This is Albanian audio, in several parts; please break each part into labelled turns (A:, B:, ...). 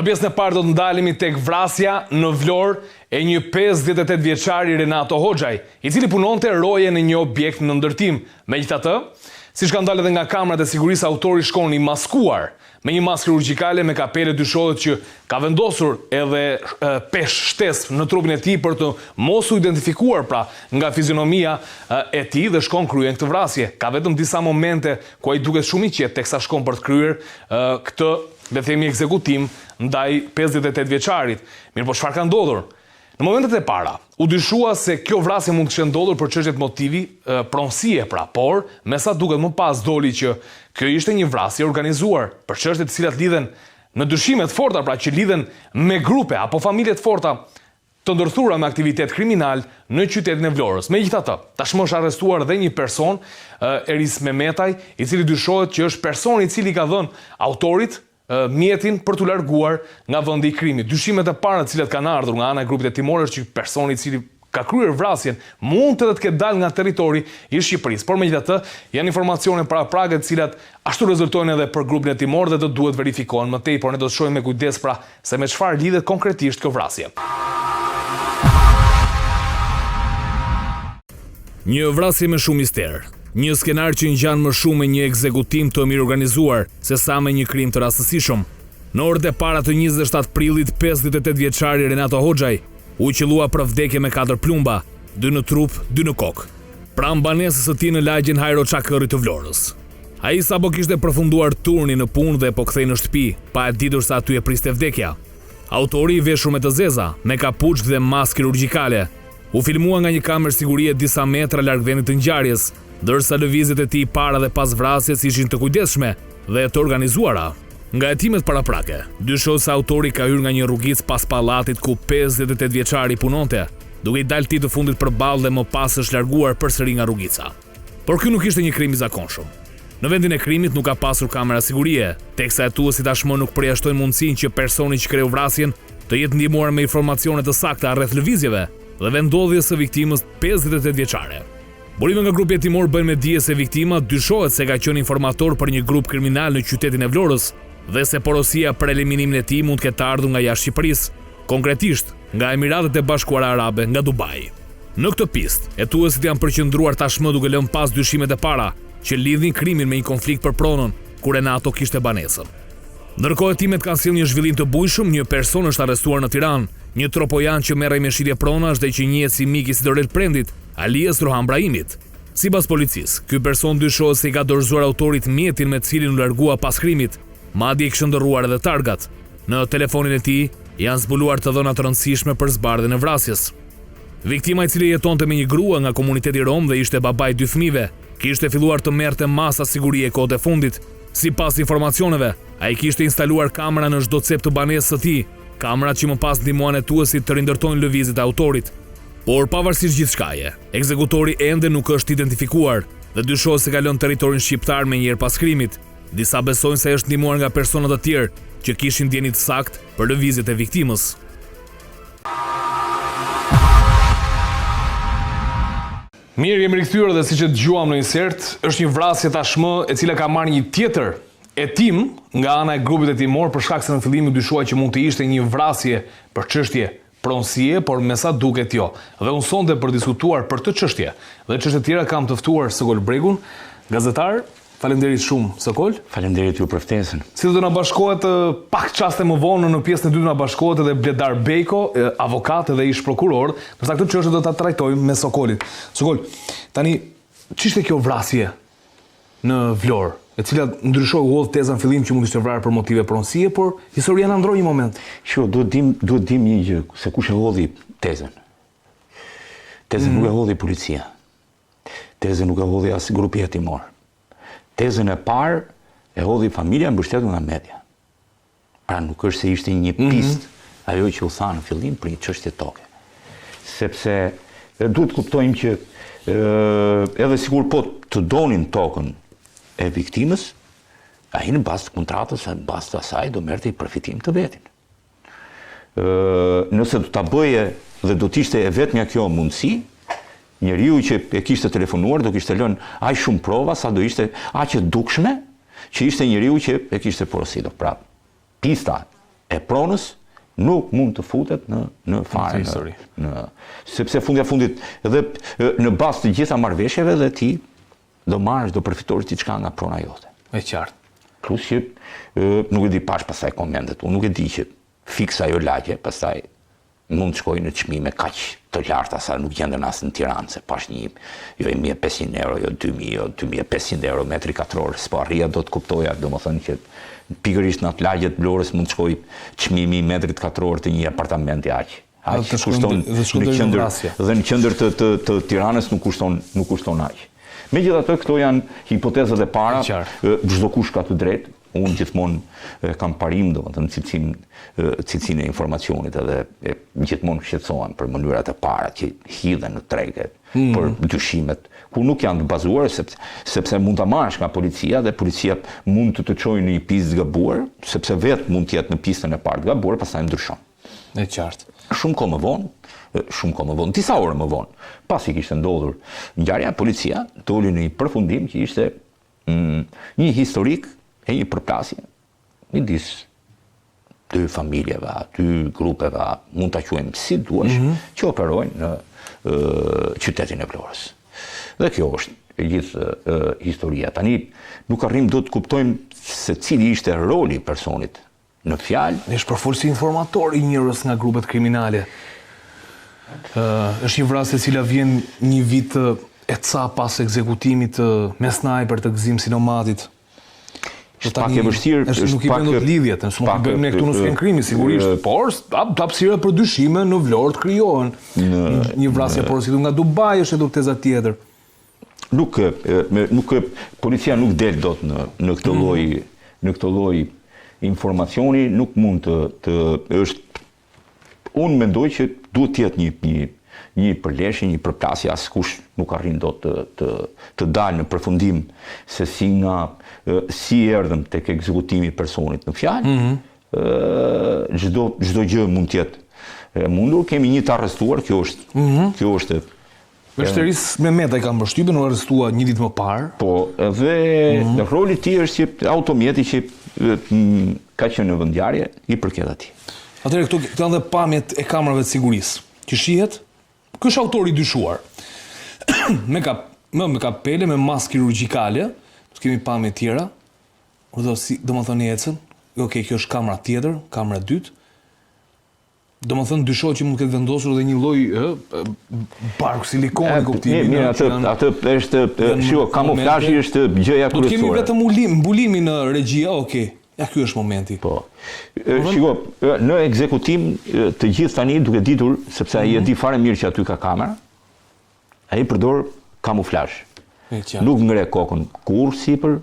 A: pjesën e parë do të ndalemi tek vrasja në Vlorë e një 58 vjeçari Renato Hoxhaj, i cili punonte roje në një objekt në ndërtim. Megjithatë, siç ka ndalë edhe nga kamerat e sigurisë, autori shkon i maskuar me një maskë kirurgjikale me kapele, dyshohet që ka vendosur edhe peshë shtesë në trupin e tij për të mos u identifikuar pra nga fizionomia e tij dhe shkon kryen këtë vrasje. Ka vetëm disa momente ku ai duket shumë i qetë teksa shkon për të kryer këtë, le të themi, ekzekutim ndaj 58 vjeçarit. Mirë, po çfarë ka ndodhur? Në momentet e para, u dyshua se kjo vrasje mund të kishte ndodhur për çështje motivi, pronësie pra, por me sa duket më pas doli që kjo ishte një vrasje organizuar për çështje të cilat lidhen në dyshime të forta, pra që lidhen me grupe apo familje të forta të ndërthura me aktivitet kriminal në qytetin e Vlorës. Megjithatë, tashmë është arrestuar edhe një person, Eris Memetaj, i cili dyshohet që është personi i cili ka dhënë autorit mjetin për t'u larguar nga vendi i krimit. Dyshimet e para të cilat kanë ardhur nga ana e grupit e timor është që personi i cili ka kryer vrasjen mund të ketë dalë nga territori i Shqipërisë. Por megjithatë, janë informacione paraprakë të cilat ashtu rezultojnë edhe për grupin e timor dhe do duhet verifikohen më tej, por ne do të shohim me kujdes pra se me çfarë lidhet konkretisht kjo vrasje. Një vrasje me shumë mister. Një skenar që ngjan më shumë me një ekzekutim të mirë organizuar se sa me një krim të rastësishëm. Në orët e para të 27 prillit, 58 vjeçari Renato Hoxhaj u qellua për vdekje me 4 plumba, 2 në trup, 2 në kokë, pranë banesës së tij në lagjen Hajro Çakëri të Vlorës. Ai sapo kishte përfunduar turnin në punë dhe po kthej në shtëpi, pa e ditur se aty e priste vdekja. Autori i veshur me të zeza, me kapuç dhe maskë kirurgjikale, u filmua nga një kamerë sigurie disa metra larg vendit të ngjarjes, ndërsa lëvizjet e tij para dhe pas vrasjes ishin të kujdesshme dhe të organizuara. Nga hetimet paraprake, dyshohet se autori ka hyrë nga një rrugicë pas pallatit ku 58 vjeçari punonte, duke i dalë tij të fundit përballë dhe më pas është larguar përsëri nga rrugica. Por ky nuk ishte një krim i zakonshëm. Në vendin e krimit nuk ka pasur kamera sigurie, teksa hetuesit tashmë nuk përjashtojnë mundësinë që personi që kreu vrasjen të jetë ndihmuar me informacione të sakta rreth lëvizjeve dhe vendodhjes së viktimës 58 vjeçare. Burime nga grupi hetimor bëjnë me dije se viktima dyshohet se ka qenë informator për një grup kriminal në qytetin e Vlorës dhe se porosia për eliminimin e tij mund të ketë ardhur nga jashtë Shqipërisë, konkretisht nga Emiratet e Bashkuara Arabe, nga Dubai. Në këtë pistë, hetuesit janë përqendruar tashmë duke lënë pas dyshimet e para që lidhin krimin me një konflikt për pronën ku Renato kishte banesën. Ndërkohë hetimet kanë sjellë një zhvillim të bujshëm, një person është arrestuar në Tiranë, një tropojan që merrej me shitje pronash dhe që njihet si mik i Sidorel Prendit, alias Rohan Brahimit. Sipas policisë, ky person dyshohet se i ka dorëzuar autorit mjetin me cilin u largua pas krimit, madje i kishte ndërruar edhe targat. Në telefonin e tij janë zbuluar të dhëna të rëndësishme për zbardhjen e vrasjes. Viktima, i cili jetonte me një grua nga komuniteti rom dhe ishte babai 2 fëmijëve, kishte filluar të merrte masa sigurie kohët e fundit. Sipas informacioneve, ai kishte instaluar kamera në çdo cep të banesës së tij, kamerat që më pas ndihmuan hetuesit të rindërtojnë lëvizjet e autorit. Por pavarësisht gjithçkaje, ekzekutori ende nuk është identifikuar dhe dyshohet se ka lënë territorin shqiptar me njëherë pas krimit. Disa besojnë se është ndihmuar nga persona të tjerë që kishin ndjenjë të saktë për lëvizjet e viktimës. Mirë, jemi rikthyer dhe siç e dëgjuam në insert, është një vrasje tashmë e cila ka marrë një tjetër hetim nga ana e grupit hetimor për shkak se në fillim u dyshua që mund të ishte një vrasje për çështje pronësie, por me sa duket jo. Dhe unë sonte për diskutuar për të çështje dhe çështje tjera kam të ftuar Sokol Bregun, gazetar. Faleminderit shumë, Sokol.
B: Faleminderit ju për ftesën.
A: Si do na bashkohet pak çaste më vonë në pjesën e dytë na bashkohet edhe Bledar Bejko, avokat dhe ish prokuror, ndërsa këtë çështje do ta trajtojmë me Sokolin. Sokol, tani ç'ishte kjo vrasje në Vlorë, e cila ndryshoi u hodh tezën fillim që mund të ishte vrarë për motive pronësie, por historia na ndroi një moment.
B: Duhet dim një gjë, se kush e hodhi tezën. Tezën nuk e hodhi policia. Tezën nuk e hodhi as grupi hetimor. Tezën e parë e hodhi familja mbështetur nga media. Pra nuk është se ishte një pistë ajo që u tha në fillim për një çështje toke. Sepse duhet kuptojmë që edhe sikur po të donin tokën e viktimës, ai në bazë të kontratës, në bazë të asaj do merrte i përfitim të vetin. Nëse do ta bëje dhe do të ishte e vetmja kjo mundësi, njeriu që e kishte telefonuar do kishte lënë aq shumë prova sa do ishte aq e dukshme që ishte njeriu që e kishte porositur. Pra, pista e pronës nuk mund të futet në fare sepse fundit edhe në bazë të gjitha marrëveshjeve dhe ti do marrësh, do përfitosh diçka nga prona jote.
A: E qartë.
B: Plus që nuk e di pash pastaj komendet, unë nuk e di që fiksa ajo lagje, pastaj mund të shkoj në çmime kaq të larta sa nuk gjenden as në Tiranë, se pash jo 1.500 euro, jo 2.000, jo 2.500 euro metri katror, s'po arrija do të kuptoja, domethënë që pikërisht në atë lagje të Vlorës mund të shkoj çmimi i metrit katror të një apartamenti aq. Aq kushton dhe në qendër të Tiranës nuk kushton aq. Megjithatë, këto janë hipotezat e para, çdo kush ka të drejtë. Unë gjithmonë kam parim, domethënë cilësinë e informacionit edhe gjithmonë shqetësohem për mënyrat e para që hidhen në trege për dyshimet ku nuk janë të bazuar sepse mund ta marrësh nga policia dhe policia mund të çojë në një pistë të gabuar, sepse vetë mund të jetë në pistën e parë të gabuar, pastaj ndryshon.
C: E qartë.
B: Shumë kohë më vonë, disa orë më vonë, pasi kishte ndodhur ngjarja, policia doli në një përfundim që ishte një historik e një përplasje midis dy familjeve, dy grupeve, mund ta quajmë si duash, që operojnë në qytetin e Vlorës. Dhe kjo është e gjithë historia. Tani nuk arrim do të kuptojmë se cili ishte roli i personit në fjalë.
C: Është përfolsi informator i njërës nga grupet kriminale. Është një vrasje e cila vjen një vit e ca pas ekzekutimit me snajper të Gzim Sinomatit.
B: Është pak e vështirë,
C: nuk i bën dot lidhjet, nuk i bëjmë ne këtu në sken krimi sigurisht, por hapësira për dyshime në Vlorë krijohen. Një vrasje porositur nga Dubai është edhe teza tjetër.
B: Nuk policia nuk del dot në këtë lloj informacioni, nuk mund të është. Unë mendoj që duhet të jetë një përleshje, një përplasje, askush nuk arrin dot të dalë në përfundim se si erdhëm tek ekzekutimi i personit në fjalë. Çdo gjë mund të jetë mundur, kemi një të arrestuar, kjo është
C: Vështëris Mehmeta i ka mbështypën, u arrestua një ditë më parë.
B: Po, edhe roli i tij është që automjeti që ka qenë në vendngjarje i përket atij.
C: Atëherë këtu janë dhe pamjet e kamerave të sigurisë, që shihet, ky është autori i dyshuar. me kapele, me maskë kirurgjikale, kemi pamje tjera, domethënë ecën, okej, kjo është kamera tjetër, kamera dytë. Domethënë dyshohet që mund të ketë vendosur edhe një lloj barku silikoni kuptimi.
B: Mirë, atë është shiko, kamuflazhi është gjëja kryesore.
C: Do të kemi vetëm mbulimin në regjia, okej. Ja, ky është momenti.
B: Po. Shiko, në ekzekutim të gjithë tani duke ditur, sepse ai e di fare mirë që aty ka kamera, ai përdor kamuflazh. Nuk ngre kokën kurrë sipër,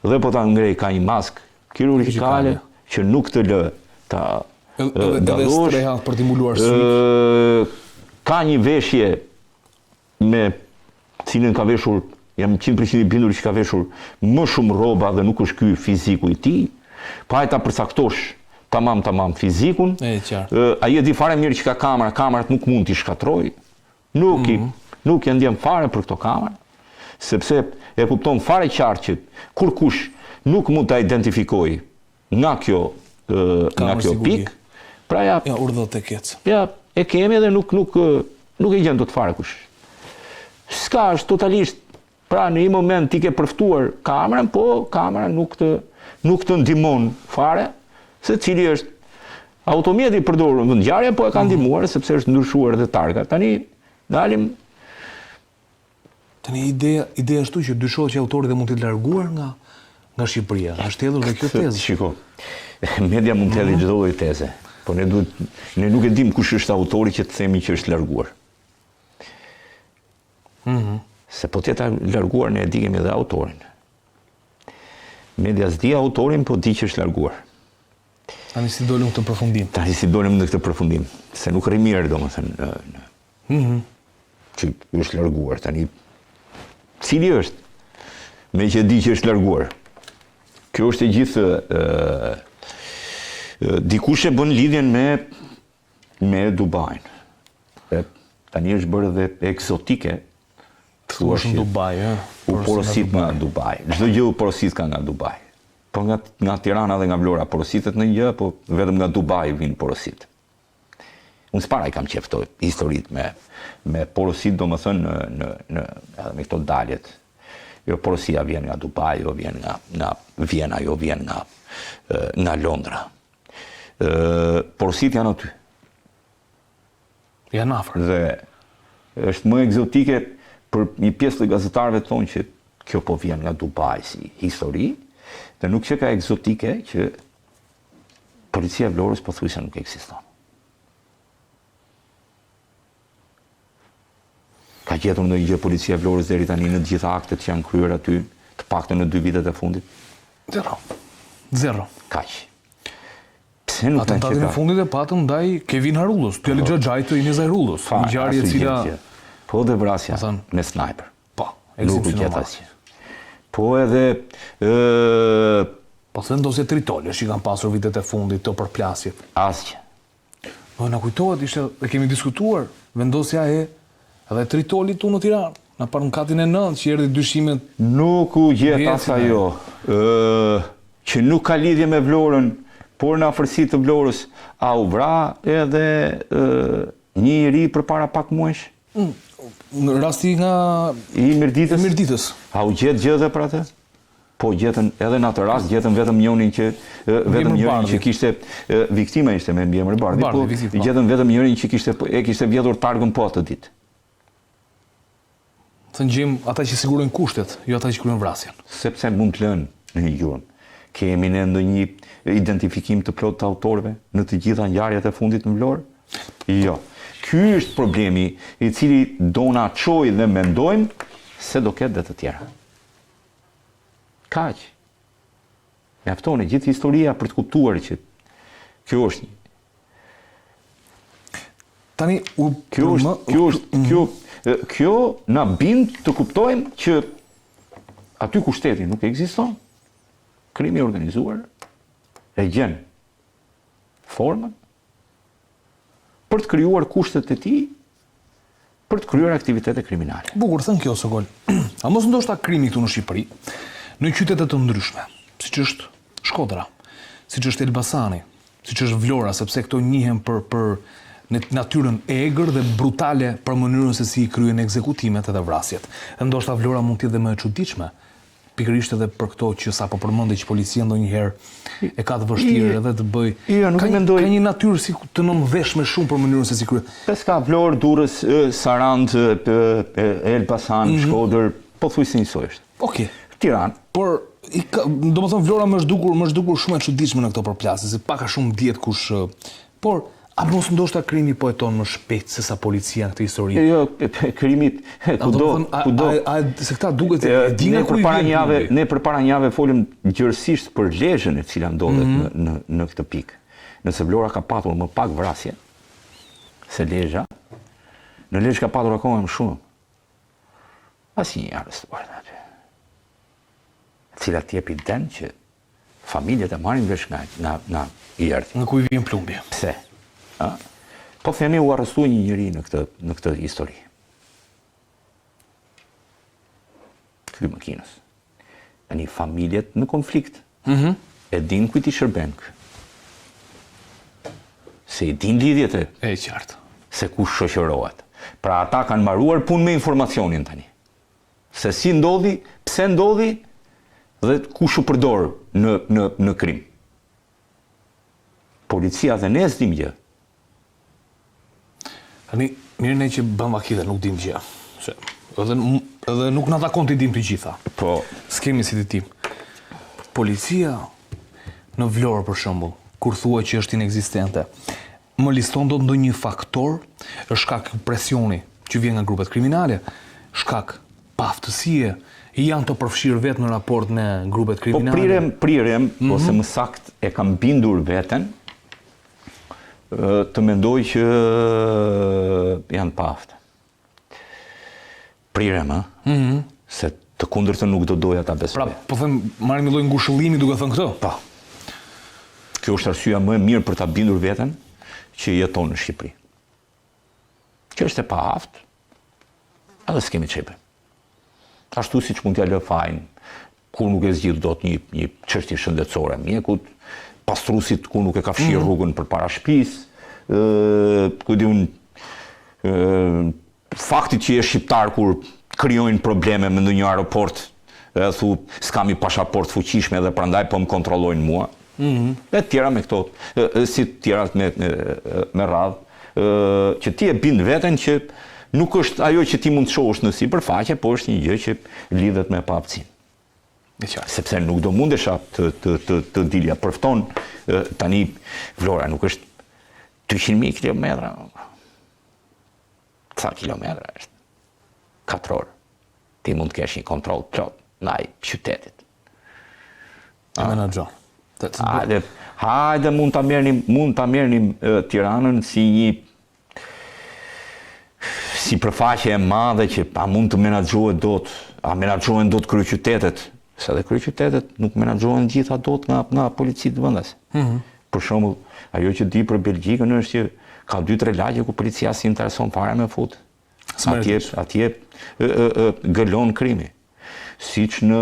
B: dhe po ta ngrej ka një maskë kirurgjikale që nuk të lë ta
C: dallosh për të mbuluar syt.
B: Ka një veshje me cilën ka veshur, jam 100% i bindur që ka veshur më shumë rroba dhe nuk është ky fiziku i tij. Pa e ta përcaktosh tamam fizikun. Ai e di fare mirë që ka kamerat nuk mund t'i shkatroj. Nuk e ndjen fare për këto kamera, sepse e kupton fare qartë që kurkush nuk mund ta identifikojë nga kjo pikë. Pra ja
C: urdhët e kec.
B: Ja, e kemi edhe nuk e gjen dot fare kush. S'ka, është totalisht, pra në një moment ti ke përftuar kamerën, po kamera nuk të ndihmon fare, se cili është automjeti përdorur në vendngjarje, po e ka ndihmuar sepse është ndryshuar edhe targa. Tani dalim.
C: Tani ideja është që dyshohet që autori dhe mund të larguar nga Shqipëria. Është hedhur dhe kjo tezë.
B: Shiko, media mund të hedhë çdo lloj teze. Po ne nuk e dim kush është autori që të themi që është larguar. Se po t'jeta larguar ne e dikim edhe autorin. Media s'di autorin, po di që është larguar.
C: Tani si dolim në
B: këtë përfundim. Se nuk rri mirë, domethënë, që është larguar. Tani, cili është? Me që di që është larguar. Kjo është e gjithë dikush e bën lidhjen me Dubain. Tani është bërë dhe eksotike.
C: Thuash në Dubai,
B: u porosit nga Dubai. Çdo gjë u porosit ka nga Dubai. Po nga Tirana dhe nga Vlora porositet në gjë, po vetëm nga Dubai vinë porosit. Unë s'para I kam qeftoj historit me porosit, do më thënë edhe me këto daljet. Jo, porosia vjen nga Dubai, jo vjen nga Vjena, jo vjen nga Londra. Porosit janë aty.
C: Janë afër.
B: Dhe është më egzotike për një pjesë të gazetarëve thonë që kjo po vjen nga Dubai si histori, dhe nuk që ka egzotike që policia e Vlorës po thuaj se nuk ekziston. Ka gjetur ndonjë gjë policia e Vlorës deri tani në të gjitha aktet që janë kryer aty, të paktën në 2 vitet e fundit?
C: Zero.
B: Kaq. Pse nuk
C: Atentatin e fundit e patëm ndaj Kevin Harullës, Djali Xhaxhajt të Inez Harullës, ngjarje e cila
B: po dhe vrasja me sniper.
C: Po,
B: nuk u gjet asgjë. Po edhe
C: po thënë dosje Tritole që kanë pasur vitet e fundit të përplasjet.
B: Asgjë.
C: Po na kujtohet ishte dhe kemi diskutuar vendosja e edhe Tritolit tu në Tiranë, në parënkatin e 9 që erdhi dyshimet.
B: Nuk u gjet as ajo që nuk ka lidhje me Vlorën, por në afërsi të Vlorës a u vra edhe një njeri përpara pak muajsh.
C: Në rasti nga
B: I Mirditës. A u gjet gjë dhe për atë? Po gjetën edhe në atë rast gjetën vetëm njërin që kishte viktima ishte me mbiemër Bardhi, po gjetën vetëm njërin që kishte vjedhur targën po atë ditë.
C: Të ngjim ata që sigurojnë kushtet, jo ata që kryejnë vrasjen.
B: Sepse mund të lënë në një gjurmë. Kemi ne ndonjë identifikim të plot të autorëve në të gjitha ngjarjet e fundit në Vlorë? Jo. Ky është problemi I cili do na çojë dhe mendojmë se do ketë dhe të tjera. Kaq. Mjafton e gjithë historia për të kuptuar që kjo është
C: tani
B: kjo na bind të kuptojmë që aty ku shteti nuk ekziston, krimi organizuar e gjen formën për të krijuar kushtet e tij për të kryer aktivitete kriminale.
C: Bukur thënë kjo Sokol. A mos ndoshta krimi këtu në Shqipëri, në qytete të ndryshme, siç është Shkodra, siç është Elbasani, siç është Vlora, sepse këto njihen për natyrën e egër dhe brutale për mënyrën se si kryen ekzekutimet edhe vrasjet. Ndoshta Vlora mund të jetë më e çuditshme, pikërisht edhe për këto që sapo përmendi që policia ndonjëherë e ka të vështirë edhe të bëj. Ka një natyrë si të nënveshme shumë për mënyrën se si kryet.
B: Peska Vlorë, Durrës, Sarandë, Elbasan, Shkodër, pothuajse njësoj është.
C: Okej.
B: Tiranë.
C: Por domethënë Vlora më është dukur shumë e çuditshme në këto përplasje, se pak a shumë dihet kush. Por a mos ndoshta krimi po jeton më shpejt se sa policia në këtë histori?
B: Jo, krimi kudo.
C: Se këta duket e di nga ku i vjen.
B: Ne përpara një jave folëm gjërësisht për Lezhën e cila ndodhet në këtë pikë. Nëse Vlora ka patur më pak vrasje se Lezhë, në Lezhë ka patur akoma më shumë. Asnjë arrestuar aty. Cila t'jep iden që familjet e marrin vesh nga I erdhi.
C: Nga ku I vjen plumbi.
B: Pse? Po themi u arrestoi një njeri në këtë histori. Ky makinës. Tani familjet në konflikt. E din kujt I shërben kë. Se I din lidhjet
C: e qartë.
B: Se kush shoqërohet. Pra ata kanë mbaruar punë me informacionin tani. Se si ndodhi, pse ndodhi dhe kush u përdor në krim. Policia dhe ne s'dim gjë.
C: Tani, mirë ne që bëm akide, nuk dim gjë. Edhe nuk na takon t'i dim të gjitha.
B: Po.
C: S'kemi si t'i tim. Policia në Vlorë, për shembull, kur thua që është inekzistente, më liston do ndonjë faktor, është shkak presioni që vjen nga grupet kriminale, shkak paftësie, janë të përfshirë vetë në raport në grupet kriminale.
B: Po prirem, ose më sakt e kam bindur veten, të mendoj që janë paftë. Prirem, se të kundërtën nuk do doja ta besoj.
C: Pra, po them, marrim një lloj ngushëllimi duke thënë këtë?
B: Po. Kjo është arsyeja më e mirë për ta bindur veten që jeton në Shqipëri. Kjo është e paftë, edhe s'kemi çepë. Ashtu siç mund t'ja lë fajin kur nuk e zgjidh dot një çështje shëndetësore, mjekut, pastruesit kur nuk e ka fshirë rrugën përpara shtëpisë, ku di unë, fakti që je shqiptar kur krijojnë probleme me ndonjë aeroport, e thu s'kam i pasaportë fuqishme dhe prandaj po më kontrollojnë mua. E tjera me këto, si tjerat me radhë, që ti e bind veten që nuk është ajo që ti mund të shohësh në sipërfaqe, po është një gjë që lidhet me papësinë. Sepse nuk do mundesha të dilja, përfton tani Vlora nuk është 200.000 kilometra. Ca kilometra është? 4 orë. Ti mund të kesh një kontroll plot ndaj qytetit.
C: E menaxhon.
B: Hajde mund ta merrnim Tiranën si përfaqe e madhe që a mund të menaxhohet dot, a menaxhohen dot kryeqytetet, se edhe kryeqytetet nuk menaxhohen gjitha dot nga policitë vendase. Për shembull, ajo që di për Belgjikën është që ka 2-3 lagje ku policia si intereson fare me fut. Atje gëlon krimi. Siç në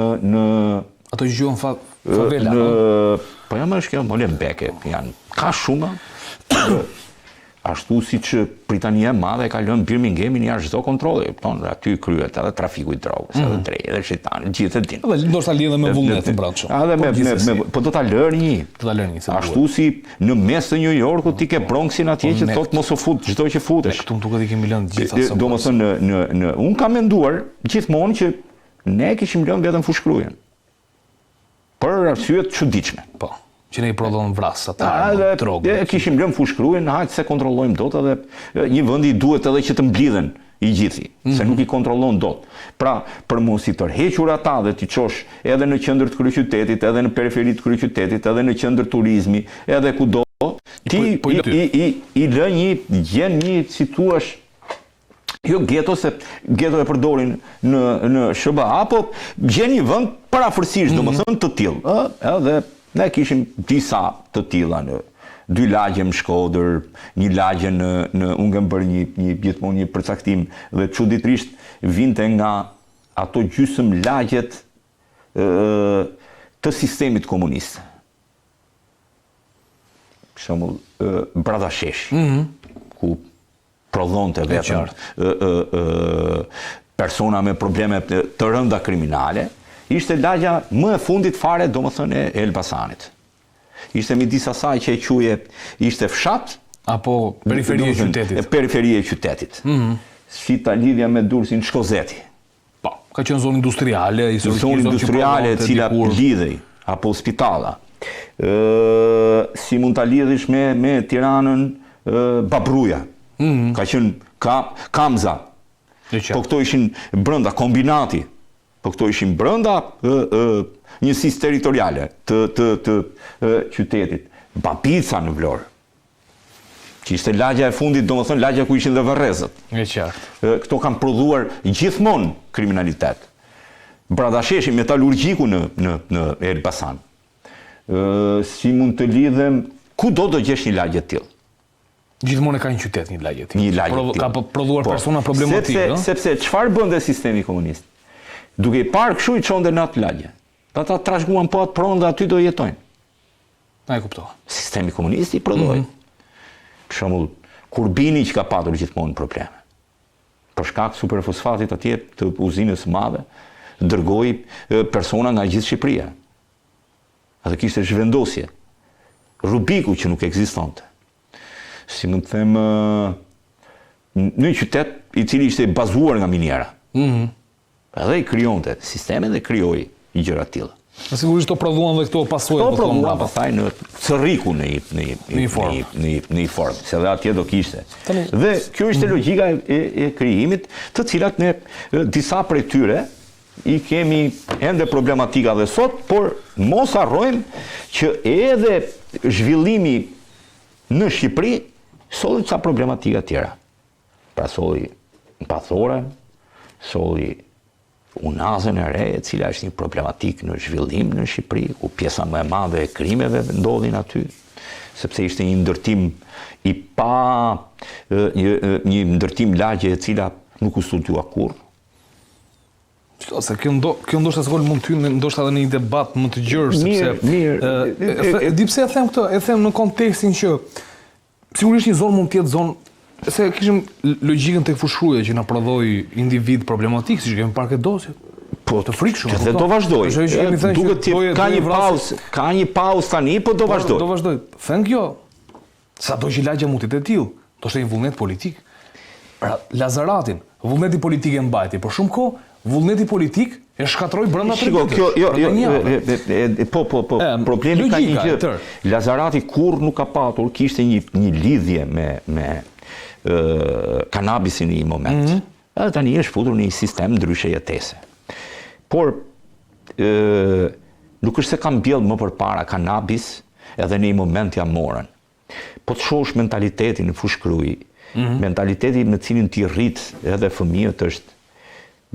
C: ato që quhen favela.
B: Po jam është kjo Molenbeek, janë ka shumë. Ashtu siç Britania e Madhe ka lënë Birminghamin jashtë çdo kontrolli, aty kryhet edhe trafiku i drogës, edhe drejtë, edhe shejtani, gjithë e din.
C: Edhe ndoshta lidhe me vullnetin brapsht.
B: Edhe po do ta lërë një.
C: Do ta lërë një.
B: Ashtu si në mes të New Yorkut ti ke Bronxin atje që thotë mos u fut çdo që futesh.
C: Këtu duket i kemi lënë gjithë asaj.
B: Domethënë un kam menduar gjithmonë që ne kishim lënë vetëm fushkrujen. Për arsye të çuditshme.
C: Po. Që ne i prodhon vras ata
B: drogë. Kishim lënë fushkrujen, hajt se kontrollojmë dot edhe një vend i duhet edhe që të mblidhen i gjithi, se nuk i kontrollon dot. Pra, për mos i tërhequr ata dhe ti çosh edhe në qendër të kryeqytetit, edhe në periferi të kryeqytetit, edhe në qendër turizmi, edhe kudo, ti i lë një si thua jo geto, se geto e përdorin në SBA, apo gjen një vend parafërsisht, domethënë të tillë, edhe ne kishim disa të tilla në 2 lagje në Shkodër, 1 lagje në unë kam bërë gjithmonë një përcaktim dhe çuditërisht vinte nga ato gjysmë lagjet të sistemit komunist. Për shembull, Bradasheshi, ku prodhonte vetëm persona me probleme të rënda kriminale, ishte lagja më e fundit fare, domethënë e Elbasanit. Ishte midis asaj që e quhej ishte fshat
C: apo periferia e qytetit.
B: Periferia e qytetit. Si ta lidhja me Durrësin, Shkozeti.
C: Po, ka qenë zonë industriale,
B: zonë industriale e cila lidhej apo spitalla. Si mund ta lidhish me Tiranën, Babruja. Ka qenë Kamza. Po këto ishin brenda kombinati. Po këto ishin brenda njësisë territoriale të qytetit. Babica në Vlorë, që ishte lagja e fundit, domethënë lagja ku ishin dhe varrezët.
C: E qartë.
B: Këto kanë prodhuar gjithmonë kriminalitet. Bradasheshi, metalurgjiku në Elbasan. Si mund të lidhem, ku do gjesh një lagje të tillë?
C: Gjithmonë ka një qytet një lagje të tillë.
B: Një lagje të tillë.
C: Ka prodhuar persona problematikë, ëh?
B: Sepse çfarë bënte sistemi komunist? Duke i parë kështu i çonte në atë lagje. Ata trashëguan po atë pronë dhe aty do jetojnë.
C: A e kuptova.
B: Sistemi komunist i prodhoi. Për shembull, Kurbini që ka patur gjithmonë probleme. Për shkak të superfosfatit atje të uzinës së madhe, dërgoi persona nga gjithë Shqipëria. Atë kishte zhvendosje. Rubiku që nuk ekzistonte. Si mund të them, në një qytet i cili ishte bazuar nga miniera. Edhe i krijonte sistemin dhe krijoi gjëra të tilla.
C: Sigurisht to prodhuan dhe këto pasojë
B: po thonë brapa pastaj në Cërriku në një formë, se edhe atje do kishte. Dhe kjo ishte logjika e krijimit, të cilat ne disa prej tyre i kemi ende problematika dhe sot, por mos harrojmë që edhe zhvillimi në Shqipëri solli ca problematika tjera. Pra solli Pathore, solli Unazën e re, e cila është një problematik në zhvillim në Shqipëri, ku pjesa më e madhe e krimeve ndodhin aty, sepse ishte një ndërtim një ndërtim lagje e cila nuk u studua kurrë.
C: Ose kjo ndoshta s'gol mund të hyjë ndoshta edhe në një debat më të gjerë sepse di pse e them këtë, e them në kontekstin që sigurisht një zonë mund të jetë zonë se kishim logjikën tek fushkruja që na prodhoi individ problematik, siç kemi parë këtë dosje. Po të frikshëm.
B: Dhe do vazhdoj. Duket ka një pauzë tani, po do vazhdoj.
C: Do vazhdoj. Thën kjo. Sado që lagja mund të jetë e tillë, do të jetë një vullnet politik. Pra, Lazaratin, vullneti politik e mbajti për shumë kohë, vullneti politik e shkatroi brenda të
B: rritë. Po, problemi ka një gjë. Lazarati kur nuk ka patur, kishte një lidhje me kanabisin në një moment. Edhe tani është futur në një sistem ndryshe jetese. Por, nuk është se kam bjellë më përpara kanabis, edhe në një moment ja morën. Po të shohësh mentalitetin në fushkruj, mentaliteti me cilin ti rrit edhe fëmijët është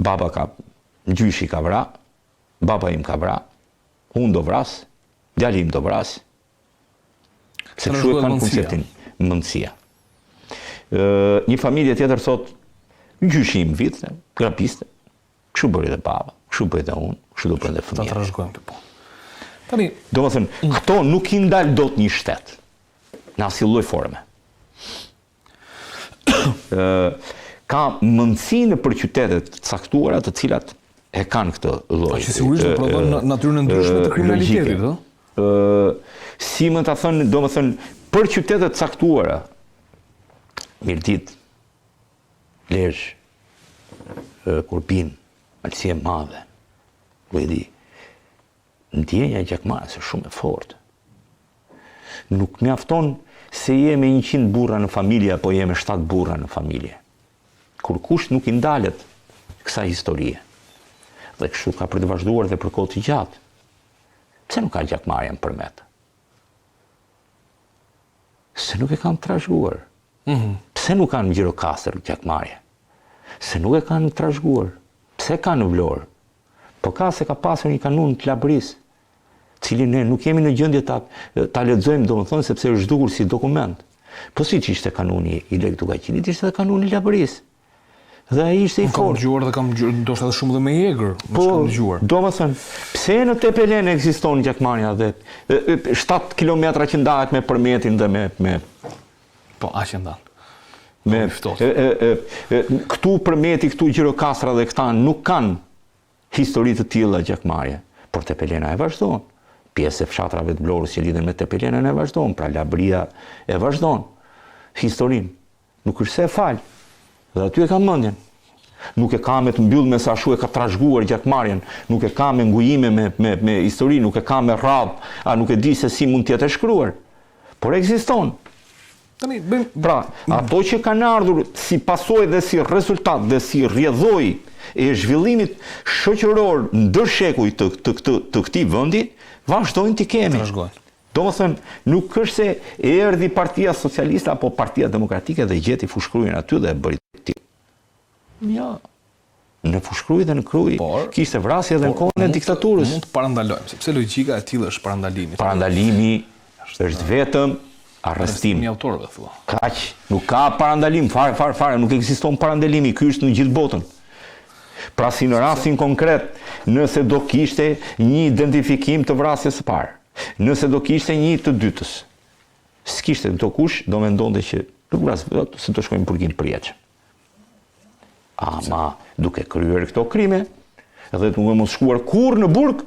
B: baba ka, gjyshi ka vra, baba im ka vra, unë do vras, djali im do vras. Se kështu e kanë konceptin mundësia. Një familje tjetër thot, gjyshi im vit, grapiste, kështu bëri dhe baba, kështu bëri dhe unë, kështu do bëri dhe fëmijët.
C: Ta trashëgojmë të po. Tani,
B: do më thënë, këto nuk i ndalë dot një shtet, në asnjë lloj forme. Ka mundësi në për qytetet caktuara të cilat e kanë këtë lloj.
C: Që sigurisht do prodhon natyrën e ndryshme të kriminalitetit, ëh?
B: Si më ta thënë, domethënë, për qytetet caktuara, Mirdit, Lezhë, Kurbin, Malësi e Madhe, ku e di, ndjenja e gjakmarrës është shumë e fortë. Nuk mjafton se je me 100 burra në familje apo je me 7 burra në familje. Kur kush nuk i ndalet kësaj historie. Dhe kështu ka për të vazhduar dhe për kohë të gjatë. Pse nuk ka gjakmarrje në përmet? Se nuk e kanë trashëguar. Pse nuk kanë në Gjirokastër gjakmarrje? Se nuk e kanë trashëguar. Pse kanë në Vlorë? Po ka se ka pasur një kanun të Labris, cilin ne nuk jemi në gjendje ta lexojmë, domethënë sepse është zhdukur si dokument. Po siç ishte kanuni i Lek Tukaqinit, ishte edhe kanuni i Labris. Dhe ai ishte i fortë.
C: Kam dëgjuar dhe kam ndoshta edhe shumë dhe me Egër,
B: po, domethënë, pse në Tepelen ekziston gjakmarrja dhe 7 kilometra që ndahet me përmetin dhe me
C: po aq e ndan.
B: Me këtu përmeti, këtu Gjirokastra dhe këta nuk kanë histori të tilla gjakmarrje, por Tepelena e vazhdon. Pjesë e fshatrave të Vlorës që lidhen me Tepelenën e vazhdon, pra Labria e vazhdon historinë. Nuk është se e fal. Dhe aty e ka mendjen. Nuk e ka me të mbyll me sa shu e ka trashëguar gjakmarrjen, nuk e ka me ngujime me histori, nuk e ka me radhë, nuk e di se si mund të jetë e shkruar. Por ekziston. Pra, ato që kanë ardhur si pasojë dhe si rezultat dhe si rrjedhoj e zhvillimit shoqëror ndërshekuj të këtij vendi, vazhdojnë t'i kemi. Domethënë, nuk është se erdhi Partia Socialiste apo Partia Demokratike dhe gjeti fushkrujen aty dhe e bëri ti. Ja. Në fushkruj dhe në kruj, kishte vrasje dhe në kohën e diktaturës.
C: Mund të parandalojmë, sepse logjika e tillë është parandalimi.
B: Parandalimi është vetëm arrestim. Kaq, nuk ka parandalim, fare, nuk ekziston parandalimi, ky është në gjithë botën. Pra si në rastin konkret, nëse do kishte një identifikim të vrasjes së parë, nëse do kishte një të dytës, s'kishte do kush, do mendonte që nuk vras, se do shkojmë burgim përjetshëm. Ama duke kryer këto krime, edhe duke mos shkuar kurrë në burg,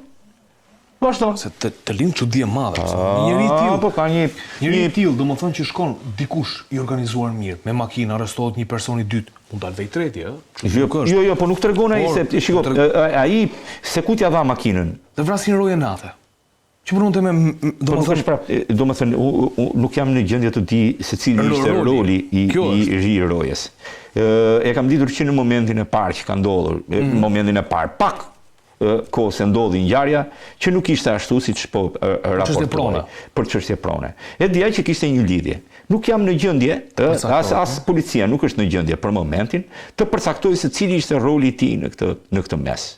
B: vazhdo.
C: Se të lind çudi e madhe. Njëri i tillë,
B: po ka një
C: i tillë, domethënë që shkon dikush i organizuar mirë, me makinë arrestohet një person i dytë, mund dal vej treti, ëh?
B: Jo, po nuk tregon ai se shiko, ai se ku t'ia dha makinën.
C: Dhe vrasin roje natë. Që punonte me
B: domethënë nuk jam në gjendje të di se cili ishte roli i ri rojes. E kam ditur që në momentin e parë që ka ndodhur, momentin e parë, pak kohë se ndodhi ngjarja, që nuk ishte ashtu siç po raportoi për çështje prone. E dija që kishte një lidhje. Nuk jam në gjendje, as policia nuk është në gjendje për momentin të përcaktojë se cili ishte roli i tij në këtë mes.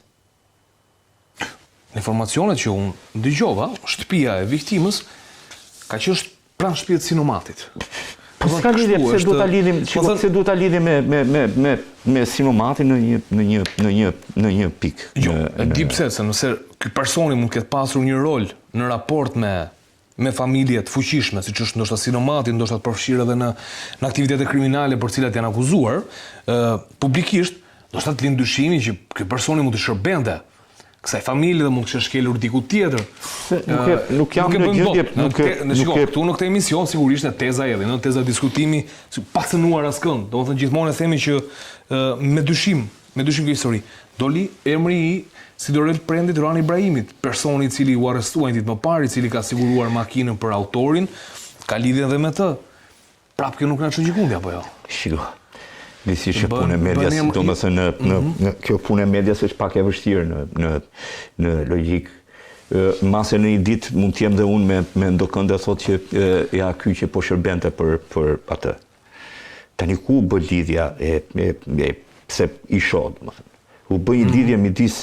C: Informacionet që unë dëgjova, shtëpia e viktimës ka qenë pranë shtëpisë të Sinomatit.
B: Po s'ka lidhje, pse duhet ta lidhim, pse duhet ta lidhim me Sinomatin në një pikë.
C: Jo, e di pse, se nëse ky personi mund të ketë pasur një rol në raport me familje të fuqishme, siç është ndoshta Sinomati, ndoshta të përfshirë edhe në aktivitete kriminale për cilat janë akuzuar, publikisht, ndoshta të lind dyshimi që ky personi mund të shërbente kësaj familje dhe mund të kishte shkelur diku tjetër.
B: Nuk jam në gjendje,
C: këtu në këtë emision sigurisht teza edhe, në teza diskutimi pa cënuar askënd. Domethënë gjithmonë e themi që me dyshim kjo histori. Doli emri i Sidorel Prendi Duran Ibrahimit, personi i cili u arrestua një ditë më parë, i cili ka siguruar makinën për autorin, ka lidhje edhe me të. Prapë kjo nuk na çon gjikundi apo jo?
B: Shiko. Nisi që punë e medias, domethënë në kjo punë e medias është pak e vështirë në logjik. Mase në një ditë mund të jem dhe unë me ndokënd e thotë që ja ky që po shërbente për atë. Tani ku bë lidhja pse i shoh, domethënë. U bë një lidhje midis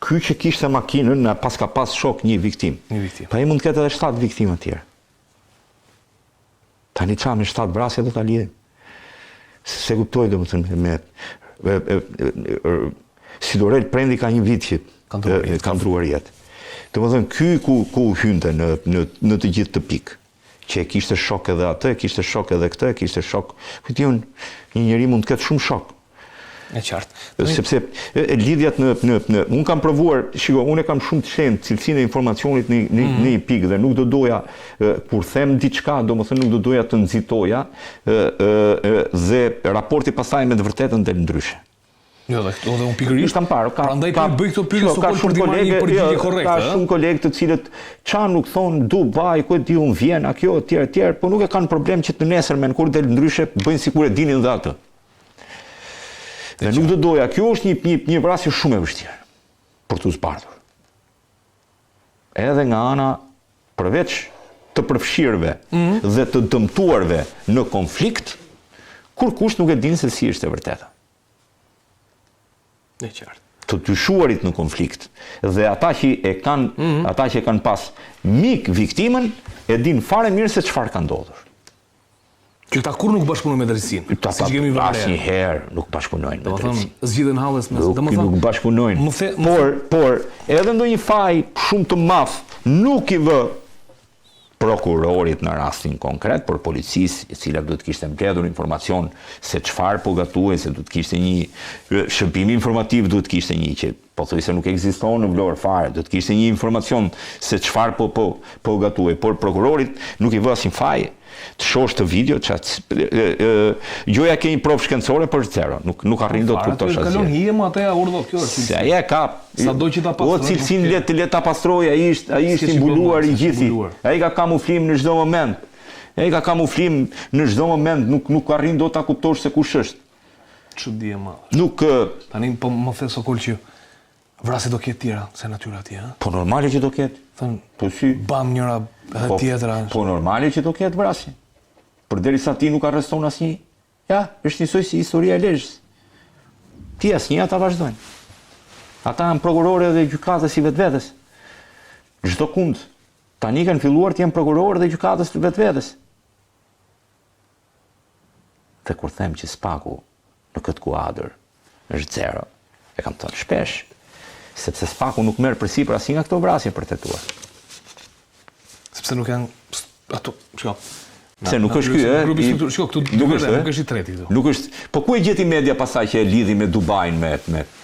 B: ky që kishte makinën, pas ka pas shok një viktim. Pa ai mund të ketë edhe 7 viktima të tjerë. Tani çfarë me 7 vrasje do ta lidhim? Se kuptoj domethënë Sidorel Prendi ka një vit që ka ndruar jetë. Domethënë ky ku hynte në të gjithë të pikë. Që e kishte shok edhe atë, kishte shok edhe këtë, kishte shok. Kujton, një njeri mund të ketë shumë shok.
C: E qartë.
B: Sepse lidhjat unë kam provuar, shiko, unë kam shumë të shenjtë cilësinë e informacionit në një pikë dhe nuk do doja kur them diçka, domethënë nuk do doja të nxitoja dhe raporti pastaj me të vërtetën del ndryshe.
C: Jo, dhe unë pikërisht
B: kam parë.
C: Prandaj po bëj këto pyetje për të marrë një përgjigje korrekte.
B: Ka shumë kolegë të cilët çan nuk thon Dubai, ku e di unë Vjena, kjo etj, po nuk e kanë problem që të nesërmen kur del ndryshe bëjnë sikur e dinin dhe atë. Dhe nuk do doja, kjo është një vrasje shumë e vështirë për të zbardhur. Edhe nga ana përveç të përfshirëve dhe të dëmtuarve në konflikt, kur kush nuk e din se si është e vërteta.
C: E qartë.
B: Të dyshuarit në konflikt dhe ata që kanë pas mik viktimën e din fare mirë se çfarë ka ndodhur.
C: Që këta kur nuk bashkëpunojnë me drejtsinë.
B: Asnjëherë nuk bashkëpunojnë me drejtsinë.
C: Zgjidhen halles mes.
B: Nuk bashkëpunojnë. Por edhe ndonjë faj shumë të madh nuk i vë prokurorit në rastin konkret, por policisë, e cila duhet kishte mbledhur informacion se çfarë po gatuaj, se duhet kishte një shërbim informativ, duhet kishte një që pothuajse nuk ekziston në Vlorë fare, duhet kishte një informacion se çfarë po gatuaj, por prokurorit nuk i vë asnjë faj. Të shohësh të video, gjoja ke një provë shkencore për zero, nuk arrin dot të kuptosh asgjë.
C: Kalon hije më atë ja urdhë kjo është.
B: Se ai ka
C: sado që ta pastroj.
B: O cilësinë le ta pastroj, ai është i mbuluar i gjithi. Ai ka kamuflim në çdo moment. Nuk arrin dot ta kuptosh se kush është.
C: Çudi e madhe.
B: Nuk
C: tani po më the Sokol që vrasje do ketë tjera se natyra atje, ha?
B: Po normale që do ketë.
C: Thën,
B: po si
C: bam njëra edhe tjetra.
B: Po normale që do ketë vrasje. Përderisa ti nuk arreston asnjë. Ja, është njësoj si historia e Lezhës. Ti asnjë ata vazhdojnë. Ata janë prokurorë dhe gjykatës si vetvetes. Çdo kund. Tani kanë filluar të jenë prokurorë dhe gjykatës të vetvetes. Dhe kur them që Spaku në këtë kuadër është zero, e kam thënë shpesh, sepse Spaku nuk merr përsipër asnjë nga këto vrasje për tetuar.
C: Sepse nuk janë ato, shiko.
B: Se nuk është ky,
C: shiko, këtu nuk është i treti këtu.
B: Nuk është. Po ku e gjeti media pasaj që e lidhi me Dubain me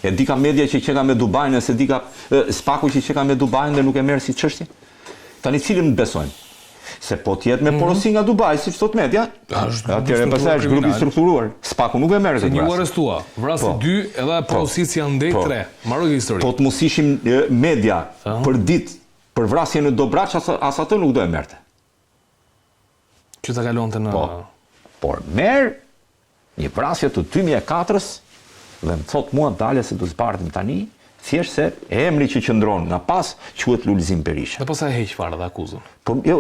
B: e di ka media që çeka me Dubain, se di ka Spaku që çeka me Dubain dhe nuk e merr si çështje. Tani cilin besojmë? Se po t'jetë me porosi nga Dubai, si thot media. Atëherë pastaj është grup i strukturuar. Spaku nuk e merr këtë.
C: Një u arrestua, vrasi 2 edhe porositë janë ndej 3. Mbaroi histori.
B: Po të mos ishim media për ditë për vrasjen në Dobraç, as atë nuk do e merrte.
C: Që ta kalonte në
B: por merr një vrasje të 2004-s dhe më thot mua dalë se do zbardhim tani, thjesht se emri që qëndron nga pas quhet Lulzim Berisha.
C: Dhe pastaj heq fare dhe akuzën.
B: Po jo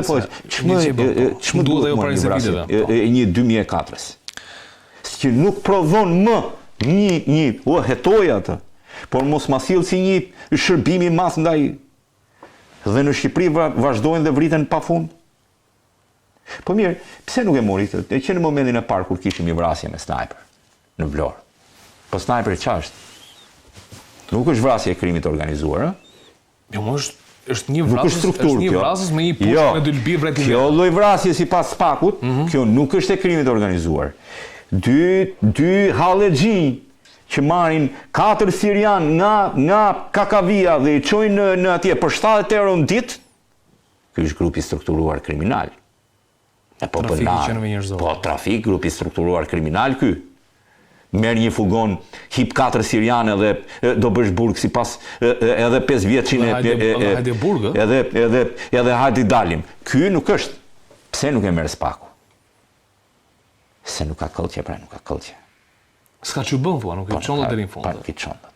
B: po. Ç'më duhet ajo para se viteve. Një 2004-s. Që nuk prodhon më një hetoj atë, por mos ma sill si një shërbim i madh ndaj. Dhe në Shqipëri vazhdojnë dhe vriten pafund. Po mirë, pse nuk e mori këtë? Që në momentin e parë kur kishim një vrasje me sniper në Vlorë. Po sniperi ç'a është? Nuk është vrasje e krimit organizuar, ë?
C: Jo, më është një
B: Nuk
C: vrasës,
B: është strukturë
C: një
B: kjo.
C: vrasës me një pushë me dy lbi vreti.
B: Kjo lloj vrasje sipas Spakut, kjo nuk është e krimit organizuar. Dy hallexhi që marrin 4 sirian nga Kakavia dhe i çojnë në atje për 70 euro në ditë, ky është grupi strukturuar kriminal. Po trafik, grupi strukturuar kriminal ky. Merë një fugon, hip 4 siriane dhe do bësh burg sipas edhe 5 vjeçin edhe hajde dalim. Ky nuk është. Pse nuk e merr Spaku? Se nuk ka këllqe, pra nuk ka këllqe.
C: S'ka që bën, thua, nuk e çonda deri në fund.
B: Pa ki çonda.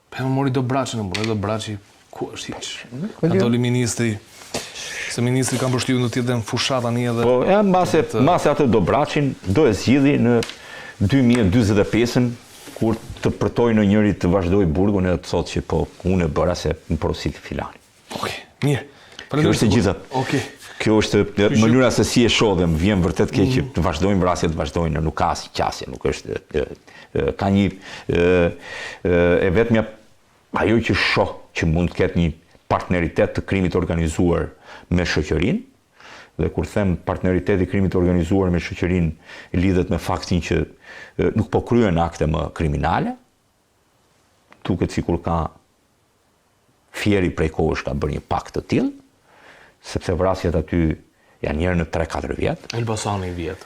C: Pa më mori do braçin, do braçi ku është hiç. Ka doli ministri. Se ministri ka mbështytur në tjetër në fushat tani edhe.
B: Po, mbase atë do braçin, do e zgjidhi në 2045-ën, kur të përtoj në njëri të vazhdoj burgun e të thotë që po unë e bëra se më porosit filani.
C: Okej, mirë.
B: Kjo është e gjitha.
C: Okej.
B: Kjo është mënyra se si e shoh dhe më vjen vërtet keq që të vazhdojnë vrasjet, vazhdojnë, nuk ka asnjë qasje, nuk është ka një e vetmja ajo që shoh që mund të ketë një partneritet të krimit organizuar me shoqërinë. Dhe kur them partneriteti i krimit organizuar me shoqërinë lidhet me faktin që nuk po kryen akte më kriminale, duket sikur ka Fieri prej kohësh ka bërë një pakt të tillë, sepse vrasjet aty janë njërë në 3-4 vjet.
C: Elbasani i vjet.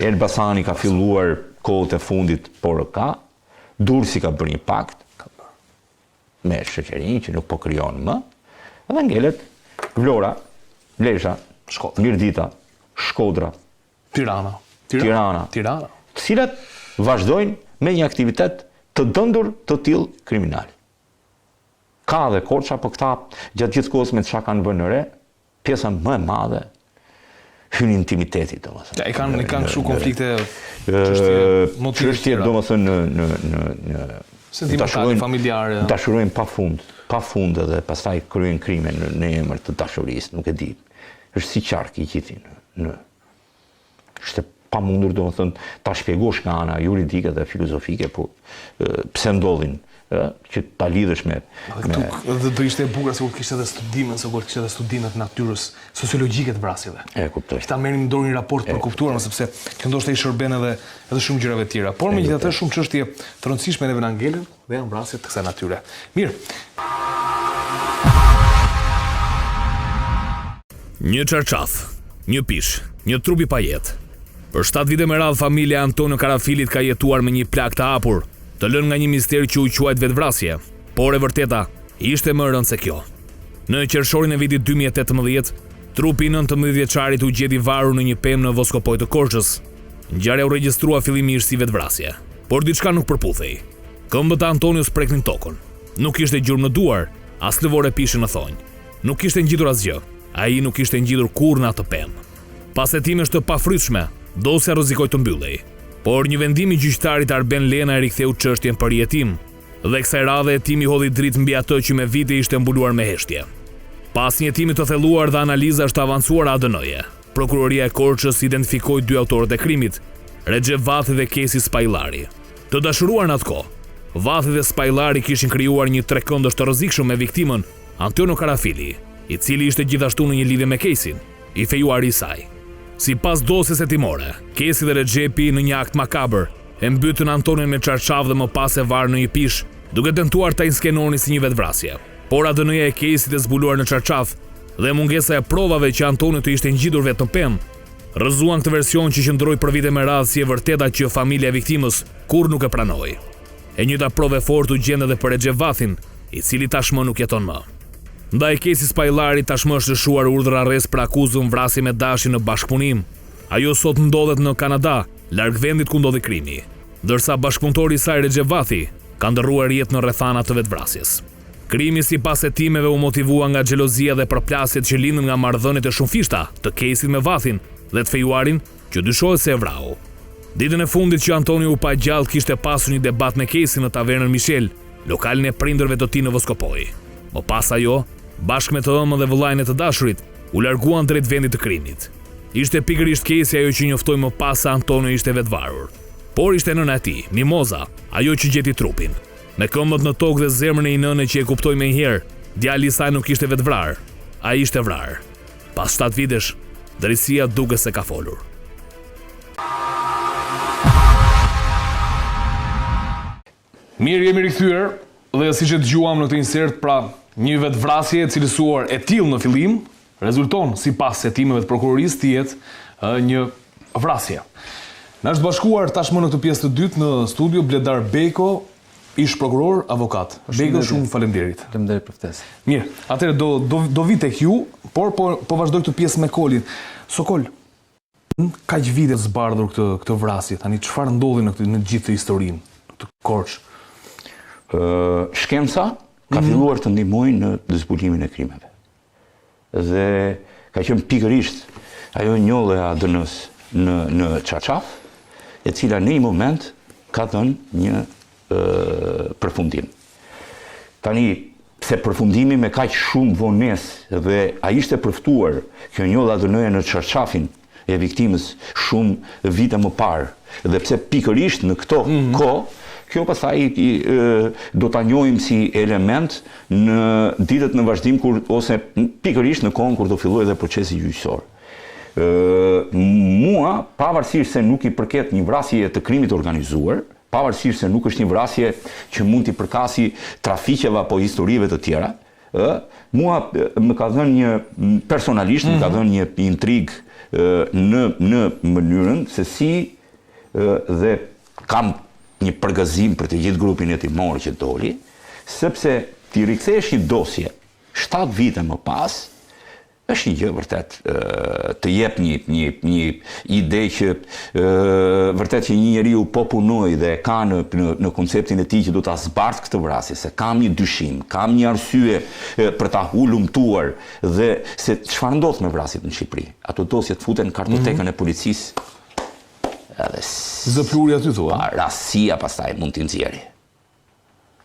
B: Elbasani ka filluar kohët e fundit, por ka. Durrësi ka bërë një pakt me shoqërinë që nuk po krijon më. Edhe ngelet Vlora, Vlesha, Mirdita, Shkodra,
C: Tirana.
B: Të cilat vazhdojnë me një aktivitet të dëndur të tillë kriminal. Ka dhe Korça, po këta gjatë gjithë kohës me çka kanë vënë në re, pjesa më e madhe hyn intimiteti, domethënë.
C: Ja, i kanë kështu konflikte
B: çështje domethënë në
C: sentimentale, familjare.
B: Dashurojnë pafund edhe pastaj kryejnë krime në emër të dashurisë, nuk e di. Është si qark i gjithi është pamundur domethënë ta shpjegosh nga ana juridike dhe filozofike, po pse ndodhin që ta lidhësh me
C: dhe do ishte e bukur se kur kishte edhe studimet natyrës sociologjike të vrasjeve.
B: E kuptoj.
C: Këta merrin në dorë një raport për kuptuar, sepse kjo ndoshta i shërben edhe shumë gjërave të tjera. Por megjithatë shumë çështje të rëndësishme neve na ngelen dhe janë vrasje të kësaj natyre. Mirë.
A: Një çarçaf, një pish, një trup i pa jetë. Për 7 vite me radhë familja Antonio Karafilit ka jetuar me një plagë të hapur, të lënë nga një mister që u quajt vetvrasje, por e vërteta ishte më rëndë se kjo. Në qershorin e vitit 2018, trupi 19 vjeçarit u gjeti varur në një pemë në Voskopoj të Korçës. Ngjarja u regjistrua fillimisht si vetvrasje, por diçka nuk përputhej. Këmbët e Antonios preknin tokën. Nuk ishte gjurmë në duar, as lëvore pishe në thonjë. Nuk ishte ngjitur asgjë. Ai nuk ishte ngjitur kurrë në atë pemë. Pas hetimesh të pafrytshme, dosja rrezikoi të mbyllej. Por një vendim i gjyqtarit Arben Lena e riktheu çështjen për jetim, dhe kësaj radhe hetimi hodhi dritë mbi atë që me vite ishte mbuluar me heshtje. Pas një hetimi të thelluar dhe analizash të avancuara ADN-je, prokuroria e Korçës identifikoi 2 autorët e krimit, Recep Vathi dhe Kesi Spajllari. Të dashuruar në atë kohë, Vathi dhe Spajllari kishin krijuar një trekëndësh të rrezikshëm me viktimën Antonio Karafili, i cili ishte gjithashtu në një lidhje me Kesin, i fejuari i saj. Sipas dosjes hetimore, Kesi dhe Recepi në një akt makabër e mbytën Antonion me çarçaf dhe më pas e varën në një pish, duke tentuar ta inskenonin si një vetvrasje. Por ADN-ja e Kesit e zbuluar në çarçaf dhe mungesa e provave që Antonio të ishte ngjitur vetë në pemë, rrëzuan këtë version që qëndroi për vite me radhë si e vërteta që familja e viktimës kurrë nuk e pranoi. E njëjta provë fort u gjen edhe për Recep Vathin, i cili tashmë nuk jeton më. Ndaj Kesi Spajllari tashmë është lëshuar urdhër arrest për akuzën vrasje me dashin në bashkëpunim. Ajo sot ndodhet në Kanada, larg vendit ku ndodhi krimi, ndërsa bashkëpunëtori i saj Recep Vathi ka ndërruar jetë në rrethana të vetvrasjes. Krimi sipas hetimeve u motivua nga xhelozia dhe përplasjet që lindën nga marrëdhëniet e shumëfishta të Kesit me Vathin dhe të fejuarin që dyshohet se e vrau. Ditën e fundit që Antonio u pa gjallë kishte pasur një debat me Kesin në tavernën Michel, lokalin e prindërve të tij në Voskopoj. Më pas ajo, bashkë me të ëmën dhe vëllain e të dashurit, u larguan drejt vendit të krimit. Ishte pikërisht kesi ajo që njoftoi më pas se Antonio ishte vetvarur. Por ishte nëna e tij, Mimoza, ajo që gjeti trupin. Me këmbët në tokë dhe zemrën e një nëne që e kuptoi menjëherë, djali i saj nuk ishte vetvrar, ai ishte vrar. Pas 7 vitesh, drejtësia duket se ka folur.
C: Mirë, jemi rikthyer dhe siç e dëgjuam në këtë insert, pra një vetvrasje e cilësuar e tillë në fillim rezulton sipas hetimeve të prokurorisë të jetë një vrasje. Na është bashkuar tashmë në këtë pjesë të dytë në studio Bledar Beko, ish prokuror, avokat. Beko, shumë faleminderit.
D: Faleminderit për ftesë.
C: Mirë, atëherë do vi tek ju, por po vazhdoj këtë pjesë me Kolin. Sokol, kaq vite zbardhur këtë vrasje, tani çfarë ndodhi në gjithë historinë, këtë Korç?
B: Shkenca ka filluar të ndihmojë në zbulimin e krimeve. Dhe ka qenë pikërisht ajo njollë e ADN-s në Çarçaf, e cila në një moment ka dhënë një përfundim. Tani, se përfundimi me kaq shumë vonesë dhe a ishte përftuar kjo njollë ADN-e në Çarçafin e viktimës shumë vite më parë, dhe pse pikërisht në këto kohë, kjo pastaj do ta njohim si element në ditët në vazhdim ose pikërisht në kohën kur do fillojë edhe procesi gjyqësor. Mua, pavarësisht se nuk i përket një vrasje të krimit organizuar, pavarësisht se nuk është një vrasje që mund t'i përkasi trafiqeve apo historive të tjera, mua më ka dhënë një personalisht më ka dhënë një intrigë në mënyrën se si dhe kam një përgëzim për të gjithë grupin e timor që doli, sepse t'i rikthesh një dosje 7 vite më pas, është një gjë vërtet të jep një ide që vërtet që një njeriu po punoi dhe ka në konceptin e tij që do ta zbardh këtë vrasje, se kam një dyshim, kam një arsye për ta hulumtuar dhe se çfarë ndodh me vrasjet në Shqipëri. Ato dosjet futen në kartotekën e policisë. Edhe
C: Zëpluri aty thua.
B: Rasia pastaj mund t'i nxjerrë.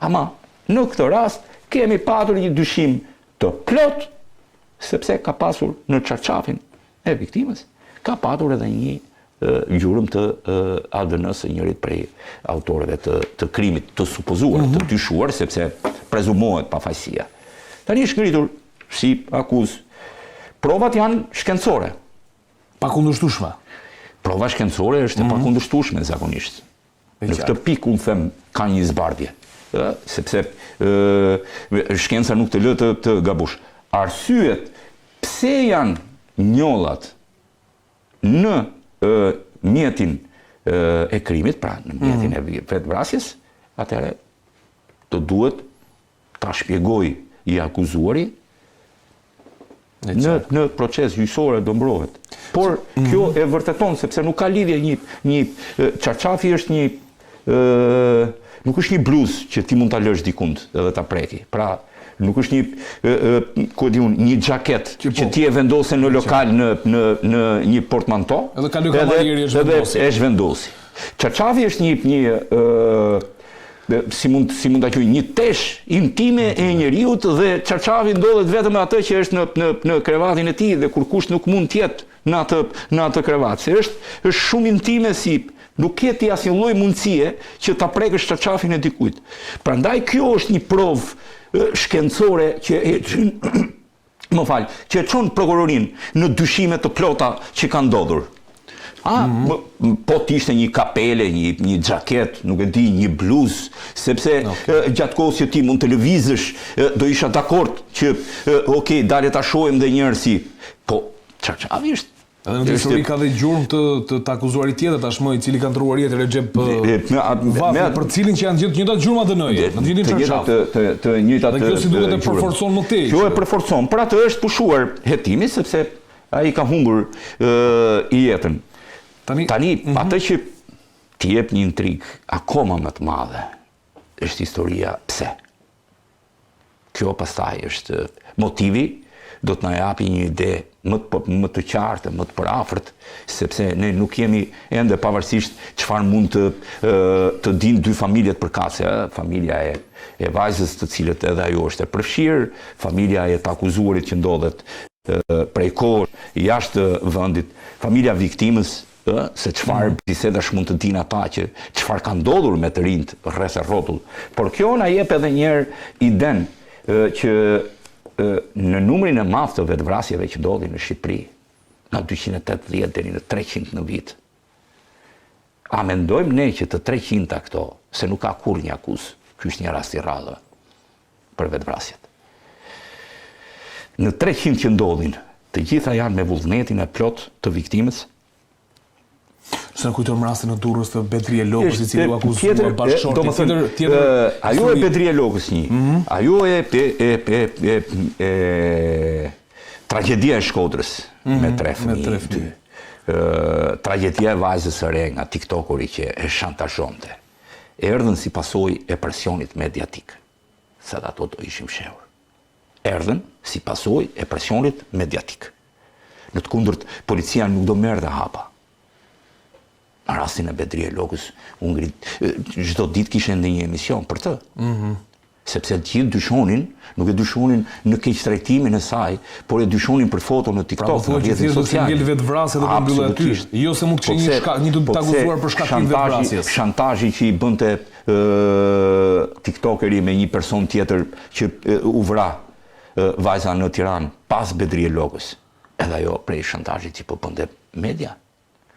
B: Ama në këtë rast kemi patur një dyshim të plot, sepse ka pasur në Çarçafin e viktimës, ka patur edhe një gjurmë të ADN-s së njërit prej autorëve të krimit të supozuar, të dyshuar, sepse prezumohet pafajësia. Tani është ngritur si akuzë. Provat janë shkencore.
C: Pakundërshtueshme.
B: Prova shkencore është e pakundërshtueshme zakonisht. Në këtë pikë unë them ka një zbardhje, sepse shkenca nuk të lë të gabush. Arsyet pse janë njollat në mjetin e krimit, pra në mjetin e vetvrasjes, atëherë do duhet ta shpjegoj i akuzuari në proces gjyqësor do mbrohet. Por kjo e vërteton sepse nuk ka lidhje një Çarçafi është nuk është një bluzë që ti mund ta lësh dikund edhe ta preki. Pra nuk është një xhaket që ti e vendose në lokal në një portmanto edhe është vendosi. Çarçafi është si mund ta quaj një tesh intime e njeriut dhe Çarçafi ndodhet vetëm atë që është në krevatin e tij dhe kur kush nuk mund të jetë në atë krevat. Se është shumë intime si nuk ke ti asnjë lloj mundësie që ta prekësh Çarçafin e dikujt. Prandaj kjo është një provë shkencore që që e çon prokurorin në dyshime të plota që kanë ndodhur. Po t'ishte një kapele, një xhaket, nuk e di, një bluzë, sepse gjatë kohës që ti mund të lëvizësh, do isha dakord që okay, dale ta shohim dhe një herë si. Po Çarçafi është.
C: Edhe në histori ka dhe gjurmë të akuzuarit tjetër tashmë, i cili ka ndruar jetë Recep Vafi, për cilin që janë gjithë njëjtat gjurmë ADN-je, në të njëjtin Çarçaf.
B: Të njëjtat.
C: Dhe kjo si duhet e përforcon më tej.
B: Kjo e përforcon, por atë është pushuar hetimi sepse ai ka humbur jetën. Tani atë që t'i jep një intrigë akoma më të madhe është historia pse. Kjo pastaj është motivi, do të na japi një ide më të qartë, më të përafërt, sepse ne nuk jemi ende pavarësisht çfarë mund të dinë dy familjet përkatëse, familja e vajzës të cilët edhe ajo është e përfshirë, familja e të akuzuarit që ndodhet prej kohë jashtë vendit, familja viktimës, se çfarë bisedash mund të dinë ata që çfarë ka ndodhur me të rinjt rreth e rrotull. Por kjo na jep edhe një herë idenë që në numrin e madh të vetvrasjeve që ndodhin në Shqipëri, nga 280 deri në 300 në vit, a mendojmë ne që të 300 këto, se nuk ka kur një akuz, ky është një rast i rrallë për vetvrasjet. Në 300 që ndodhin, të gjitha janë me vullnetin e plot të viktimës.
C: Se në kujtojmë rastin në Durrës të Bedrije Lokës, i cili u akuzuar bashkëshorti
B: ajo e Bedrije Lokës një. Ajo e tragedia e Shkodrës me 3 fëmijë. Tragedia e vajzës së re nga TikTokeri që e shantazhonte. Erdhën si pasojë e presionit mediatik. Sa ato do ishim shehur. Erdhën si pasojë e presionit mediatik. Në të kundërt, policia nuk do merrte hapa. Në rastin e Bedrije Lokës, çdo ditë kishte ndonjë emision për të. Sepse gjithë dyshonin, nuk e dyshonin në keqtrajtimin e saj, por e dyshonin për foto në TikTok, në rrjetet sociale.
C: Ngel vetvrasje dhe do mbyllë aty. Jo se mund të kishte një të akuzuar për shkak të vetvrasjes.
B: Shantazhi që i bënte TikTokeri me një person tjetër që u vra vajza në Tiranë pas Bedrije Lokës. Edhe ajo prej shantazhit që po bënte media.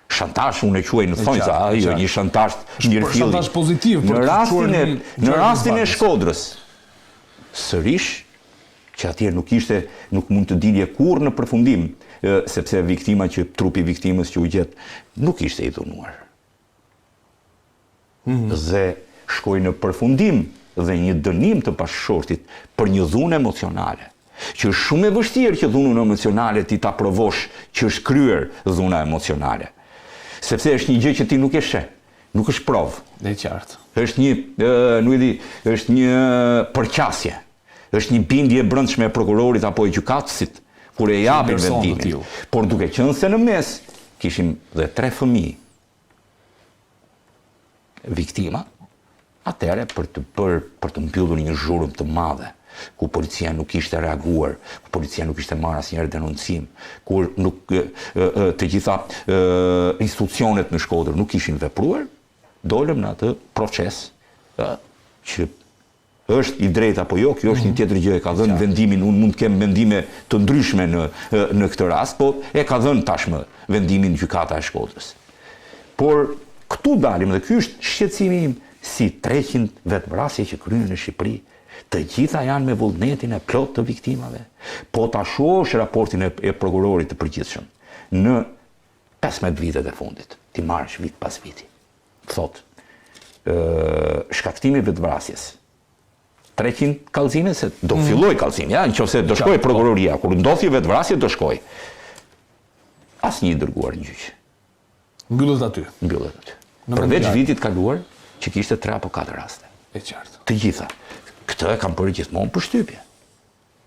B: Shantazh unë e quaj në thonjza, një shantazh mirëfilli.
C: Shantazh pozitiv.
B: Në rastin e Shkodrës, sërish, që atje nuk mund të dilje kur në përfundim, sepse viktima trupi viktimës që u gjet, nuk ishte i dhunuar. Dhe shkoj në përfundim dhe një dënim të bashkëshortit për një dhunë emocionale. Që është shumë e vështirë që dhunën emocionale ti ta provosh që është kryer dhuna emocionale. Sepse është një gjë që ti nuk e sheh, nuk është provë.
C: Dhe qartë.
B: Është një përqasje, është një bindje e brendshme e prokurorit apo e gjykatësit kur e japin vendimin. Por duke qenë se në mes kishim dhe 3 fëmijë viktima, atëherë për të mbyllur një zhurmë të madhe, ku policia nuk ishte reaguar, ku policia nuk ishte marrë asnjëherë denoncim, kur të gjitha institucionet në Shkodër nuk ishin vepruar, dolëm në atë proces që është i drejtë apo jo, kjo është një tjetër gjë, e ka dhënë vendimin, unë mund të kem mendime të ndryshme në këtë rast, po e ka dhënë tashmë vendimin gjykata e Shkodrës. Por këtu dalim dhe ky është shqetësimi im, si 300 vetvrasje që kryen në Shqipëri, të gjitha janë me vullnetin e plot të viktimave. Po ta shohësh raportin e prokurorit të përgjithshëm në 15 vitet e fundit, ti marrësh vit pas viti. Thot, shkaktimi vetvrasjes. 300 kallëzime se do filloj kallëzimi, nëse do shkoj prokuroria, kur ndodhi vetvrasje do shkoj. Asnjë dërguar në gjyq.
C: Mbyllet aty.
B: Përveç vitit kaluar që kishte 3 apo 4 raste.
C: E qartë.
B: Të gjitha. Këtë e kam bërë gjithmonë për shtypje.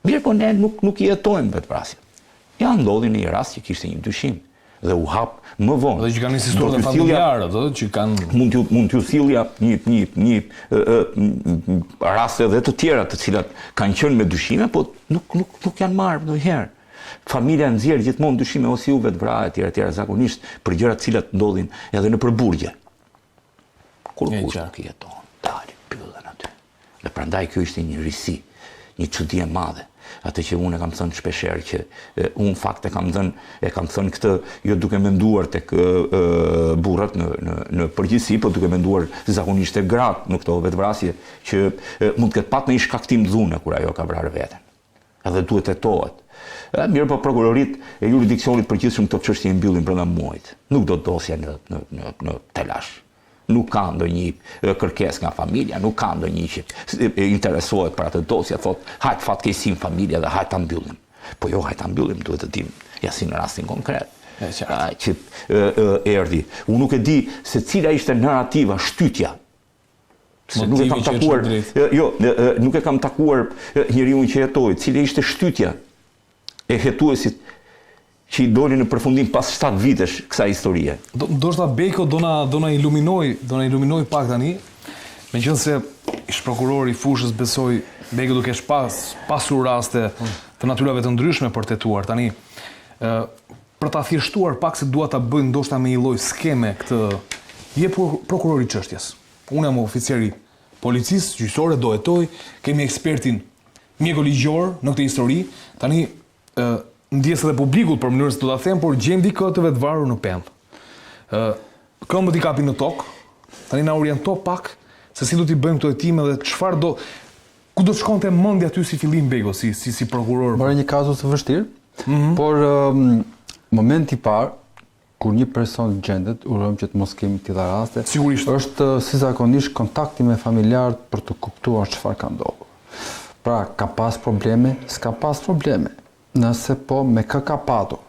B: Mirë, po ne nuk i jetojmë vetvrasjet. Ja ndodhi në një rast që kishte një dyshim dhe u hap më vonë.
C: Dhe që kanë insistuar dhe familjarët, që kanë
B: mund t'ju sillja një raste edhe të tjera të cilat kanë qenë me dyshime, po nuk janë marrë ndonjëherë. Familja nxjerr gjithmonë dyshime ose u vetvrahet etj. Zakonisht për gjëra të cilat ndodhin edhe në përburgje. Kur kush nuk i jeton, dalin, pyllen aty. Dhe prandaj kjo ishte një risi, një çudi e madhe. Atë që unë e kam thënë shpeshherë që unë fakt e kam thënë këtë jo duke menduar tek burrat në përgjithësi, por duke menduar zakonisht tek gratë në këto vetvrasje që mund të ketë pat në një shkaktim dhune kur ajo ka vrarë veten. Edhe duhet hetohet. Mirë, po prokurorit e jurisdiksionit përgjithshëm këto çështje mbyllin brenda muajit. Nuk do dosja në telash. Nuk ka ndonjë kërkesë nga familja, nuk ka ndonjë që interesohet për atë dosje, thotë, hajt fatkeqësi në familje dhe hajt ta mbyllim. Po jo, hajt ta mbyllim, duhet të dim, ja si në rastin konkret. Që erdhi. Unë nuk e di se cila ishte narrativa, shtytja. Se nuk e kam takuar, nuk e kam takuar njeriu që jetoi, cila ishte shtytja e hetuesit që i doli në përfundim pas 7 vitesh kësaj historie.
C: Ndoshta Beko do na iluminoj pak tani, meqense ish prokurori i fushës besoj Beko duke pasur raste të natyrave të ndryshme për tetuar. Tani, për ta thjeshtuar pak se dua ta bëj ndoshta me një lloj skeme këtë, je prokurori i çështjes. Unë jam oficeri policisë, gjyqësore, do hetoj, kemi ekspertin mjekoligjor në këtë histori. Tani ndjes edhe publikut për mënyrën se do ta them, por gjem dikë të vetvarur në pend. Këmbët i kapin në tokë. Tani na oriento pak se si do t'i bëjmë këto hetime dhe çfarë do ku do të shkonte mendja aty si fillim Bego, si prokuror.
D: Bëre një kazus të vështirë, por momenti i parë kur një person gjendet, urojmë që të mos kemi tilla raste.
C: Sigurisht.
D: Është si zakonisht kontakti me familjarët për të kuptuar çfarë ka ndodhur. Pra, ka pas probleme, s'ka pas probleme. Nëse po, me kë ka patur.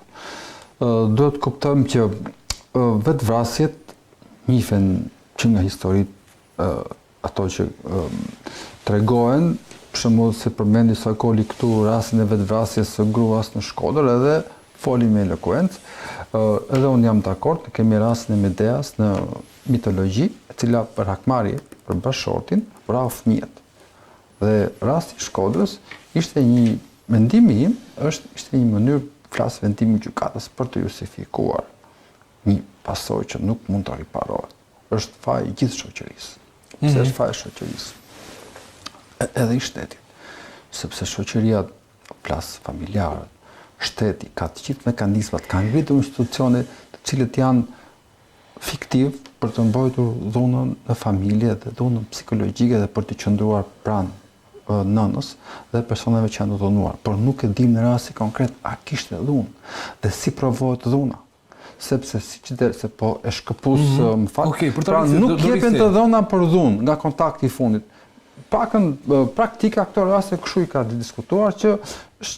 D: Duhet të kuptojmë që vetvrasjet njihen që nga historitë ato që tregohen, për shembull se përmendi Sakoli këtu rastin e vetvrasjes së gruas në Shkodër, edhe foli me elokuencë. Edhe unë jam dakord, kemi rastin e Medeas në mitologji, e cila për hakmarrje për bashortin vrau fëmijët. Dhe rasti i Shkodrës ishte një mendimi im, ishte një mënyrë flas vendimi i gjykatës për të justifikuar një pasojë që nuk mund të riparohet. Është faj i gjithë shoqërisë. Pse është faj i shoqërisë? Edhe i shtetit. Sepse shoqëria plas familjarët, shteti ka të gjithë mekanizmat, ka ngritur institucione të cilët janë fiktiv për të mbajtur dhunën në familje dhe dhunën psikologjike dhe për të qëndruar pranë nënës dhe personave që janë dhunuar. Por nuk e dim në rasti konkret a kishte dhunë dhe si provohet dhuna. Sepse se po e shkëpus më fal. Pra nuk jepen të dhëna për dhunë nga kontakti i fundit. Pakën praktika këto raste kështu i ka diskutuar që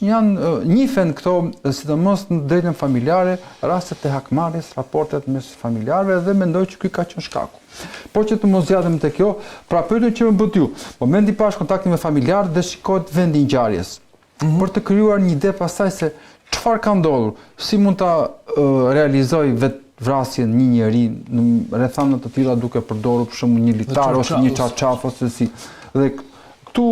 D: janë njihen këto sidomos në drejtën familjare, rastet e hakmarrjes, raportet mes familjarëve dhe mendoj që ky ka qenë shkaku. Por që të mos zgjatëm te kjo, pra pyetja që më bë ju, momenti pas kontaktit me familjarët dhe shikohet vendi i ngjarjes. Për të krijuar një ide pastaj se çfarë ka ndodhur, si mund ta realizoj vrasjen një njeri në rrethana të tilla duke përdorur për shembull një litar ose një çarçaf ose si. Dhe këtu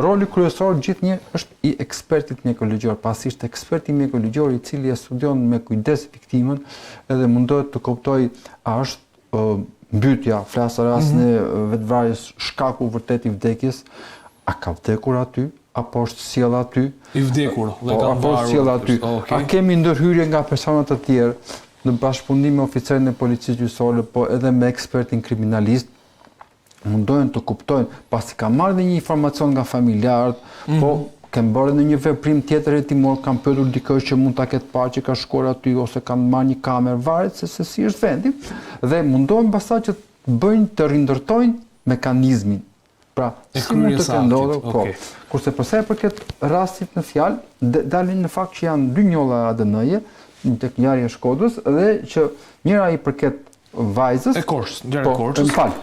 D: roli kryesor gjithnjë është i ekspertit mjekoligjor, pasi është eksperti mjekoligjor i cili e studion me kujdes viktimën edhe mundohet të kuptojë a është mbytyja, flas rastin e vetvrarjes, shkaku vërtet i vdekjes, a ka vdekur aty apo është sjell aty?
C: I vdekur dhe ka
D: apo sjell aty. A kemi ndërhyrje nga persona të tjerë në bashkëpunim me oficerin e policisë gjyqësore, po edhe me ekspertin kriminalist, mundohen të kuptojnë, pasi ka marrë dhe një informacion nga familjarët, po kanë bërë në një veprim tjetër hetimor, kanë pyetur dikë që mund ta ketë parë që ka shkuar aty ose kanë marrë një kamerë, varet se si është vendi, dhe mundohen pastaj që të bëjnë të rindërtojnë mekanizmin. Pra, si mund të kenë ndodhur, po. Kurse për sa i përket rastit në fjalë, dalin në fakt që janë dy njolla ADN-je tek ngjarja e Shkodrës dhe që njëra i përket vajzës
C: e Korçës, ngjarja e Korçës.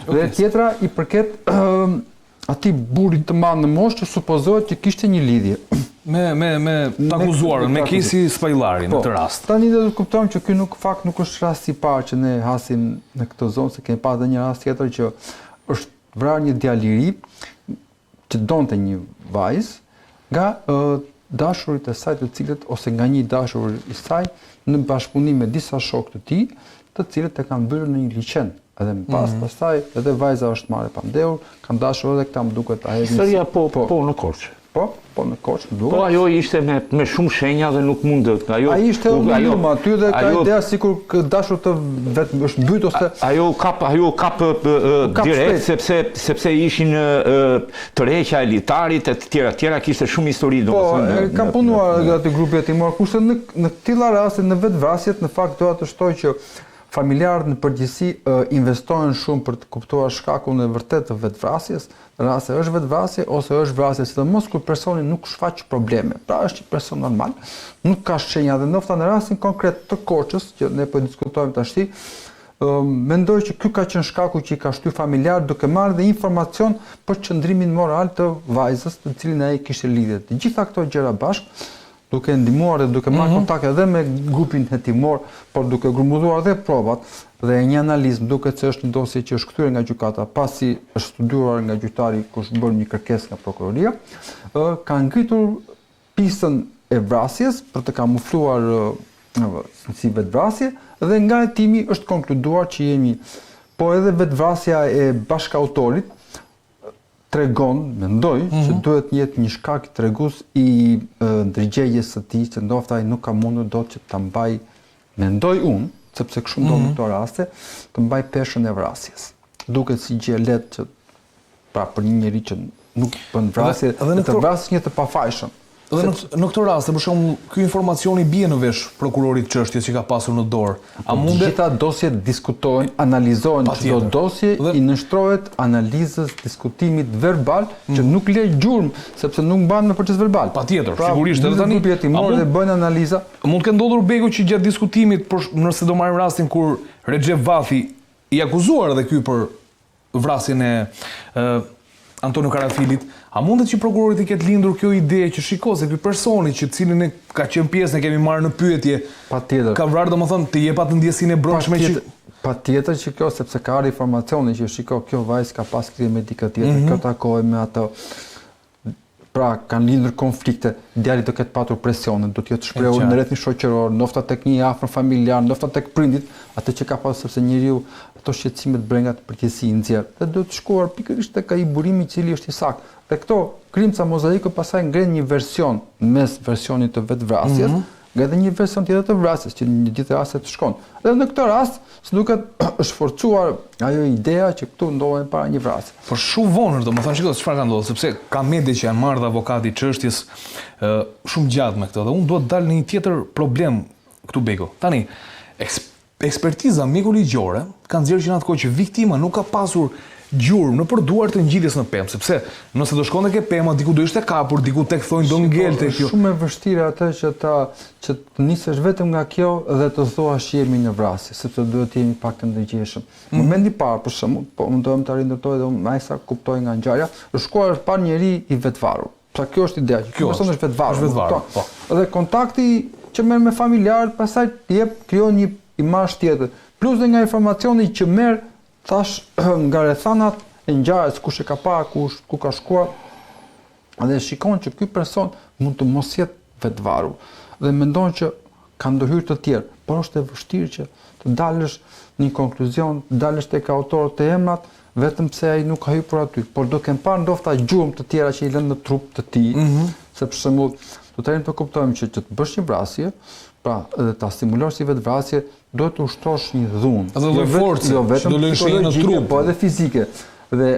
D: Dhe tjetra i përket atij burrit të madh në moshë që supozohet që kishte një lidhje
C: me të akuzuarën, me Kesi Spajllari në këtë rast.
D: Tani do të kuptojmë që ky nuk është rasti i parë që ne hasim në këtë zonë, se kemi pasur edhe një rast tjetër që është vrarë një djalë i ri që donte një vajzë nga dashurit e saj, të cilët ose nga një dashur i saj në bashkëpunim me disa shokë të tij, të cilët e kanë mbyllur në një liçen. Edhe më pastaj edhe vajza është marrë pa ndehur, kanë dashur edhe këta më duket a hedhin.
B: Historia po në Korçë.
D: Po në Korçë më duket.
B: Po ajo ishte me shumë shenja dhe nuk mundet.
D: Ai ishte ulum aty dhe ka ideja sikur dashur të vetë është mbyt ose
B: ajo kap direkt sepse ishin tërheqja e litarit e të tjera kishte shumë histori
D: domethënë. Po, ka punuar aty grupi hetimor, kurse në tilla raste në vetvrasjet në fakt doa të shtoj që familjarët në përgjithësi investojnë shumë për të kuptuar shkakun e vërtet të vetvrasjes, në rast se është vetvrasje ose është vrasje, sidomos kur personi nuk shfaq probleme. Pra është një person normal, nuk ka shenja dhe ndoshta në rastin konkret të Korçës, që ne po diskutojmë tash, mendoj që ky ka qenë shkaku që i ka shtyr familjar duke marrë dhe informacion për qëndrimin moral të vajzës, të cilin ai kishte lidhje. Të gjitha këto gjëra bashkë duke ndihmuar dhe duke marrë kontakt edhe me grupin hetimor, por duke grumbulluar dhe provat dhe një analizë, duket se është një dosje që është kthyer nga gjykata pasi është studiuar nga gjyqtari kush bën një kërkesë nga prokuroria, ka ngritur pistën e vrasjes për të kamufluar si vetvrasje dhe nga hetimi është konkluduar që jemi, po edhe vetvrasja e bashkautorit tregon, mendoj, që duhet jetë një shkak tregues i ndërgjegjes së tij, që ndoshta ai nuk ka mundur dot që ta mbaj, mendoj unë, sepse kështu ndodh në këto raste, të mbaj peshën e vrasjes. Duket si gjë e lehtë që për një njeri që nuk bën vrasje, të vrasë një të pafajshëm.
C: Dhe në këtë rast, për shembull, ky informacioni bie në vesh prokurorit çështjes që ka pasur në dorë. A mund
D: gjitha dosjet diskutohen, analizohen, çdo dosje i nështrohet analizës, diskutimit verbal, që nuk le gjurmë, sepse nuk mban me proces verbal.
C: Patjetër, sigurisht, edhe tani
D: grupi hetimor dhe bëjnë analiza.
C: Mund të ndodhur Begu që gjatë diskutimit, por nëse do marrim rastin kur Recep Vathi i akuzuar edhe ky për vrasjen e Antonio Karafilit, a mundet që prokurorit i ketë lindur kjo ide që shiko se ky personi që cilin e ka qenë pjesë ne kemi marrë në pyetje, ka vrarë domethënë të jep atë ndjesinë e brendshme që
D: patjetër që kjo, sepse ka ardhur informacione që shiko kjo vajzë ka pas krijim medike tjetër, kjo takohet me atë. Pra kanë lindur konflikte, djali do ketë patur presione, do të jetë shprehur në rrethin shoqëror, ndoshta tek një afër familjar, ndoshta tek prindit, atë që ka pasur sepse njeriu ato shqetësimet brengat përgjithësi i nxjerr. Dhe do të shkuar pikërisht tek ai burimi i cili është i saktë. Dhe këto krimca mozaikë pastaj ngren një version mes versionit të vetvrasjes, nga edhe një version tjetër të vrasjes që në gjithë rastet shkon. Dhe në këtë rast, s'duket është forcuar ajo ideja që këtu ndodhen para një vrasje.
C: Po shumë vonë, domethënë shikoj çfarë ka ndodhur, sepse ka mendje që janë marrë avokati i çështjes shumë gjatë me këtë dhe unë duhet dal në një tjetër problem këtu Bego. Tani, ekspertiza mjekoligjore ka nxjerrë që në atë kohë që viktima nuk ka pasur gjurmë në përduar të ngjitjes në pemë, sepse nëse do shkonte ke pema, diku do ishte kapur, diku tek thonë do ngelte kjo.
D: Shumë e vështirë atë që të nisesh vetëm nga kjo dhe të thuash jemi në vrasje, sepse duhet të jemi pak të ndërgjegjshëm. Në momentin e parë, për shembull, po mundohem ta rindërtoj dhe më sa kuptoj nga ngjarja, është shkuar pa njëri i vetvarur. Pra kjo është ideja, që ky person është vetvarur. Po. Dhe kontakti që merr me familjarët, pastaj krijon një imazh tjetër. Plus dhe nga informacioni që merr thash nga rrethanat e ngjarjes, kush e ka parë, ku ka shkuar, dhe shikon që ky person mund të mos jetë vetvarur dhe mendon që ka ndërhyrë të tjerë, por është e vështirë që të dalësh në një konkluzion, të dalësh tek autorët e emrat, vetëm pse ai nuk ka hyrë aty, por do kem parë ndoshta gjurmë të tjera që i lënë në trup të tij, se për shembull, do të kuptojmë që të bësh një vrasje, pra edhe ta stimulosh si vetvrasje, duhet të ushtrosh një dhunë.
C: Edhe lloj force,
D: jo vetëm
C: do lënë shenjë në trup,
D: po edhe fizike. Dhe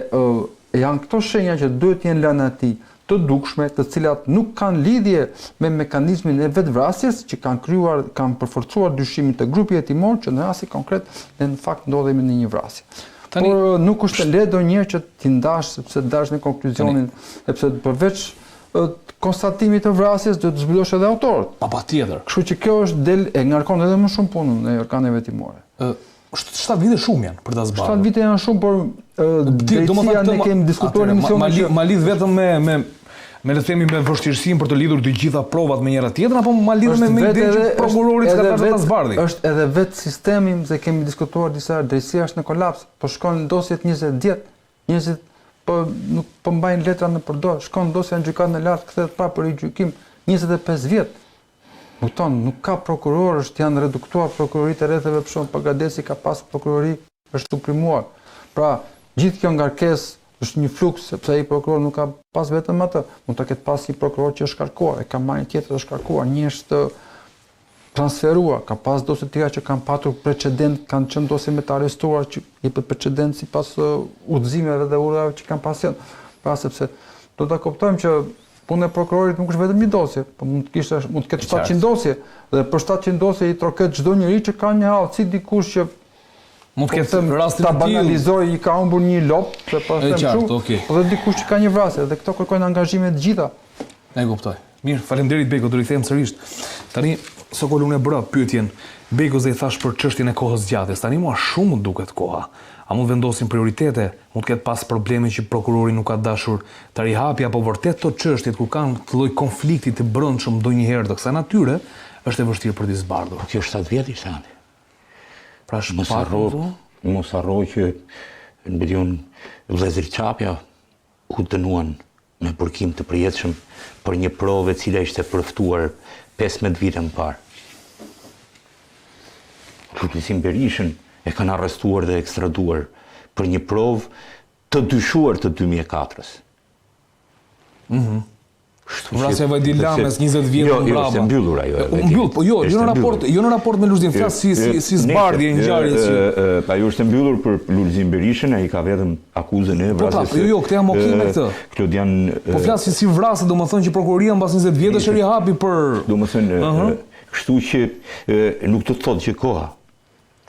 D: janë këto shenja që duhet të jenë lënë atij, të dukshme, të cilat nuk kanë lidhje me mekanizmin e vetvrasjes, që kanë përforcuar dyshimin të grupi hetimor, që në rasti konkret ne në fakt ndodhemi në një vrasje. Por nuk është lehtë donjëherë që ti ndash, sepse dash në konkluzionin, sepse përveç konstatimit të vrasjes do të zhvillosh edhe autorët.
C: Patjetër.
D: Kështu që kjo është e ngarkon edhe më shumë punën e organeve hetimore.
C: 7 vite shumë janë për ta zbardhur.
D: 7 vite janë shumë, por drejtësia ne kemi diskutuar në emisionin që
C: ma lidh vetëm me le të themi me vështirësinë për të lidhur të gjitha provat me njëra tjetrën, apo ma lidh me idenë që prokurori ka dashur ta zbardhë.
D: Është edhe vetë sistemi, se kemi diskutuar disa herë, drejtësia është në kolaps, po shkon dosjet 20 vjet, 20 nuk po mbajnë letra në përdor, shkon dosja në gjykatë në lart, kthehet prapë për gjykim 25 vjet. Kupton, nuk ka prokuror, janë reduktuar prokuroritë e rrethave, për shembull Pagadesi ka pas prokurori, është suprimuar. Pra, gjithë kjo ngarkesë është një fluks, sepse ai prokuror nuk ka pas vetëm atë, mund të ketë pas një prokuror që është shkarkuar, e ka marrë një tjetër të shkarkuar, një është transferuar, ka pas dosje të tjera që kanë patur precedent, kanë qenë dosje me të arrestuar që jepet precedent sipas udhëzimeve dhe urdhave që kanë pasur. Pra sepse do ta kuptojmë që puna e prokurorit nuk është vetëm një dosje, por mund të ketë 700 dosje dhe për 700 dosje i troket çdo njeri që ka një hall, si dikush që
C: mund të ketë rastin
D: ta banalizoj, i ka humbur një lop, se po them kështu, dhe dikush që ka një vrasje dhe këto kërkojnë angazhime të gjitha.
C: E kuptoj. Mirë, faleminderit Beko, do i them sërish. Tani Sokol unë e bëra pyetjen Beko dhe i thash për çështjen e kohës gjatës. Tani mua shumë më duket koha. A mund vendosin prioritete? Mund të ketë pas probleme që prokurori nuk ka dashur ta rihapi, apo vërtet këto çështjet kur kanë të lloj konflikti të brendshëm ndonjëherë të kësaj natyre, është e vështirë për të zbardhur.
B: Kjo është 7 vjet i shani.
C: Pra
B: mos harro që në milion vëllezër Çapja u dënuan me burkim të përjetshëm për një provë e cila ishte përftuar 15 vite më parë. Kryeministin Berishën e kanë arrestuar dhe ekstraduar për një provë të dyshuar të 2004-s.
C: Vrasja e Vajdit Lamës 20 vjet më brapa.
B: Jo, është mbyllur ajo.
C: Mbyll, po jo në raport me Lulzim, flas si zbardhje e ngjarjes.
B: Ajo është mbyllur për Lulzim Berishën, ai ka vetëm akuzën e vrasjes.
C: Jo, këtë jam okay me këtë.
B: Klodian
C: Po flas si vrasë, domethënë që prokuroria mbas 20 vjetësh e rihapi për
B: domethënë kështu që nuk do të thotë që koha,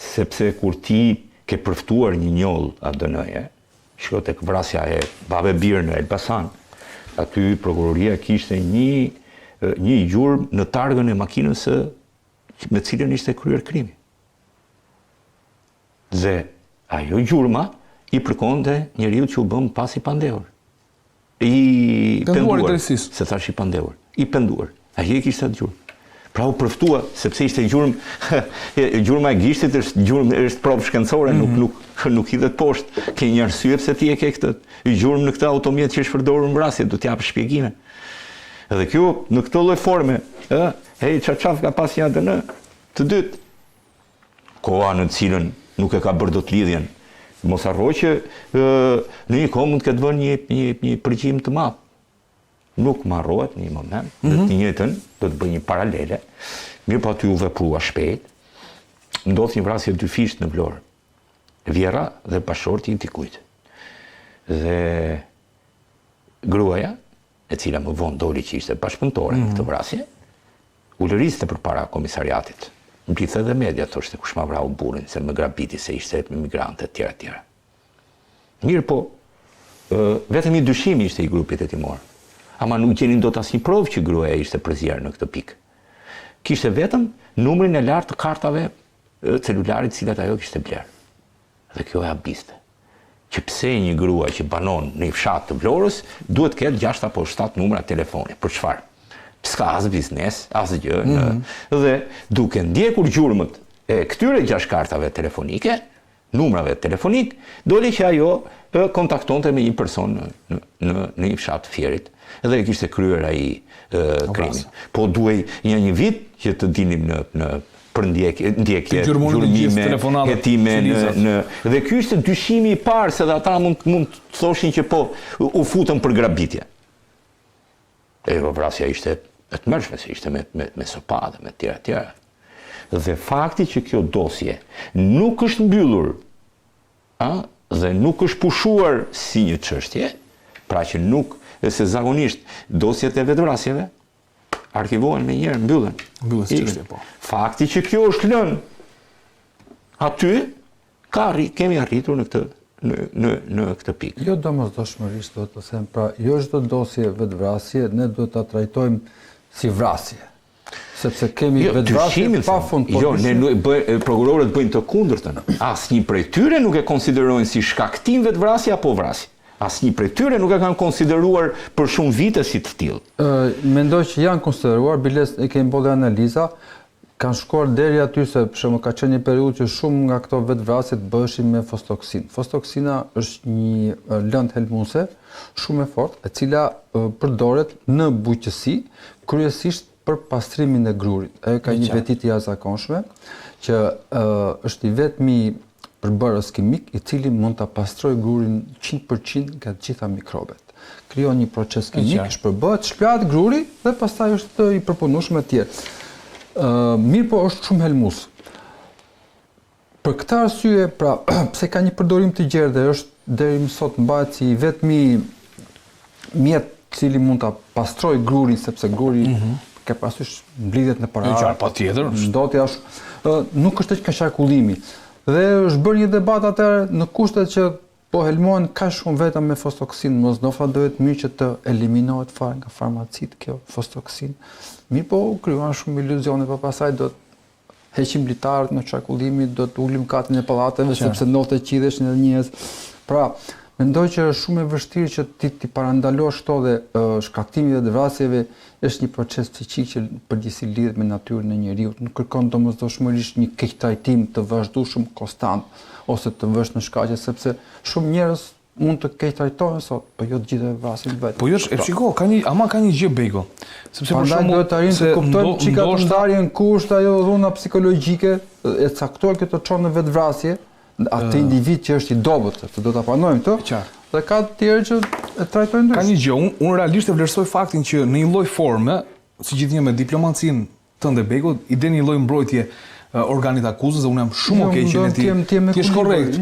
B: sepse kur ti ke përftuar një njoll ADN-je, shko tek vrasja e Babe Bir në Elbasan, aty prokuroria kishte një gjurmë në targën e makinës me cilën ishte kryer krimi. Dhe ajo gjurma i përkonte njeriu që u bëm pas i pandehur. I penduar, se thash i pandehur, i penduar. Ai e kishte atë gjurmë. Pra u përftua, sepse ishte gjurma e gishtit është provë shkencore, nuk hidhet poshtë. Ke një arsye pse ti e ke këtë. Gjurmë në këtë automjet që është përdorur në vrasje, do t'jap shpjegime. Edhe kjo, në këtë lloj forme, çaf ka pas një ADN. Të dytë, koha në cilën nuk e ka bërë dot lidhjen. Mos harro që në një kohë mund të ketë vënë një përgjigje të madh. Nuk marrohet në një moment, dhe të njëjtën do të bëj një paralele, mirë po aty u veprua shpejt, ndodh një vrasje 2 fisht në Vlorë, Vjera dhe bashorti i dikujt. Dhe gruaja, e cila më vonë doli që ishte bashkëpunëtore në këtë vrasje, u lëriste përpara komisariatit. Mblidhe dhe media thoshte kush ma vrau burrin, se më grabiti se ishte emigrante etj. Mirë po, vetëm një dyshimi ishte i grupit hetimor. Ama nuk gjenin dot asnjë provë që gruaja ishte përzierë në këtë pikë. Kishte vetëm numrin e lartë të kartave celularit cilat ajo kishte blerë. Dhe kjo e habiste. Që pse një grua që banon në një fshat të Vlorës duhet ketë 6 apo 7 numra telefoni. Për çfarë? S'ka as biznes, as gjë. Dhe duke ndjekur gjurmët e këtyre 6 kartave telefonike, numrave telefonik, doli që ajo kontaktonte me një person në një fshat të Fierit. Edhe e kishte kryer ai krimin. Po duhej një vit që të dinim në për ndjekje, gjurmime, hetime dhe ky ishte dyshimi i parë se ata mund të thoshin që po u futën për grabitje. Vrasja ishte e tmerrshme, se ishte me sopade, me tjera. Dhe fakti që kjo dosje nuk është mbyllur, dhe nuk është pushuar si një çështje, pra që nuk se zakonisht dosjet e vetvrasjeve arkivohen me njëherë, mbyllen.
C: Mbyllen si çështje, po.
B: Fakti që kjo është lënë aty, kemi arritur në këtë pikë.
D: Jo domosdoshmërisht do të them, pra jo çdo dosje vetvrasje ne do ta trajtojmë si vrasje. Sepse kemi vetvrasje pafund.
B: Jo, prokurorët bëjnë të kundërtën. Asnjë prej tyre nuk e konsiderojnë si shkaktim vetvrasje apo vrasje. Asnjë prej tyre nuk e kanë konsideruar për shumë vite si të tillë.
D: Mendoj që janë konsideruar, biles e kemi bërë analiza, kanë shkuar deri aty se për shembull ka qenë një periudhë që shumë nga këto vetvrasjet bëheshin me fosfoksin. Fosfoksina është një lëndë helmuese shumë e fortë, e cila përdoret në bujqësi, kryesisht për pastrimin e grurit. Ajo ka një veti të jashtëzakonshme që është i vetmi përbërës kimik i cili mund ta pastrojë grurin 100% nga të gjitha mikrobet. Krijon një proces kimik, shpërbëhet, shpjahet gruri dhe pastaj është i përpunueshëm me të tjerë. Mirë po është shumë helmues. Për këtë arsye, pra, pse ka një përdorim të gjerë dhe është deri më sot mbahet si vetmi mjet cili mund ta pastrojë grurin, sepse gruri ka parasysh mblidhet në para.
C: Patjetër.
D: Ndotja është nuk është që qarkullimi. Dhe është bërë një debat atëherë në kushtet që po helmohen kaq shumë vetëm me fosfoksin, mos ndoshta duhet mirë që të eliminohet fare nga farmacit kjo fosfoksin. Mirë po krijuan shumë iluzione, po pastaj do të heqim litarët në qarkullimi, do të ulim katin e pallateve sepse note qidhesh në njerëz. Pra, mendoj që është shumë e vështirë që ti parandalosh këto dhe shkaktimi dhe vrasjeve është një proces psikik që përgjithësi lidhet me natyrën e njeriu. Nuk kërkon domosdoshmërisht një keqtrajtim të vazhdueshëm konstant ose të vësh në shkaqe, sepse shumë njerëz mund të keq trajtohen sot, po jo të gjithë vrasin vetë.
C: Po jo, shiko, ka një gjë Bego. Sepse për
D: Prandaj duhet të arrijmë të kuptojmë çika të ndarjen kusht ajo dhuna psikologjike e caktuar që të çon në vetvrasje atë individ që është i dobët, se do ta pranojmë këtë. Dhe ka të tjerë që e trajtojnë ndryshe.
C: Ka një gjë, unë realisht e vlerësoj faktin që në një lloj forme, si gjithnjë me diplomacinë tënde Bego, i den një lloj mbrojtje organit akuzës, dhe unë jam shumë okay që ti je korrekt.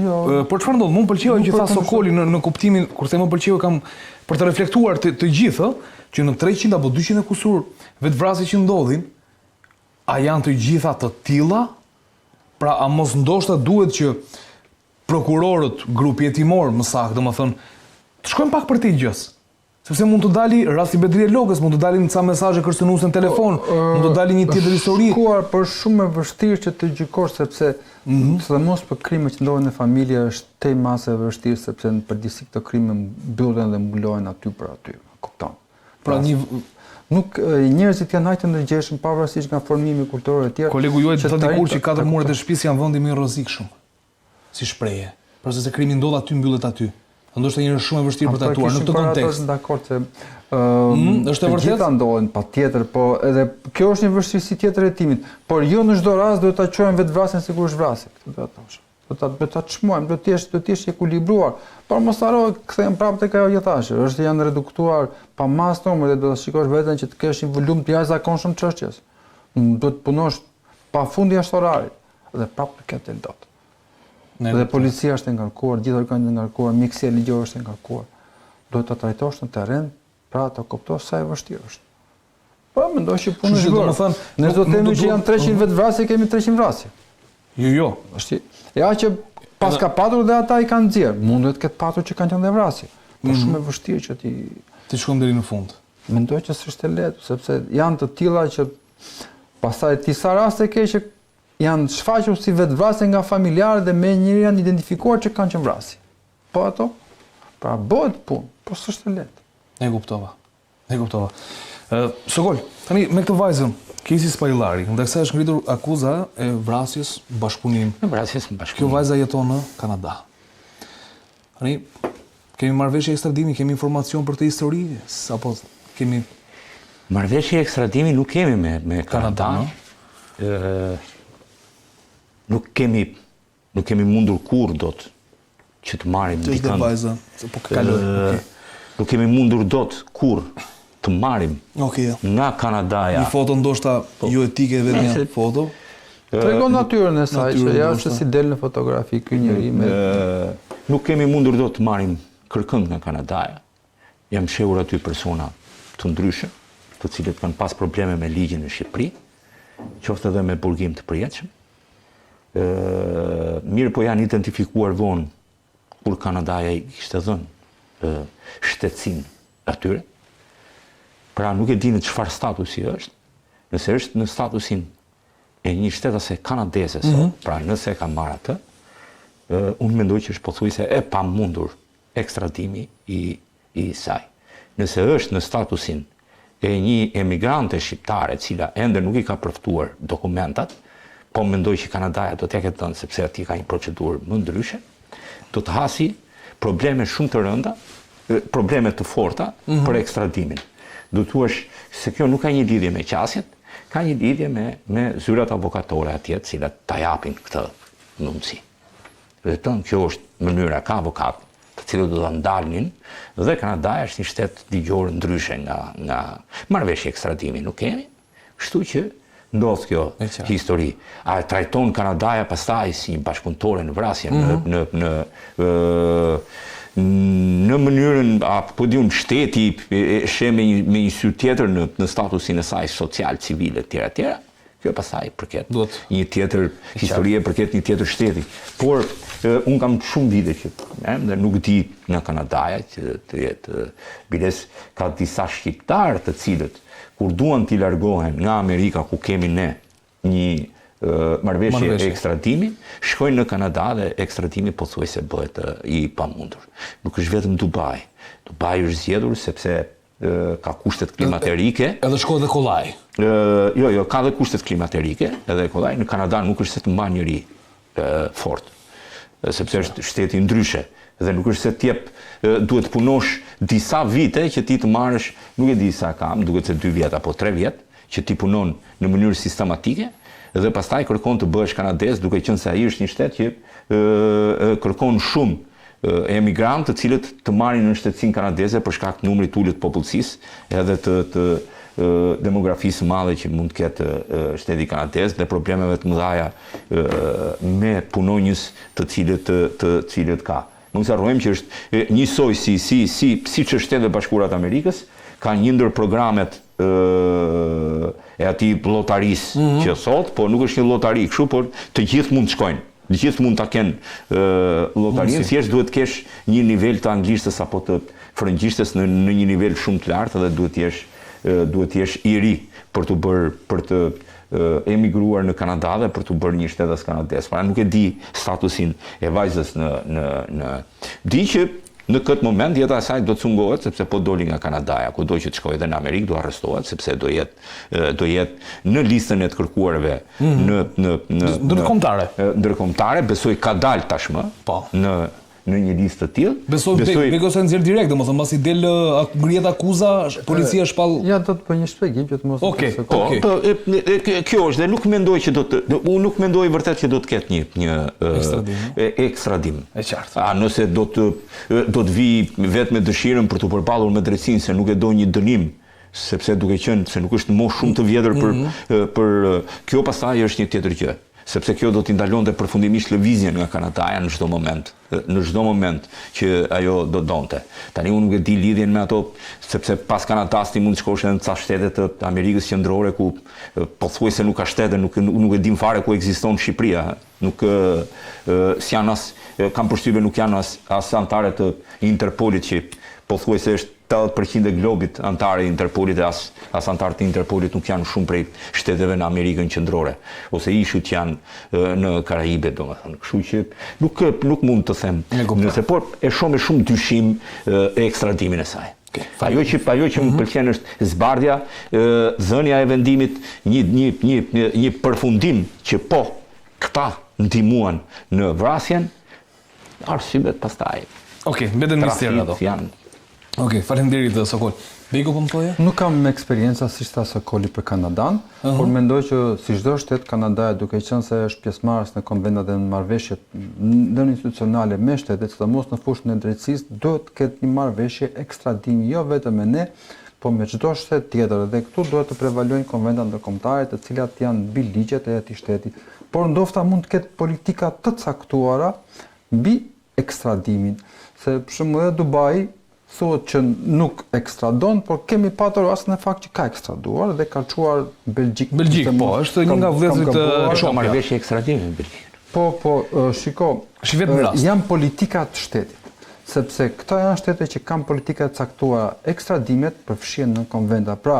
C: Por çfarë ndodh? Më pëlqeu që tha Sokoli në kuptimin kur them më pëlqeu kam për të reflektuar të gjithë, që në 300 apo 200 e kusur vetvrasje që ndodhin, a janë të gjitha të tilla? Pra a mos ndoshta duhet që prokurorët, grupi hetimor, më saktë, domethënë, të shkojnë pak për të gjës. Sepse mund të dali rasti Bedrije Logës, mund të dalin ca mesazhe kërcënuese në telefon, mund të dalin një tjetër histori.
D: Por shumë e vështirë që të gjykosh sepse sidomos për krime që ndodhin në familje është tej masë e vështirë sepse në përgjithësi këto krime mbyllen dhe mbulohen aty për aty. Kupton?
C: Pra
D: nuk njerëzit janë hajtë ndërgjeshëm pavarësisht nga formimi kulturor e tjerë.
C: Kolegu juaj thotë dikur që 4 muret e shtëpisë janë vendi më i rrezikshëm. Si shprehje. Përse se krimi ndodh aty mbyllet aty. Ndoshta një shumë e vështirë për të trajtuar në këtë kontekst.
D: Është dakord se
C: është e vërtetë.
D: Gjithë ndodhen patjetër, po edhe kjo është një vështirësi tjetër e hetimit, por jo në çdo rast duhet ta quajmë vetvrasjen sigurisht vrasje. Këtë do ta thosh. Do ta çmojmë, do të jesh ekuilibruar, por mos harro kthejmë prapë tek ajo që thashë. Është janë reduktuar pa mas numër dhe do ta shikosh veten që të kesh një volum të jashtëzakonshëm çështjes. Do të punosh pafund jashtë orarit dhe prapë të ketë dot. Dhe policia është e ngarkuar, gjithë organet e ngarkuar, mjekësia ligjore është e ngarkuar. Duhet ta trajtosh në terren, pra ta kuptosh sa e vështirë është. Po mendoj që punë është bërë. Ne do të themi që janë 300 vetvrasje, kemi 300 vrasje.
C: Jo.
D: Është ja që pas ka patur dhe ata i kanë nxjerr. Mund të ketë patur që kanë qenë dhe vrasje. Po shumë e vështirë që
C: ti shkon deri në fund.
D: Mendoj që s'është e lehtë, sepse janë të tilla që pastaj disa raste ke që janë shfaqur si vetvrasje nga familjarë dhe me njëri janë identifikuar që kanë qenë vrasje. Po ato, pra bëhet punë, po s'është e lehtë.
C: E kuptova. Sokol, tani me këtë vajzën, Kesi Spajllari, ndërsa është ngritur akuza e vrasjes bashkëpunim. Kjo vajza jeton në Kanada. Tani kemi marrëveshje ekstradimi, kemi informacion për të histori, apo kemi
B: marrëveshje ekstradimi nuk kemi me Kanada. Nuk kemi mundur kur dot që të marrim dikën. Nuk kemi mundur dot kur të marrim nga Kanadaja.
C: Një foto ndoshta jo etike vetëm një foto.
D: Tregon natyrën e saj, që jashtë si del në fotografi ky njeri me
B: nuk kemi mundur dot të marrim kërkënd nga Kanadaja. Jam shehur aty persona të ndryshëm, të cilët kanë pas probleme me ligjin në Shqipëri, qoftë edhe me burgim të përjetshëm. Mirë po janë identifikuar vonë kur Kanadaja i kishte dhënë shtetësinë atyre. Pra nuk e dini çfarë statusi është. Nëse është në statusin e një shtetase kanadeze sot, pra nëse ka marrë atë, unë mendoj që është pothuajse e pamundur ekstradimi i saj. Nëse është në statusin e një emigrante shqiptare, cila ende nuk i ka përftuar dokumentat, po mendoj që Kanadaja do t'ja ketë dhënë sepse aty ka një procedurë më ndryshe, do të hasi probleme shumë të rënda, probleme të forta për ekstradimin. Do të thuash se kjo nuk ka një lidhje me qasjet, ka një lidhje me zyrat avokatore atje, të cilat ta japin këtë mundësi. Vetëm kjo është mënyra, ka avokat të cilët do ta ndalnin, dhe Kanadaja është një shtet ligjor ndryshe nga marrëveshje ekstradimi nuk kemi, kështu që ndodh kjo histori. A trajton Kanadaja pastaj si një bashkëpunëtore në vrasje në mënyrën apo diun shteti sheh me një sy tjetër në statusin e saj social, civil etj. Kjo pastaj përket një tjetër historie, përket një tjetër shteti. Por un kam shumë vite që nuk di nga Kanadaja që të jetë biles ka disa shqiptarë të cilët kur duan t'i largohen nga Amerika ku kemi ne një marrëveshje e ekstradimi, shkojnë në Kanada dhe ekstradimi pothuajse bëhet i pamundur. Nuk është vetëm Dubai. Dubai është zgjedhur sepse ka kushtet klimaterike.
C: Edhe shkoj dhe kollaj.
B: Jo, ka dhe kushtet klimaterike, edhe kollaj. Në Kanada nuk është se të mba njëri fort. sepse është shteti ndryshe dhe nuk është se t'jep duhet punosh disa vite që ti të marrësh, nuk e di sa kam, duket se 2 vjet apo 3 vjet, që ti punon në mënyrë sistematike dhe pastaj kërkon të bëhesh kanadez, duke qenë se ai është një shtet që kërkon shumë emigrantë të cilët të marrin në shtetësinë kanadeze për shkak të numrit të ulët të popullsisë edhe të demografisë madhe që mund të ketë shteti kanadez dhe problemeve të mëdha me punonjës të cilët ka. Mund të harrojmë që është njësoj siç është Shtetet e Bashkuara të Amerikës, ka një ndër programet e atij llotarisë që thot, po nuk është një llotari kështu, por të gjithë mund të shkojnë. Të gjithë mund ta kenë llotarinë, thjesht duhet të kesh një nivel të anglishtes apo të frëngjishtes në një nivel shumë të lartë dhe duhet të jesh i ri për të emigruar në Kanada dhe për të bërë një shtetas kanadez. Pra nuk e di statusin e vajzës në di që në këtë moment jeta e saj do të sungohet sepse po doli nga Kanadaja, kudo që të shkojë edhe në Amerikë do arrestohet sepse do jetë në listën e të kërkuarve ndërkombëtare, besoj ka dalë tashmë në një listë të tillë.
C: Besoj se nxjerr direkt, domethënë mbasi del ngrihet akuza, policia shpall.
D: Ja do të bëj një shpjegim që të mos.
C: Okej.
B: Kjo është dhe nuk mendoj që unë nuk mendoj vërtet që do të ketë një ekstradim.
C: E qartë.
B: Nëse do të vi vetëm me dëshirën për të përballur me drejtsinë se nuk e do një dënim, sepse duke qenë se nuk është moshë shumë të vjetër për kjo pastaj është një tjetër gjë. Sepse kjo do t'i ndalonte përfundimisht lëvizjen nga Kanadaja në çdo moment që ajo do donte. Tani unë nuk e di lidhjen me ato, sepse pas Kanadas ti mund të shkosh edhe në ca shtete të Amerikës Qendrore ku pothuajse nuk ka shtete, nuk e dim fare ku ekziston Shqipëria. Nuk s'janë kam përshtypjen nuk janë as antare të Interpolit që pothuajse është 80% e globit antare e Interpolit e as antarët e Interpolit nuk janë shumë prej shteteve në Amerikën Qendrore ose ishut janë në Karajibe, domethënë. Kështu që nuk mund të them nëse por e shumë dyshim e ekstradimin e saj. Ajo që më pëlqen është zbardhja, dhënia e vendimit, një përfundim që po këta ndihmuan në vrasjen, arsyet pastaj.
C: Okej, mbeten mister ato. Okej, faleminderit Sokol. Beko po më thoje?
D: Nuk kam eksperjenca si tha Sokoli për Kanadan, por mendoj që si çdo shtet Kanadaja duke qenë se është pjesëmarrës në konventat dhe në marrëveshjet ndërinstitucionale me shtetet, sidomos në fushën e drejtësisë, duhet të ketë një marrëveshje ekstradimi jo vetëm me ne, po me çdo shtet tjetër dhe këtu duhet të prevalojnë konventat ndërkombëtare të cilat janë mbi ligjet e atij shteti. Por ndoshta mund të ketë politika të caktuara mbi ekstradimin, se për shembull edhe Dubai thuhet që nuk ekstradon, por kemi patur rastin e fakt që ka ekstraduar dhe ka çuar Belgjik.
C: Belgjik, po, është një nga vëllezërit
B: e marrëveshje ekstradimi në Belgjik.
D: Po, shiko, janë politika të shtetit, sepse këta janë shtete që kanë politika të caktuara, ekstradimet përfshihen në konventa. Pra,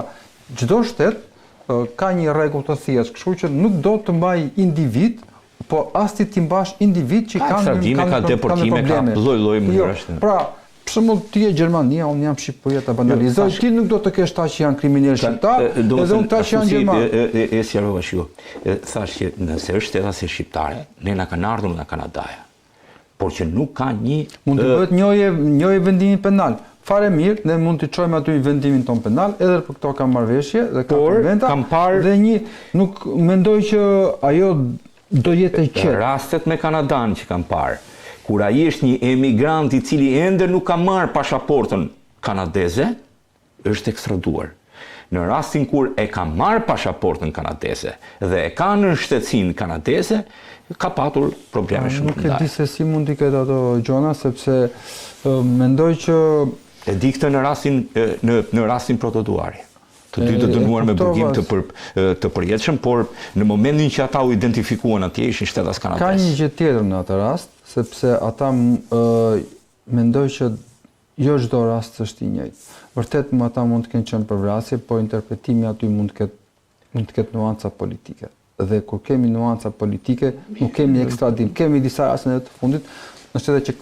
D: çdo shtet ka një rregull të thjeshtë, kështu që nuk do të mbaj individ, po as ti mbash individ që kanë
B: ka deportime, ka lloj-lloj mënyrash.
D: Pra, për shembull ti je Gjermania, unë jam Shqipëria, ta banalizoj, ti nuk do të kesh ta që janë kriminalë shqiptar, edhe unë ta që janë gjerman.
B: E sqarova shiko. Thash që nëse është shtetas e shqiptare, ne na kanë ardhur nga Kanadaja. Por që nuk ka një
D: mund të bëhet njëjë vendimi penal. Fare mirë, ne mund të çojmë aty vendimin ton penal, edhe për këto ka marrëveshje dhe ka konventa. Dhe nuk mendoj që ajo do jetë e qetë.
B: Rastet me Kanadan që kam parë, kur ai është një emigrant i cili ende nuk ka marrë pasaportën kanadeze, është ekstraduar. Në rastin kur e ka marrë pasaportën kanadeze dhe e ka në shtetësinë kanadeze, ka patur probleme shumë të mëdha.
D: Nuk e di se si mund t'i ketë ato gjona, sepse mendoj që
B: e di këtë në rastin protoduari. Të dy të dënuar me burgim të përjetshëm, por në momentin që ata u identifikuan atje ishin shtetas kanadez.
D: Ka një gjë tjetër në atë rast, sepse ata mendoj që jo çdo rast është i njëjtë. Vërtet ata mund të kenë qenë për vrasje, por interpretimi aty mund të ketë nuanca politike. Dhe kur kemi nuanca politike, nuk kemi ekstradim. Kemi disa raste të fundit në shtete që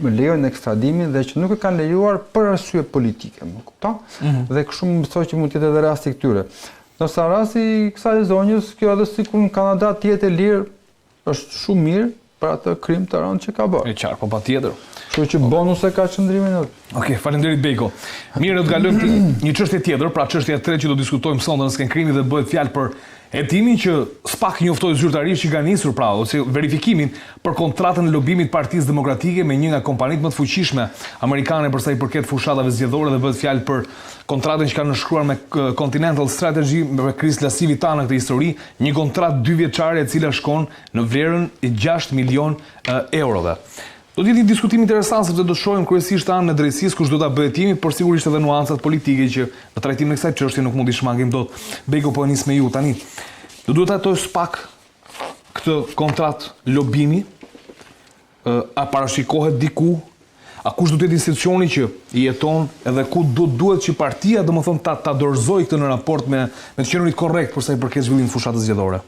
D: lejojnë ekstradimin dhe që nuk e kanë lejuar për arsye politike, më kupton? Dhe kështu më thoj që mund të jetë edhe rasti këtyre. Nësa rasti i kësaj zonjës, kjo edhe sikur në Kanada të jetë e lirë, është shumë mirë, për atë krim të rënd që ka bërë.
C: E qartë, po patjetër.
D: Kështu që bonuse ka qëndrimin e.
C: Okej, faleminderit Beko. Mirë, do të kalojmë një çështje tjetër, pra çështja e tretë që do diskutojmë sonte në Sken Krimi dhe bëhet fjalë për hetimin që SPAK njoftoi zyrtarisht që ka nisur pra ose verifikimin për kontratën e lobimit Partisë Demokratike me një nga kompanitë më të fuqishme amerikane për sa i përket fushatave zgjedhore dhe bëhet fjalë për kontratën që kanë nënshkruar me Continental Strategy me Chris Lasivita në këtë histori, një kontratë 2 vjeçare e cila shkon në vlerën e 6 milion eurove. Do të jetë një diskutim interesant sepse do të shohim kryesisht anën e drejtësisë kush do ta bëjë hetimin, por sigurisht edhe nuancat politike që në trajtimin e kësaj çështje nuk mund i shmangim dot. Beko po nis me ju tani. Do duhet ato SPAK këtë kontratë lobimi a parashikohet diku? A kush do të jetë institucioni që i jeton edhe ku duhet që partia domethënë ta dorëzojë këtë në raport me të qenurit korrekt për sa i përket zhvillimit fushatës zgjedhore?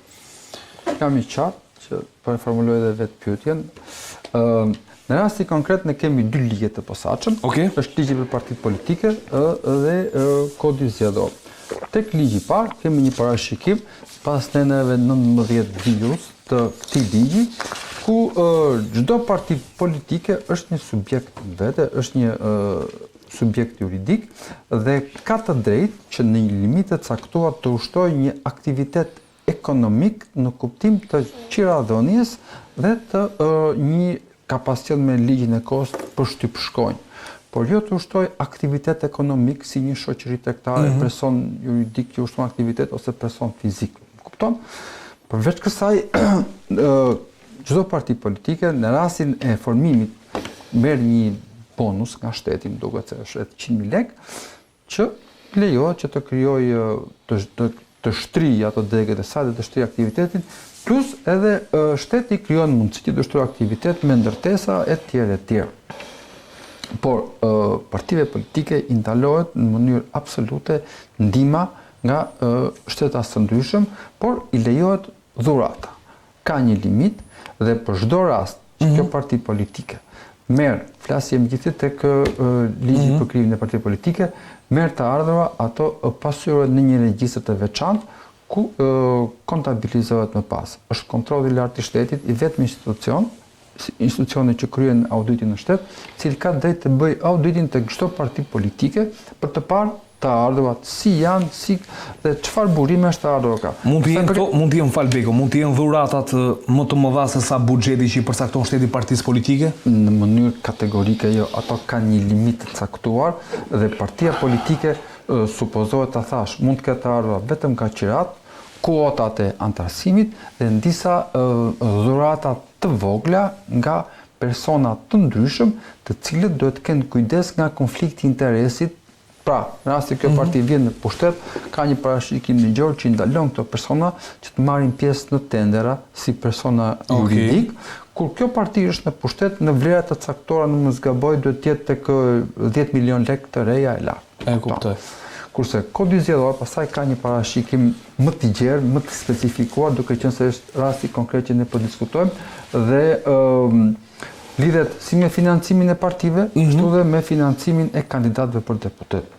D: Kam i qartë që po e formuloj edhe vetë pyetjen. Në rasti konkret ne kemi 2 ligje të posaçëm. Është ligji për partitë politike dhe kodi zgjedhor. Tek ligji i parë kemi një parashikim pas neneve 19 vijus të këtij ligji ku çdo parti politike është një subjekt vetë, është një subjekt juridik dhe ka të drejtë që në një limitë të caktuar të ushtojë një aktivitet ekonomik në kuptim të qiradhënies dhe të një kapacitet me ligjin e kohës për shtyp shkojnë. Por jo të ushtoj aktivitet ekonomik si një shoqëri tregtare, person juridik që ushton aktivitet ose person fizik. Kupton? Përveç kësaj, çdo parti politike në rastin e formimit merr një bonus nga shteti, duket se është 100.000 lekë, që lejohet që të krijojë të shtrij ato degët e saj dhe të shtrij aktivitetin, plus edhe shteti krijon mundësi që të shtrojë aktivitet me ndërtesa e tjera. Por partive politike i ndalohet në mënyrë absolute ndihma nga shtetas të ndryshëm, por i lejohet dhurata. Ka një limit dhe për çdo rast që kjo parti politike merr, flasim gjithë tek ligji për krimin e partive politike, merr të ardhura, ato pasurohet në një regjistër të veçantë ku kontabilizohet më pas. Është kontrolli i lartë i shtetit, i vetëm institucioni që kryen auditin në shtet, cili ka drejt të bëjë auditin tek çdo parti politike për të parë të ardhurat si janë, si dhe çfarë burime është të ardhur ka.
C: Mund të jenë falbeko, mund të jenë dhuratat më të mëdha se sa buxheti që i përcakton shteti partisë politike?
D: Në mënyrë kategorike jo, ato kanë një limit të caktuar dhe partia politike supozohet ta thash, mund të ketë ardhur vetëm nga qirat, kuotat e antarësimit dhe në disa dhurata të vogla nga persona të ndryshëm, të cilët duhet të kenë kujdes nga konflikti i interesit. Pra, në rasti kjo parti vjen në pushtet, ka një parashikim ligjor që i ndalon këto persona që të marrin pjesë në tendera si persona juridik. Kur kjo parti është në pushtet, në vlera të caktuara në mos gaboj duhet të jetë tek 10 milion lekë të reja e lartë.
C: E kuptoj.
D: Kurse kodi zgjedhor pastaj ka një parashikim më të gjerë, më të specifikuar, duke qenë se është rasti konkret që ne po diskutojmë dhe lidhet si me financimin e partive, ashtu dhe me financimin e kandidatëve për deputet.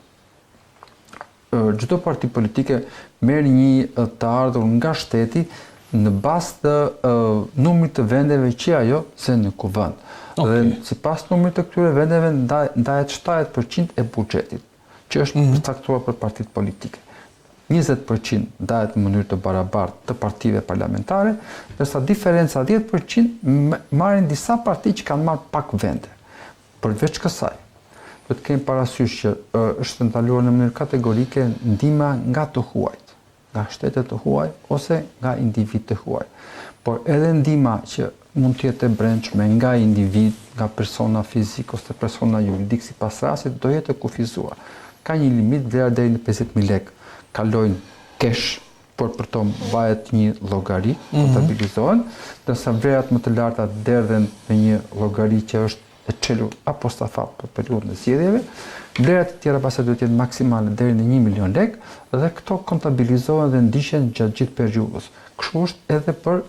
D: Çdo parti politike merr një të ardhur nga shteti në bazë të numrit të vendeve që ajo zën në kuvend. Dhe sipas numrit të këtyre vendeve ndahet 70% e buxhetit, që është përcaktuar për partitë politike. 20% ndahet në mënyrë të barabartë të partive parlamentare, ndërsa diferenca 10% marrin disa parti që kanë marrë pak vende. Përveç kësaj, do të kemi parasysh që është ndaluar në mënyrë kategorike ndihma nga të huajt, nga shtetet të huaj ose nga individ të huaj. Por edhe ndihma që mund të jetë e brendshme nga individ, nga persona fizik ose persona juridik sipas rastit do jetë e kufizuar. Ka një limit vlera deri në 50.000 lekë. Kalojnë kesh, por për to bëhet një llogari, kontabilizohen, ndërsa vlerat më të larta derdhen me një llogari që është e çelur apostafat për periudhën e zgjedhjeve. Vlerat e tjera pastaj do të jenë maksimale deri në 1 milion lekë dhe këto kontabilizohen dhe ndiqen gjatë gjithë periudhës. Kështu është edhe për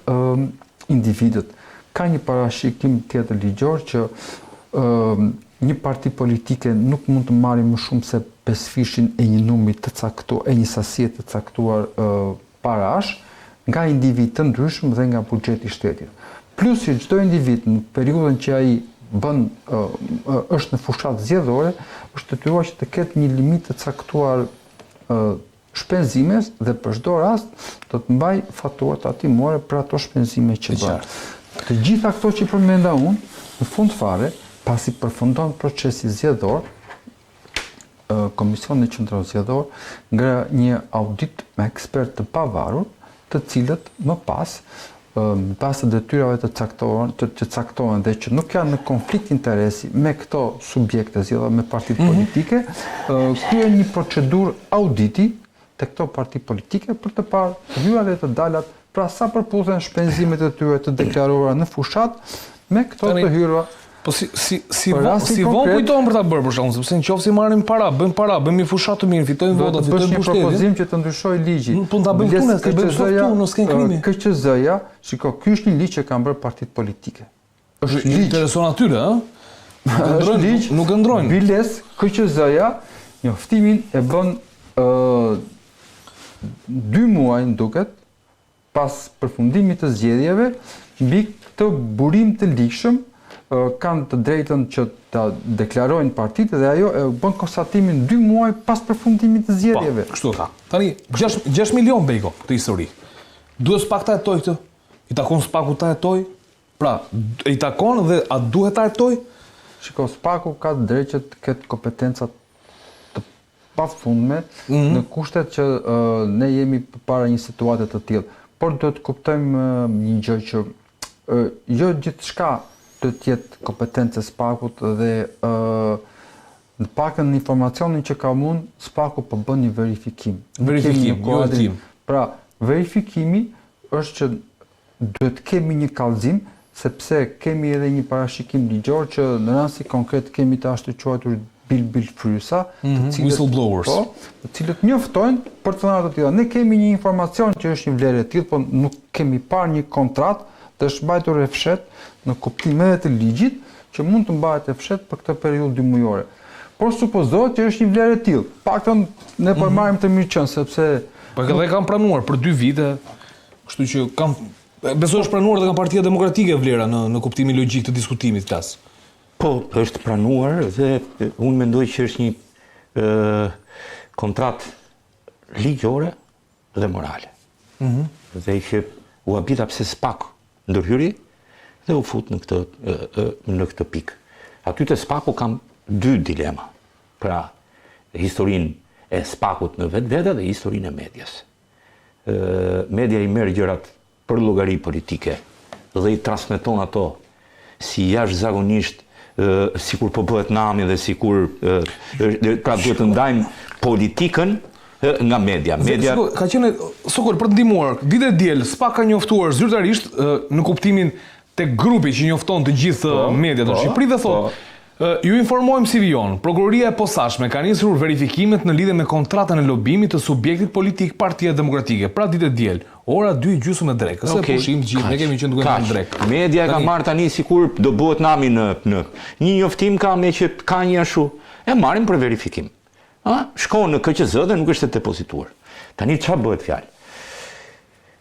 D: individët. Ka një parashikim tjetër ligjor që një parti politike nuk mund të marrë më shumë se 5 fishin e një numri të caktuar, e një sasie të caktuar parash nga individ të ndryshëm dhe nga buxheti i shtetit. Plus që çdo individ në periudhën që ai bën është në fushat zgjedhore, është detyruar që të ketë një limitë të caktuar shpenzimes dhe për çdo rast do të mbaj faturat tatimore për ato shpenzime që bën. Të gjitha këto që përmenda unë, në fund fare, pasi përfundon procesi zgjedhor, Komisioni Qendror Zgjedhor nga një audit me ekspert të pavarur, të cilët më pas të detyrave të caktohen dhe që nuk janë në konflikt interesi me këto subjekte zgjedhura, me partitë politike, kryen një procedurë auditi të këto parti politike për të parë hyrat dhe të dalat, pra sa përputhen shpenzimet e tyre të deklaruara në fushat me këto të hyrura.
C: Po si vonë kujtohen për ta bërë për shkakun, sepse nëse marrim para, bëjmë një fushat të mirë, fitojmë vota, fitojmë
D: pushtetin. Një propozim që të ndryshoj ligji.
C: Po ta bëjmë punë, të bëjmë softu, në sken krimi.
D: KQZ-ja, shiko, ky është një ligj që kanë bërë partitë politike.
C: Është ligj intereson atyre, ë? Është ligj, nuk e ndrojnë.
D: Biles KQZ-ja njoftimin e bën 2 muaj duket pas përfundimit të zgjedhjeve mbi këtë burim të likshëm. Kanë të drejtën që ta deklarojnë partitë dhe ajo e bën konstatimin 2 muaj pas përfundimit të zgjedhjeve.
C: Po, kështu ka. Tani 6 milion bejko këtë histori. Duhet SPAK ta hetojë këtë? I takon SPAK-u ta hetojë? Pra, i takon dhe a duhet ta hetojë?
D: Shiko, SPAK-u ka të drejtë që të ketë kompetencat të pafundme në kushtet që ne jemi përpara një situate të tillë. Por duhet të kuptojmë një gjë që jo gjithçka të tjetë kompetencë SPAK-ut dhe në pakën në informacionin që kam unë, SPAK-u po bën një verifikim.
C: Verifikim.
D: Pra, verifikimi është që duhet kemi një kallëzim, sepse kemi edhe një parashikim ligjor që në rasti konkret kemi të ashtu quajtur bil frysa,
C: whistleblowers,
D: të cilët njoftojnë për të thënë të tilla. Ne kemi një informacion që është një vlerë e tillë, por nuk kemi parë një kontratë të është mbajtur e fshet në kuptim edhe të ligjit që mund të mbahet e fshet për këtë periudhë 2 mujore. Por supozohet që është një vlerë e tillë. Paktën ne po marrim të mirë qenë sepse
C: po edhe kanë pranuar për 2 vite, kështu që kanë besoj është pranuar dhe nga Partia Demokratike vlera në kuptimin logjik të diskutimit flas.
B: Po, është pranuar dhe unë mendoj që është një kontratë ligjore dhe morale. Dhe që u habita pse SPAK ndërhyri dhe u fut në këtë pikë. Aty te SPAK-u kam 2 dilema. Pra, historinë e SPAK-ut në vetvete dhe historinë e medias. Media i merr gjërat për llogari politike dhe i transmeton ato si jashtëzakonisht sikur po bëhet nami dhe sikur pra duhet të ndajmë politikën nga media.
C: Ka qenë Sokol për të ndihmuar. Ditë e diel SPAK ka njoftuar zyrtarisht në kuptimin tek grupi që njofton të gjithë mediat në Shqipëri dhe thotë ju informojmë si vijon, prokuroria e posaçme ka nisur verifikimet në lidhje me kontratën e lobimit të subjektit politik Partia Demokratike. Pra ditë e diel, ora 2:30 në drekë. Se pushim të gjithë, ne kemi qenë duke në drekë.
B: Media ka marrë tani sikur do bëhet nami në një njoftim ka me që ka një ashtu. E marrim për verifikim. Shkon në KQZ dhe nuk është e depozituar. Tani çfarë bëhet fjalë?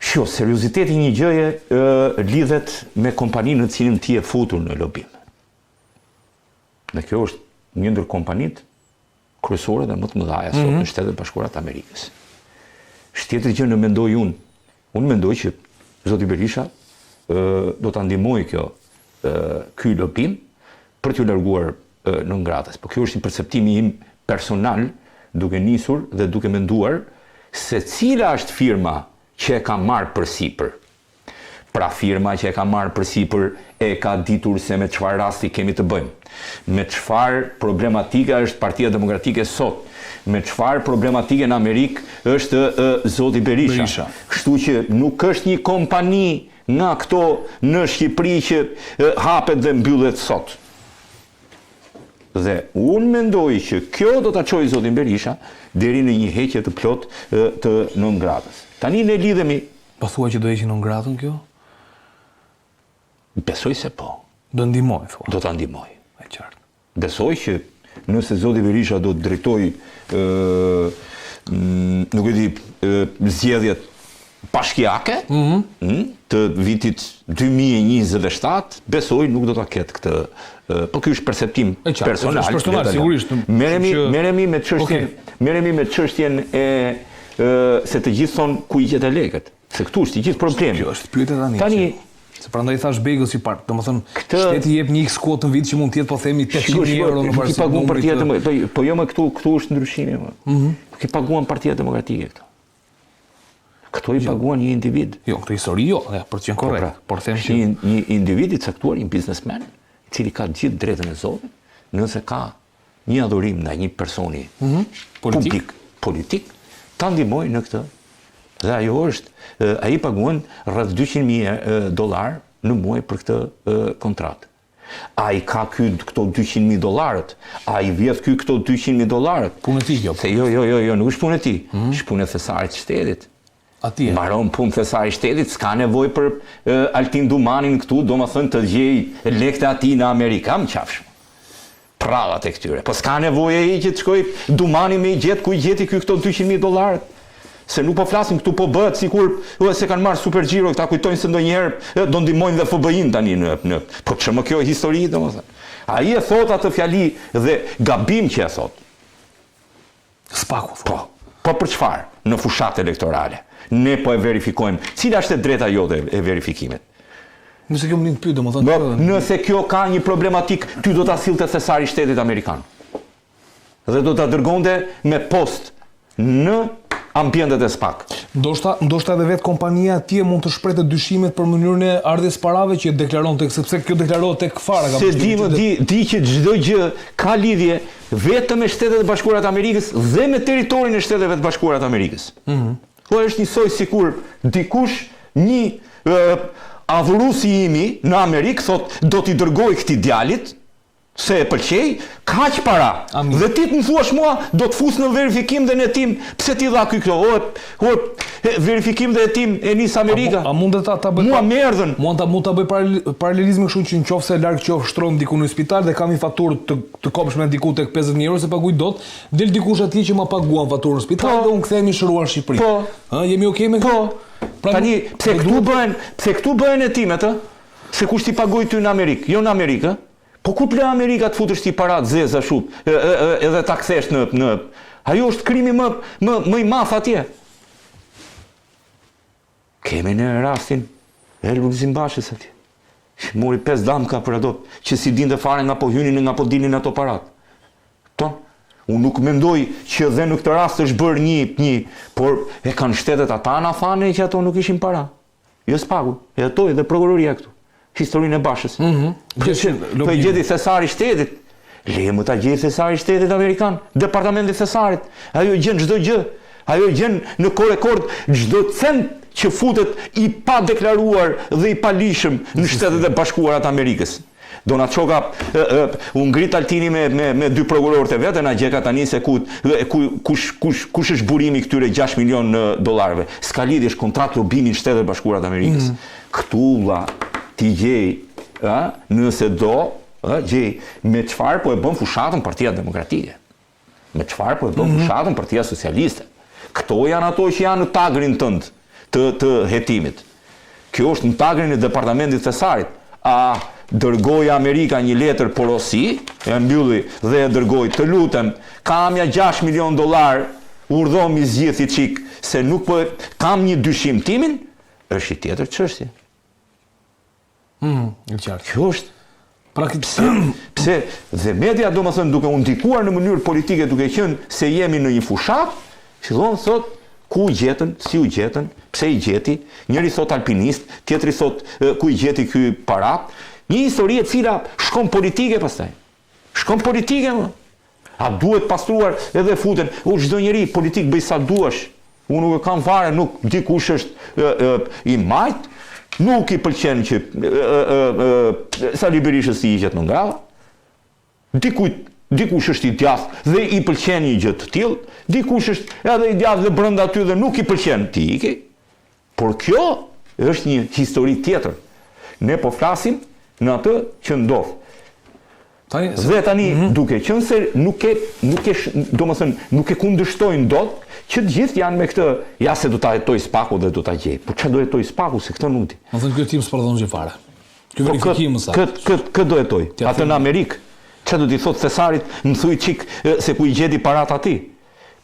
B: Sho, serioziteti një gjëje lidhet me kompaninë në cilën ti e futur në lobim. Dhe kjo është një ndër kompanitë kryesore dhe më të mëdha sot në Shtetet Bashkuara të Amerikës. Tjetër gjë në mendoj unë mendoj që zoti Berisha do ta ndihmojë ky lobim për t'u larguar në ngratës. Po kjo është një perceptimi im personal, duke nisur dhe duke menduar se cila është firma që e ka marrë përsipër. Pra firma që e ka marrë përsipër e ka ditur se me çfarë rasti kemi të bëjmë. Me çfarë problematike është Partia Demokratike sot. Me çfarë problematike në Amerikë është zoti Berisha. Kështu që nuk është një kompani nga këto në Shqipëri që hapet dhe mbyllet sot. Dhe unë mendoj që kjo do ta çojë zotin Berisha deri në një heqje të plot të nëngratës. Tani ne lidhemi.
C: Po thua që do heqin nëngratën kjo?
B: Besoj se po.
C: Do ndihmoj, thua.
B: Do ta ndihmoj.
C: E qartë.
B: Besoj që nëse zoti Berisha do të drejtojë nuk e di zgjedhjet bashkiake të vitit 2027, besoj nuk do ta ketë këtë. Po ky është perceptim personal.
C: Është personal, sigurisht.
B: Merremi me çështjen e se të gjithë thonë ku I gjetë lekët. Se këtu është I gjithë problemi.
C: Kjo është pyetja tani. Se prandaj thash Begës si part, domethënë shteti jep një X kuotë në vit që mund të jetë po themi 800.000 euro në
B: parti. Paguan Partia Demokratike, po jo më këtu është ndryshimi më. Ki paguan Partia Demokratike këtu. Këto I paguan një individ.
C: Jo, këtë histori jo, për të qenë korrekt, por them që
B: një individ I caktuar, një biznesmen, I cili ka gjithë drejtën e zotit, nëse ka një adhurim ndaj një personi politik, ta ndihmojë në këtë. Dhe ajo është, ai paguan rreth $200.000 në muaj për këtë kontratë. Ai ka këto $200.000, ai vjedh këto $200.000.
C: Punë e tij kjo.
B: Se jo, nuk është punë e tij, është punë e thesarit të shtetit.
C: Atje.
B: Mbaron punë thesari I shtetit, s'ka nevojë për Altin Dumanin këtu, domethënë të gjej lekët e atij në Amerikë, më qafsh. Prallat e këtyre. Po s'ka nevojë ai që të shkoj Dumani me I gjet ku I gjeti këto $200.000. Se nuk po flasim këtu po bëhet sikur se kanë marrë Super Gjiro, këta kujtojnë se ndonjëherë do ndihmojnë dhe FBI-n tani në po çmë kjo histori domethënë. Ai e thot atë fjali dhe gabim që e thot.
C: Spaku.
B: Po për çfarë? Në fushat elektorale. Ne po e verifikojmë. Cila është e drejta jote e verifikimit?
C: Nëse kjo më pyet domethënë.
B: Nëse kjo ka një problematik, ty do ta sillte thesari I shtetit amerikan. Dhe do ta dërgonte me post në ambientet e SPAK.
C: Ndoshta edhe vetë kompania atje mund të shpretë dyshimet për mënyrën e ardhes parave që deklaron tek, sepse kjo deklarohet tek fara.
B: Se di që çdo gjë ka lidhje vetëm me Shtetet e Bashkuara të Amerikës dhe me territorin e Shteteve të Bashkuara të Amerikës. Po është njësoj sikur dikush një adhurusi imi në Amerikë thot do t'i dërgoj këtij djalit se e pëlqej, kaq para. Dhe ti të më thuash mua, do të fus në verifikim dhe në tim, pse ti dha ky këto? Verifikim dhe tim e nis Amerika.
C: A mund ta bëj?
B: Mua më erdhën.
C: Mund ta bëj paralelizmin kështu që nëse larg qofsh shtrohem diku në spital dhe kam një faturë të kopshme diku tek 50.000 euro se paguaj dot, del dikush atje që ma paguan faturën në spital dhe unë kthehemi shëruar në Shqipëri. Jemi okay me
B: këtë? Tani pse këtu bëhen hetimet, se kush ti pagoi ty në Amerikë, jo në Amerikë. Po ku ple Amerika të futësh ti parat zeza shumë, edhe ta kthesh në... Ajo është krimi më I madh atje. Kemi në rastin e Lulzim Bashës atje. Mori 5 damka për ato, që si dinte fare nga po hynin nga po dilnin ato parat. Unë nuk mendoj që dhe në këtë rast është bërë një, por e kanë shtetet ata në afane që ato nuk ishin para. Jo s'pagu, e ato edhe prokuroria këtu. Historinë e Bashës. Po e gjeti thesari I shtetit. Leje më ta gjeti thesari I shtetit amerikan, departamenti thesarit. Ajo gjen çdo gjë. Ajo gjen në rekord çdo cent që futet I pa deklaruar dhe I pa lishëm në Shtetet e Bashkuara të Amerikës. Donat Çoka u ngrit Altini me dy prokurorët e vet, na gjeka tani se kush është burimi këtyre $6 milion dollarëve. S'ka lidhje, është kontratë lobimi në Shtetet e Bashkuara të Amerikës. Këtu vlla ti gjej, nëse do, gjej me çfarë po e bën fushatën Partia Demokratike. Me çfarë po e bën fushatën Partia Socialiste. Këto janë ato që janë në tagrin tënd të hetimit. Kjo është në tagrin e departamentit thesarit. Dërgoi Amerika një letër porosi, e mbylli dhe e dërgoi, të lutem, kamja $6 milion, urdhom I zgjidh I çik, se nuk po kam një dyshim timin, është I tjetër çështje. Kjo është pse dhe media domethënë duke u ndikuar në mënyrë politike duke qenë se jemi në një fushat, fillon thot ku I gjetën, si u gjetën, pse I gjeti, njëri thot alpinist, tjetri thot ku I gjeti ky parat, një histori e cila shkon politike pastaj. Shkon politike më. A duhet pastruar edhe futen, çdo njeri politik bëj sa duash. Unë nuk e kam fare, nuk di kush është I majt. Nuk I pëlqen që Sali Berishës I gjet në ngalla. Dikush është I djathtë dhe I pëlqen një gjë të tillë, dikush është edhe I djathtë dhe brenda aty dhe nuk I pëlqen ti iki. Por kjo është një histori tjetër. Ne po flasim në atë që ndodh. Dhe tani duke qenë se nuk e kundërshtojnë dot, që të gjithë janë me këtë, ja se do ta jetoj spaku dhe do ta gjej. Po çfarë do jetoj spaku se këtë nuk di.
C: Më thënë ky tim s'po dhon gjë fare. Ky verifikim sa.
B: Kë do jetoj? Atë në Amerikë. Çfarë do t'i thotë Thesarit, më thuj çik se ku I gjeti parat aty.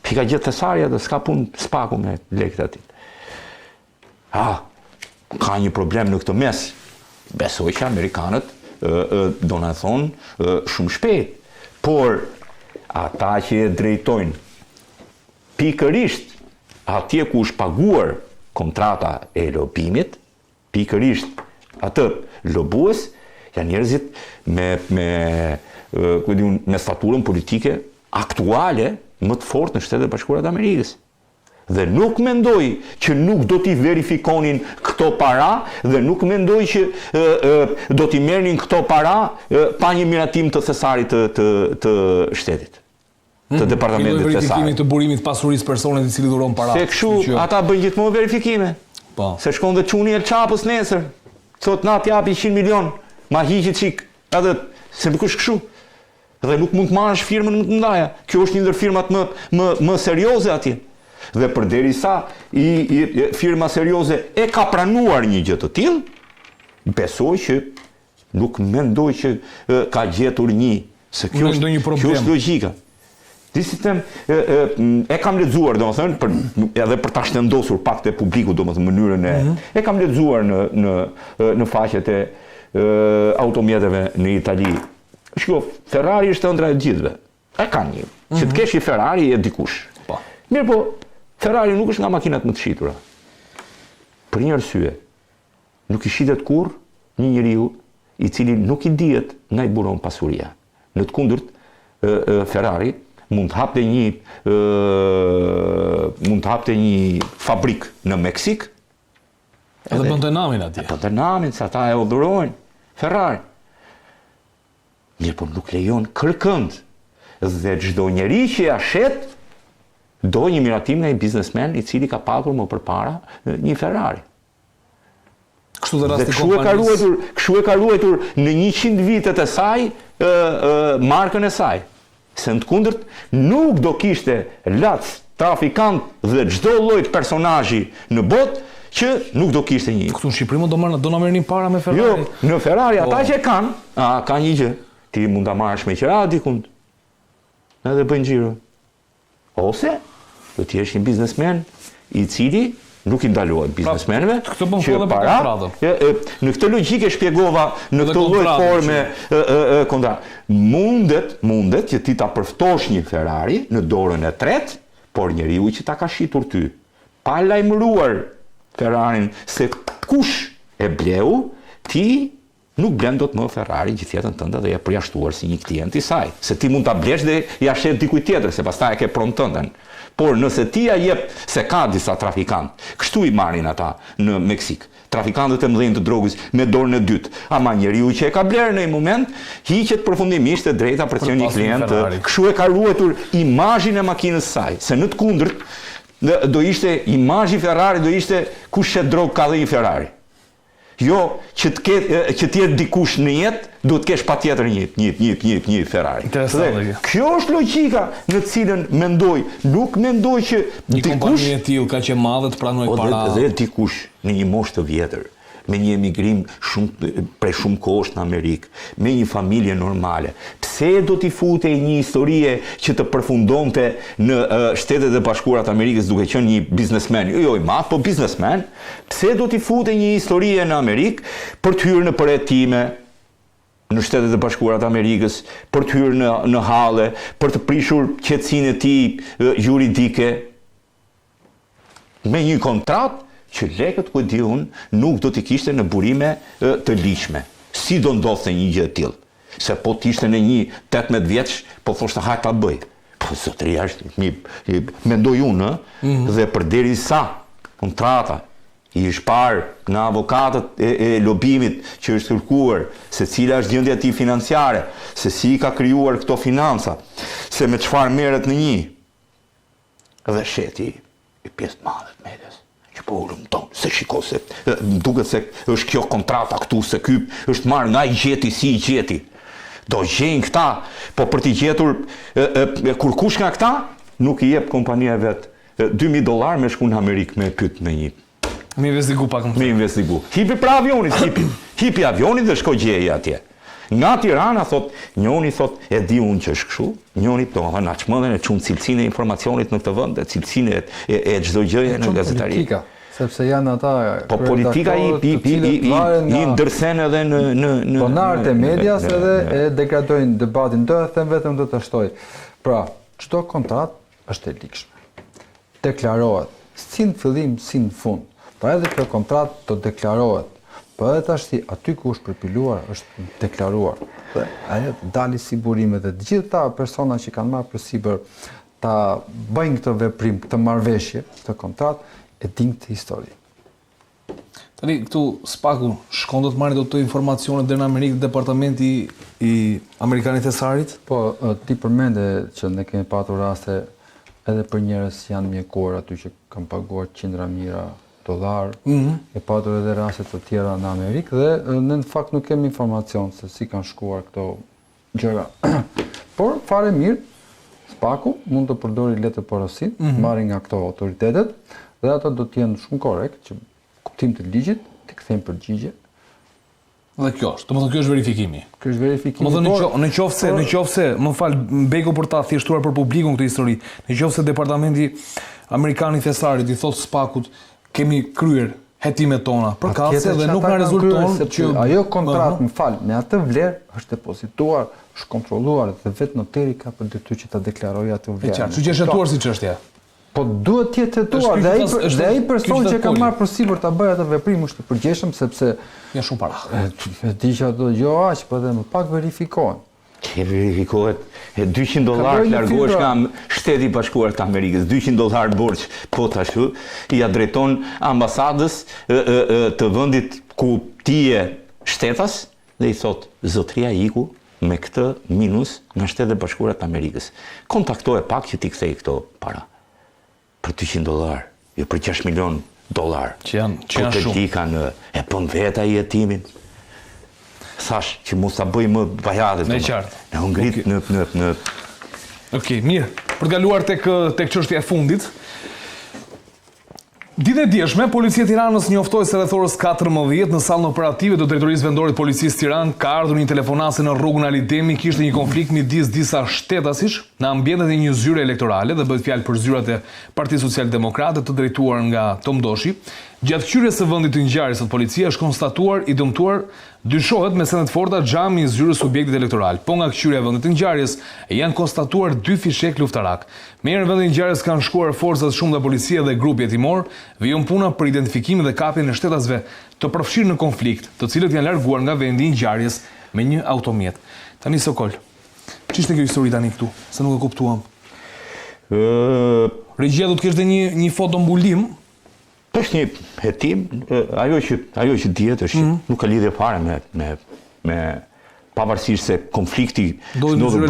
B: Pika gjet Thesaria dhe s'ka punë spaku me lekët aty. Ka një problem në këtë mes. Besoj që amerikanët do na thonë shumë shpejt. Por ata që e drejtojnë pikërisht atje ku është paguar kontrata e lobimit, pikërisht atë lobues, janë njerëzit me staturën politike aktuale më të fortë në Shtetet e Bashkuara të Amerikës. Dhe nuk mendoj që nuk do t'i verifikonin këto para dhe nuk mendoj që do t'i merrnin këto para pa një miratim të thesarit të shtetit. Të departamentit të
C: verifikimi të burimit pasurisë personit I cili dhuron paratë.
B: Se kështu ata bëjnë gjithmonë verifikime.
C: Po.
B: Se shkon dhe çuni El Chapos nesër. Thot na t'japi 100 milion, ma hiqi çik. Edhe se nuk është kështu. Dhe nuk mund të marrësh firmën më të ndaja. Kjo është një ndër firmat më serioze atje. Dhe përderisa firma serioze e ka pranuar një gjë të tillë, besoj që nuk mendoj që ka gjetur se kjo është logjika. Disi them, e kam lexuar, domethënë, edhe për ta shtendosur pak te publiku, domethënë mënyrën e kam lexuar në faqet e automjeteve në Itali. Shiko, Ferrari është ëndra e gjithëve. E kanë një. Që të kesh I Ferrari e dikush.
C: Po.
B: Mirë po, Ferrari nuk është nga makinat më të shitura. Për një arsye, nuk I shitet kurrë një njeriu I cili nuk I dihet nga I buron pasuria. Në të kundërt, Ferrari mund të hapte një fabrik në Meksik.
C: Edhe bënte namin atje.
B: Bënte namin, se ata e udhërojnë. Ferrari. Mirë, po nuk lejon kërkënd. Dhe çdo njeri që ja shet do një miratim nga një biznesmen I cili ka patur më përpara një Ferrari.
C: Kështu dhe rasti
B: kompanisë. Kështu e ka ruajtur në 100 vitet e saj markën e saj. Se në të kundërt nuk do kishte lac, trafikant dhe çdo lloj personazhi në botë që nuk do kishte një.
C: Këtu në Shqipëri do na merrnin para me Ferrari.
B: Jo, në Ferrari ata që kanë, ka një gjë. Ti mund ta marrësh me qira dikund. Edhe bën xhiro. Ose do të jesh një biznesmen I cili nuk I ndalohet biznesmenëve që para në këtë logjikë shpjegova në këtë lloj forme kontra. Mundet që ti ta përftosh një Ferrari në dorën e tretë, por njeriu që ta ka shitur ty pa lajmëruar Ferrarin se kush e bleu, ti nuk blen dot më Ferrari gjithjetën tënde dhe ja përjashtuar si një klient I saj. Se ti mund ta blesh dhe ja shet dikujt tjetër, se pastaj e ke pronë tënden. Por nëse ti ja jep, se ka disa trafikantë, kështu I marrin ata në Meksik. Trafikantët e mëdhenj të drogës me dorën e dytë. Ama njeriu që e ka blerë në një moment, hiqet përfundimisht e drejta për të qenë një klient. Kështu e ka ruetur imazhin e makinës saj. Se në të kundërt, do ishte imazhi Ferrari, do ishte kush shet drogë ka dhe një Ferrari. Jo, që t'jetë dikush në jetë, do të kesh patjetër një Ferrari. Dhe kjo është logjika në cilën nuk mendoj që
C: një kompani e tillë ka që madhe të pranoj para.
B: Dhe dikush në një moshë të vjetër, me një emigrim prej shumë kohësh në Amerikë, me një familje normale. Pse do t'i futej një historie që të përfundonte në Shtetet e Bashkuara të Amerikës duke qenë një biznesmen, jo I madh, po biznesmen, pse do t'i futej një historie në Amerikë për të hyrë në përjetime në Shtetet e Bashkuara të Amerikës, për të hyrë në halle, për të prishur qetësinë e tij juridike me një kontratë që lekët ku di unë nuk do t'i kishte në burime të ligjshme. Si do ndodhte një gjë e tillë? Se po t'ishte në një 18 vjeç, po thoshte hajt ta bëj. Po zotëria është mendoj unë, dhe përderisa kontrata I është parë nga avokatët e lobimit që është kërkuar se cila është gjendja e tij financiare, se si ka krijuar këto financa, se me çfarë merret në një. Dhe sheti I pjesë të madhe të medias. Që po ulëm tonë, se shiko se duket se është kjo kontrata këtu, se ky është marrë nga I gjeti si I gjeti. Do gjejnë këta, po për t'i gjetur kur kush nga këta nuk I jep kompania vet $2.000 me shku në Amerikë me pyet në një.
C: Me investigu pak më.
B: Me investigu. Hipi pra avionit, hipi avionit dhe shko gjeje atje. Nga Tirana thot, njoni thot, e di unë që është kështu, njoni domethënë na çmendën e çun cilësinë e informacionit në këtë vend, cilësinë e çdo gjëje në gazetari.
D: Sepse janë ata
B: po politika I ndërsen edhe në
D: pronarët e medias edhe e degradojnë debatin. Do të them vetëm do të shtoj. Pra, çdo kontratë është e likshme. Deklarohet si në fillim, si në fund. Pra edhe kjo kontratë do deklarohet. Po edhe tash aty ku është përpiluar është deklaruar. Dhe ajo dali si burime dhe të gjitha persona që kanë marrë përsipër ta bëjnë këtë veprim, këtë marrëveshje, këtë kontratë, e din këtë histori.
C: Tani këtu Spaku shkon do të marrë të informacione deri në Amerikë departamenti I Amerikanit Thesarit?
D: Po, ti përmende që ne kemi patur raste edhe për njerëz që janë mjekor aty që kanë paguar qindra mijëra dollar, e patur edhe raste të tjera në Amerikë dhe ne në fakt nuk kemi informacion se si kanë shkuar këto gjëra. Por fare mirë, Spaku mund të përdori letër porosin, marrë nga këto autoritetet dhe ato do të jenë shumë korrekt që kuptim të ligjit të kthejnë përgjigje.
C: Dhe kjo është, domethënë kjo është verifikimi.
D: Kjo është verifikimi.
C: Domethënë në qoftë, më fal, mbego për ta thjeshtuar për publikun këtë histori. Në qoftë se departamenti Amerikan I Thesarit I thot Spakut kemi kryer hetimet tona për kafshë dhe nuk na rezulton që
D: ajo kontratë, më fal, me atë vlerë është depozituar, është kontrolluar dhe vetë noteri ka për detyrë që ta deklarojë atë vlerë.
C: E qartë, kështu që është hetuar si çështja.
D: Po duhet të jetë hetuar dhe ai person që ka marrë përsipër ta bëjë atë veprim është I përgjegjshëm sepse
C: janë shumë para.
D: E di që ato jo aq, po edhe më pak verifikohen.
B: Që verifikohet $200 largohesh nga Shteti I Bashkuar të Amerikës, $200 borxh po tashu ja drejton ambasadës të vendit ku ti je shtetas dhe I thot zotria iku me këtë minus nga Shtetet E Bashkuara të Amerikës. Kontaktoje pak që ti kthej këto para. Për $200, jo për $6 milion.
C: Që janë shumë.
B: Ti kanë e bën vetë ai hetimin. Thash që mos ta bëj më vajade.
C: Me qartë.
B: Ne u ngrit në
C: Okej, mirë. Për të kaluar tek çështja e fundit. Ditë e djeshme, Policia e Tiranës njoftoi se rreth orës 14 në sallën operative të Drejtorisë Vendore të Policisë Tiranë ka ardhur një telefonase në rrugën Ali Demi, kishte një konflikt midis disa shtetasish në ambientet e një zyre elektorale dhe bëhet fjalë për zyrat e Partisë Social-Demokrate të drejtuar nga Tom Doshi. Gjatë hyrjes së vendit të ngjarjes sot policia është konstatuar I dëmtuar dyshohet me sende të forta xhami I zyrës subjektit elektoral. Po nga hyrja e vendit të ngjarjes janë konstatuar 2 fishek luftarak. Me herë në vendin e ngjarjes kanë shkuar forcat shumë të policia dhe grupi hetimor, vijën puna për identifikimin dhe kapjen e shtetasve të përfshirë në konflikt, të cilët janë larguar nga vendi I ngjarjes me një automjet. Tani Sokol, ç'ishte kjo histori tani këtu? Se nuk e kuptuam. Regjia do të kishte një fotombulim.
B: Është një hetim, ajo që dihet është nuk ka lidhje fare me pavarësisht se konflikti ndodhur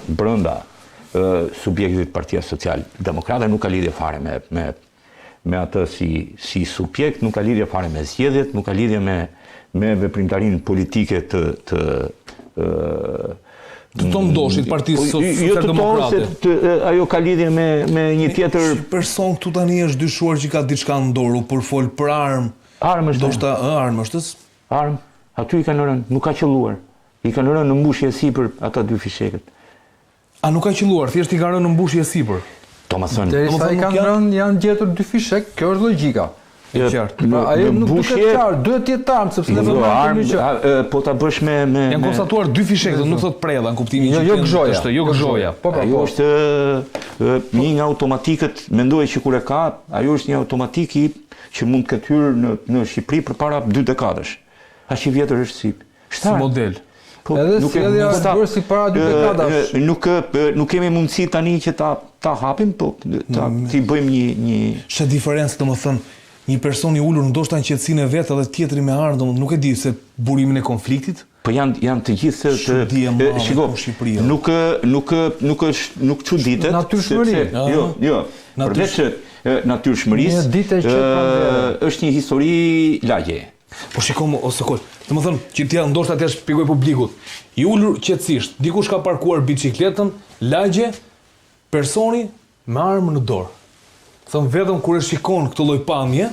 B: brenda subjektit Partia Social-Demokrate nuk ka lidhje fare me atë si subjekt, nuk ka lidhje fare me zgjedhjet, nuk ka lidhje me veprimtarinë politike të
C: Tom Doshit, Partisë Social-Demokrate.
B: Ajo ka lidhje me një tjetër
C: person këtu tani është dyshuar që ka diçka në dorë, për fol për armë.
B: Armë është.
C: Ndoshta armë është.
B: Armë. Aty I kanë rënë, nuk ka qelluar. I kanë rënë në mbushje sipër ata 2 fishekët.
C: A nuk ka qelluar, thjesht I kanë rënë në mbushje sipër.
B: Domethënë,
D: derisa I kanë rënë, janë gjetur 2 fishek, kjo është logjika. Ajo nuk duhet të qartë, duhet të jetë armë sepse ne
B: armë, po ta bësh me
C: janë konstatuar 2 fishek, nuk thot prella në kuptimin
D: që jo gëzhoja.
B: Ajo është një nga automatikët, mendoj që kur e ka, ajo është një automatik që mund të ketë hyrë në Shqipëri përpara 2 dekadash. Aq I vjetër është si
C: model.
D: Edhe sjellja është bërë si para 2 dekadash.
B: Nuk kemi mundësi tani që ta hapim, po ti bëjmë një
C: Ç'është diferencë domethënë një person I ulur ndoshta në qetësinë e vet edhe tjetri me armë, domethënë nuk e di se burimin e konfliktit.
B: Po janë të gjithë shiko, nuk çuditet.
D: Natyrshmëri.
B: Jo. Përveç natyrshmërisë, është një histori lagje.
C: Po shikom o sekond. Domethënë që ti ndoshta të shpjegoj publikut. I ulur qetësisht, dikush ka parkuar bicikletën, lagje, personi me armë në dorë. Thon vetëm kur e shikon këtë lloj pamje,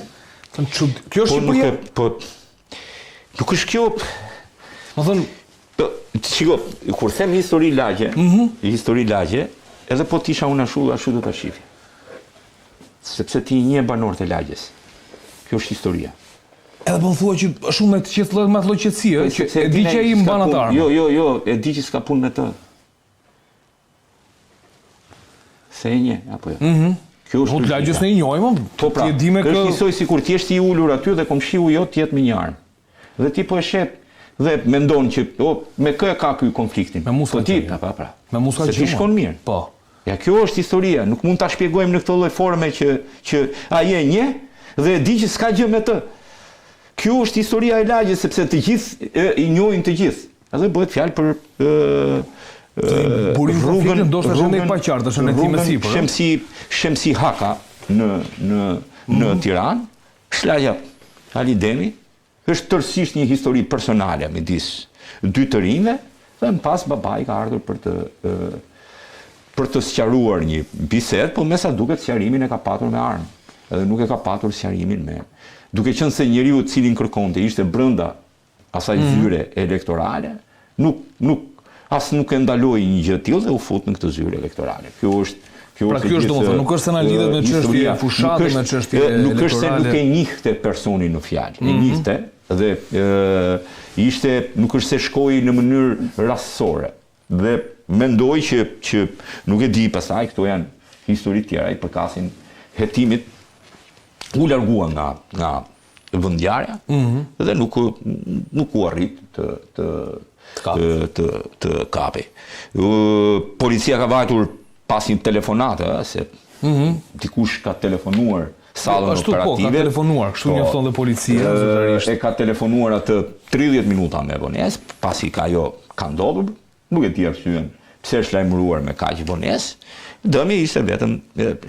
C: thon kjo është Shqipëria.
B: Nuk është kjo.
C: Domethënë
B: Shiko, kur them histori lagje, edhe po t'isha unë ashtu do ta shifja. Sepse ti një banor të lagjes. Kjo është historia.
C: Edhe po thua që shumë me të lloj qetësie, që e di që ai mban atë armë.
B: Jo, e di që s'ka punë me të. Se e një, apo jo? Kjo është.
C: Po lagjes ne i njohim,
B: po pra,
C: ti e di me
B: është njësoj sikur ti je i ulur aty dhe komshiu jot të jetë me një armë. Dhe ti po e sheh dhe mendon që me kë e ka ky konfliktin.
C: Me muska
B: ti, pra.
C: Me muska
B: se ti shkon mirë.
C: Po.
B: Ja, kjo është historia, nuk mund ta shpjegojmë në këtë lloj forme që ai e njeh dhe e di që s'ka gjë me të. Kjo është historia e lagjes sepse të gjithë i njohin të gjithë. Edhe bëhet fjalë për
C: rrugën ndoshta është në paqartë, është në tim sipër.
B: Shemsi Haka në Tiranë, shlagja Ali Demi është tërësisht një histori personale midis dy të rinjve, dhe më pas babai ka ardhur për të sqaruar një bisedë, por me sa duket sqarimin e ka patur me armë. Edhe nuk e ka patur sqarimin me, duke qenë se njeriu i cili kërkonte ishte brenda asaj zyre elektorale, nuk e ndaloi një gjë tillë dhe u fut në këtë zyrë elektorale. Kjo është
C: domethënë nuk është se na lidhet me çështje fushate, me çështje elektorale.
B: Nuk është se nuk e njihte personin në fjalë, e njihte dhe nuk është se shkoi në mënyrë rastësore. Dhe mendoj që nuk e di pastaj këto janë histori tjera i përkasin hetimit, u largua nga vendngjarja dhe nuk u arrit të kapi. Policia ka vajtur pas një telefonate, se dikush ka telefonuar sallën operative.
C: Ka telefonuar, kështu njofton dhe policia zyrtarisht.
B: E ka telefonuar atë 30 minuta me vonesë, pasi ka ndodhur, nuk e di arsyen pse është lajmëruar me kaq vonesë. Dëmi ishte vetëm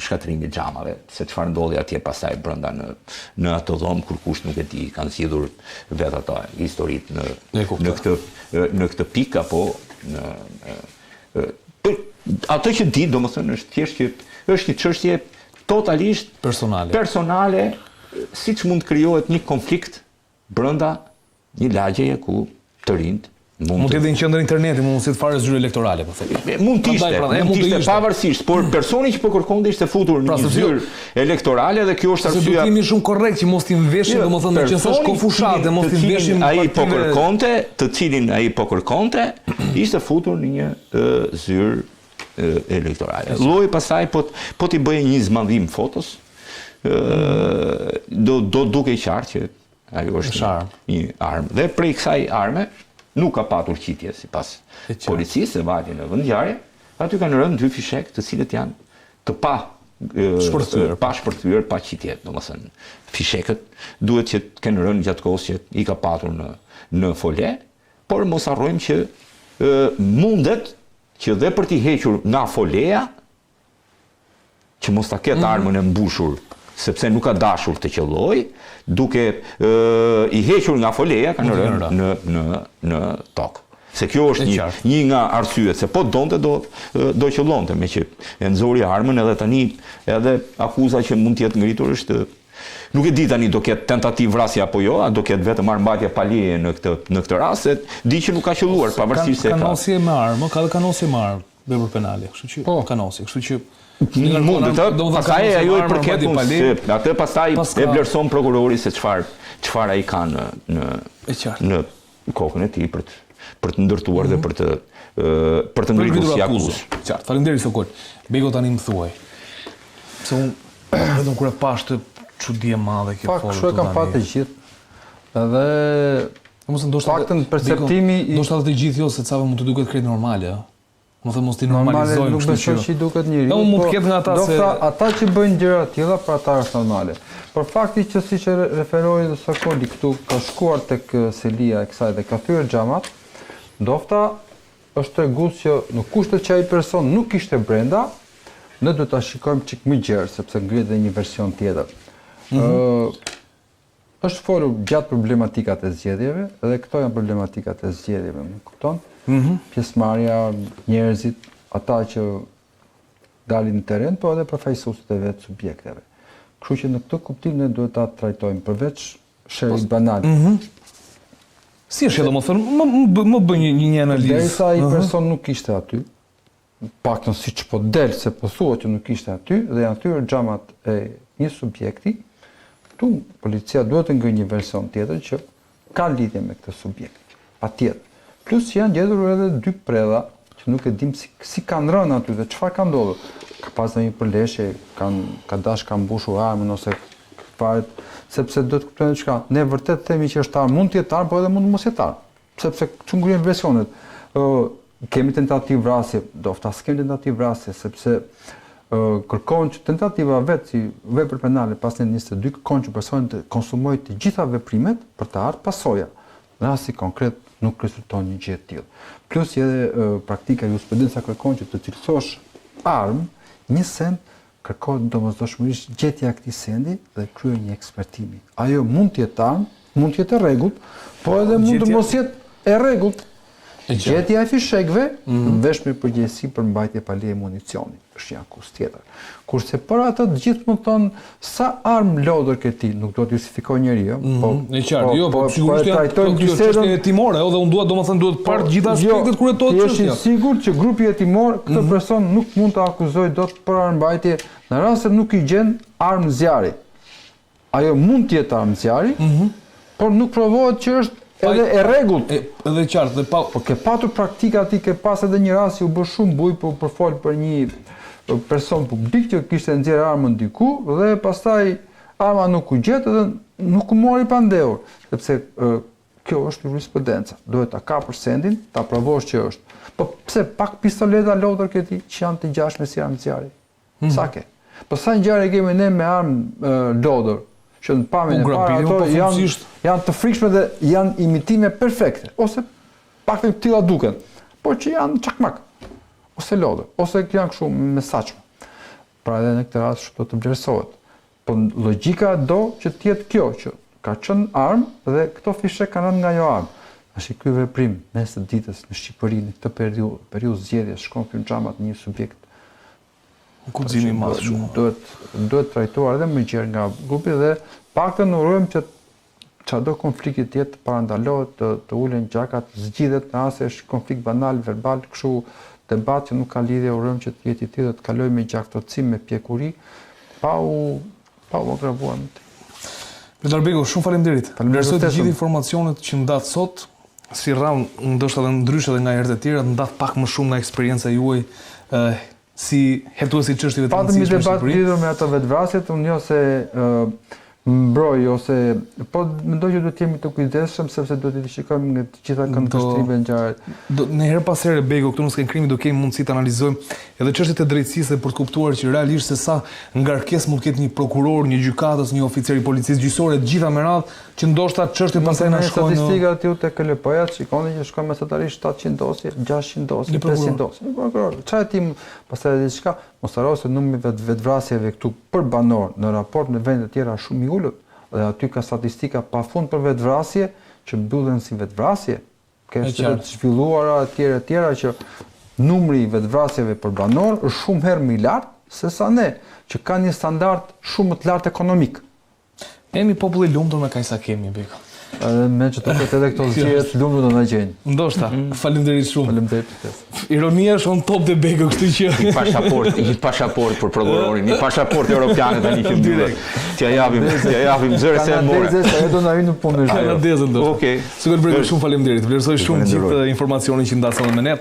B: shkatrimi i xhamave, se çfarë ndodhi atje pastaj brenda në ato dhomë kur kush nuk e di, kanë zgjidhur vetë ato historitë në këtë pikë apo ato që di, domethënë është thjesht që është një çështje totalisht personale, siç mund të krijohet një konflikt brenda një lagjeje ku të rinjt mund
C: të jetë në qendër interneti, mund të fare zyrë elektorale, po themi.
B: Mund të ishte pavarësisht, por personi që po kërkonte ishte futur në një zyrë elektorale dhe kjo është arsyeja.
C: Se duhet jemi shumë korrekt që mos t'i veshim, domethënë që është konfushate, mos t'i veshim
B: ai po kërkonte, të cilin ai po kërkonte, ishte futur në një zyrë elektorale. Lloji pastaj po t'i bëjë një zmadhim fotos, do duke qartë që ajo është një armë. Dhe prej kësaj arme nuk ka patur qitje sipas policisë, se vajti në vendngjarje, aty kanë rënë 2 fishek, të cilët janë të pa shpërthyer, pa qitje, domethënë. Fishekët duhet që të kenë rënë gjatë kohës që i ka patur në fole, por mos harrojmë që mundet që dhe për t'i hequr nga folea, që mos ta ketë armën e mbushur, sepse nuk ka dashur të qelloj, duke i hequr nga folea kanë rënë në tokë. Se kjo është një nga arsyet, se po donte do qellonte, me që e nxori armën edhe tani edhe akuza që mund të jetë ngritur është nuk e di tani do ketë tentativë vrasje apo jo, a do ketë vetëm marrëmbajtje palije në këtë rast, se di që nuk ka qelluar pavarësisht se ka
C: kanosje me armë, ka dhe kanosje me armë vepër penale, kështu që kanosje, kështu që
B: mund të pastaj ajo i përket se atë pastaj e vlerëson prokurori se çfarë ai ka në kokën e tij për të ndërtuar dhe për të ngritur si akuzë.
C: Qartë. Faleminderit Sokol. Bego tani më thuaj. Se unë vetëm kur e pash të çudi e madhe kjo
D: foto. Kështu e kam patë të gjithë. Edhe faktën perceptimi
C: ndoshta të gjithë jo se ca mund të duket krejt normale, ëh. Mos ti normalizojmë,
D: nuk besoj që i duket njëri.
C: Po mund të ketë nga ata se
D: ata që bëjnë gjëra të tilla për ata është normale. Por fakti që siç e referoi dhe Sokoli këtu ka shkuar tek selia e kësaj dhe ka thyer xhamat, ndofta është tregues që në kushtet që ai person nuk ishte brenda, ne duhet ta shikojmë çik më gjerë sepse ngrihet edhe një version tjetër. është folur gjatë problematikat e zgjedhjeve dhe këto janë problematikat e zgjedhjeve, më kupton? Pjesëmarrja, njerëzit, ata që dalin në terren, po edhe përfaqësuesit e vetë subjekteve. Kështu që në këtë kuptim ne duhet ta trajtojmë përveç shërit banal.
C: Si është domethënë, më bëj një analizë.
D: Derisa ai person nuk ishte aty, paktën siç po del se po thuhet që nuk ishte aty dhe janë thyer xhamat e një subjekti, këtu policia duhet të ngrihet një version tjetër që ka lidhje me këtë subjekt. Patjetër. Plus janë gjetur edhe 2 predha që nuk e dim si kanë rënë aty dhe çfarë ka ndodhur. Ka pasur një përleshje, ka kanë mbushur armën ose varet sepse do të kuptojmë çka. Ne vërtet themi që është armë, mund të jetë armë, po edhe mund të mos jetë armë. Sepse këtu ngrihen versionet. Kemi tentativë vrasje, dofta s'kemi tentativë vrasje sepse kërkon që tentativa vetë si vepër penale pas 22 kërkon që personi të konsumojë të gjitha veprimet për të ardhur pasoja. Në rasti konkret nuk rezulton një gjë e tillë. Plus edhe praktika jurisprudenca kërkon që të cilësosh armë, një send kërkohet domosdoshmërisht gjetja e këtij sendi dhe kryer një ekspertimi. Ajo mund të jetë armë, mund të jetë e rregullt, po edhe mund të mos jetë e rregullt. Gjetja e fishekëve vesh me përgjegjësi për mbajtje pa leje municionit, është një akuz tjetër. Kurse për atë të gjithë mund thonë sa armë lodër ke ti, nuk do të justifikoj njeriu, po
C: e qartë, jo, po sigurisht trajtojmë bisedën hetimore, edhe unë duhet të parë gjithë aspektet kur hetohet çështja.
D: Është sigurt që grupi hetimor këtë person nuk mund të akuzojë dot për armbajtje në rast se nuk i gjen armë zjarri. Ajo mund të jetë armë zjarri, por nuk provohet që është edhe e rregullt.
C: Edhe qartë, dhe
D: po ke patur praktika ti, ke pas edhe një rast që u bë shumë buj për fol për një person publik që kishte nxjerrë armën diku dhe pastaj arma nuk u gjet dhe nuk u mori pandehur, sepse kjo është jurisprudenca. Duhet ta kapësh sendin, ta provosh që është. Po pse pak pistoleta lodër ke ti që janë të ngjashme si armë zjarri? Sa ke? Po sa ngjarje kemi ne me armë lodër? Që në pamjen e parë ato janë të frikshme dhe janë imitime perfekte, ose paktën të tilla duken, por që janë çakmak, ose lodër, ose janë kështu mesazhme. Pra edhe në këtë rast do të vlerësohet. Po logjika do që të jetë kjo që ka qenë armë dhe këto fishek kanë rënë nga ajo armë. Tash ky veprim mes të ditës në Shqipëri në këtë periudhë zgjedhjes shkon këtu në xhamat një subjekt
C: kuximi i madh shumë.
D: Duhet trajtuar edhe më gjerë nga grupi dhe paktën urojmë që çdo konflikti të jetë parandalohet, të ulen gjakat, zgjidhet në rast se është konflikt banal, verbal, kështu debat që nuk ka lidhje, urojmë që të jetë i tillë, të kalojë me gjaktësim, me pjekuri, pa u agravuar më tej.
C: Petar Begu, shumë faleminderit. Vlerësoj të gjithë informacionet që ndat sot, si rram ndoshta edhe ndryshe edhe nga herët e tjera, ndat pak më shumë nga eksperjenca juaj si hetuesi çështjeve të
D: rëndësishme. Patëm një debat lidhur me ato vetvrasjet, unë jo se mbroj ose po mendoj që duhet jemi të kujdesshëm sepse duhet të shikojmë nga të gjitha këndvështrimet ngjarjet.
C: Në herë pas here Bego këtu në Sken Krimi do kemi mundësi të analizojmë edhe çështjet e drejtësisë për të kuptuar që realisht se sa ngarkesë mund të ketë një prokuror, një gjykatës, një oficer i policisë gjyqësore, të gjitha me radhë që ndoshta çështjet pastaj na shkojnë.
D: Statistika aty te KLP-ja shikoni që shkojnë mesatarisht 700 dosje, 600 dosje, 500 dosje. Prokuror, çfarë tim pastaj diçka, mos harro se numri vetvrasjeve këtu për banor në raport me vende të tjera shumë i ulët dhe aty ka statistika pafund për vetvrasje që mbyllen si vetvrasje. Ka të zhvilluara tjera që numri i vetvrasjeve për banor është shumë herë më i lartë se sa ne, që kanë një standard shumë më të lartë ekonomik.
C: Jemi popull i lumtur me kaq sa kemi, Beko.
D: Me që të këtë edhe këto zgjedhjet lumtur do na gjejnë.
C: Ndoshta. Faleminderit shumë.
D: Faleminderit.
C: Ironia është on top de Beko, kështu që
B: një pasaport për prokurorin, një pasaport europian tani që direkt. T'ja japim zëre se more.
D: Ajo do na vinë në punë.
C: Kanadezën do.
B: Okej.
C: Super Beko, shumë faleminderit. Vlerësoj shumë gjithë informacionin që ndason me ne.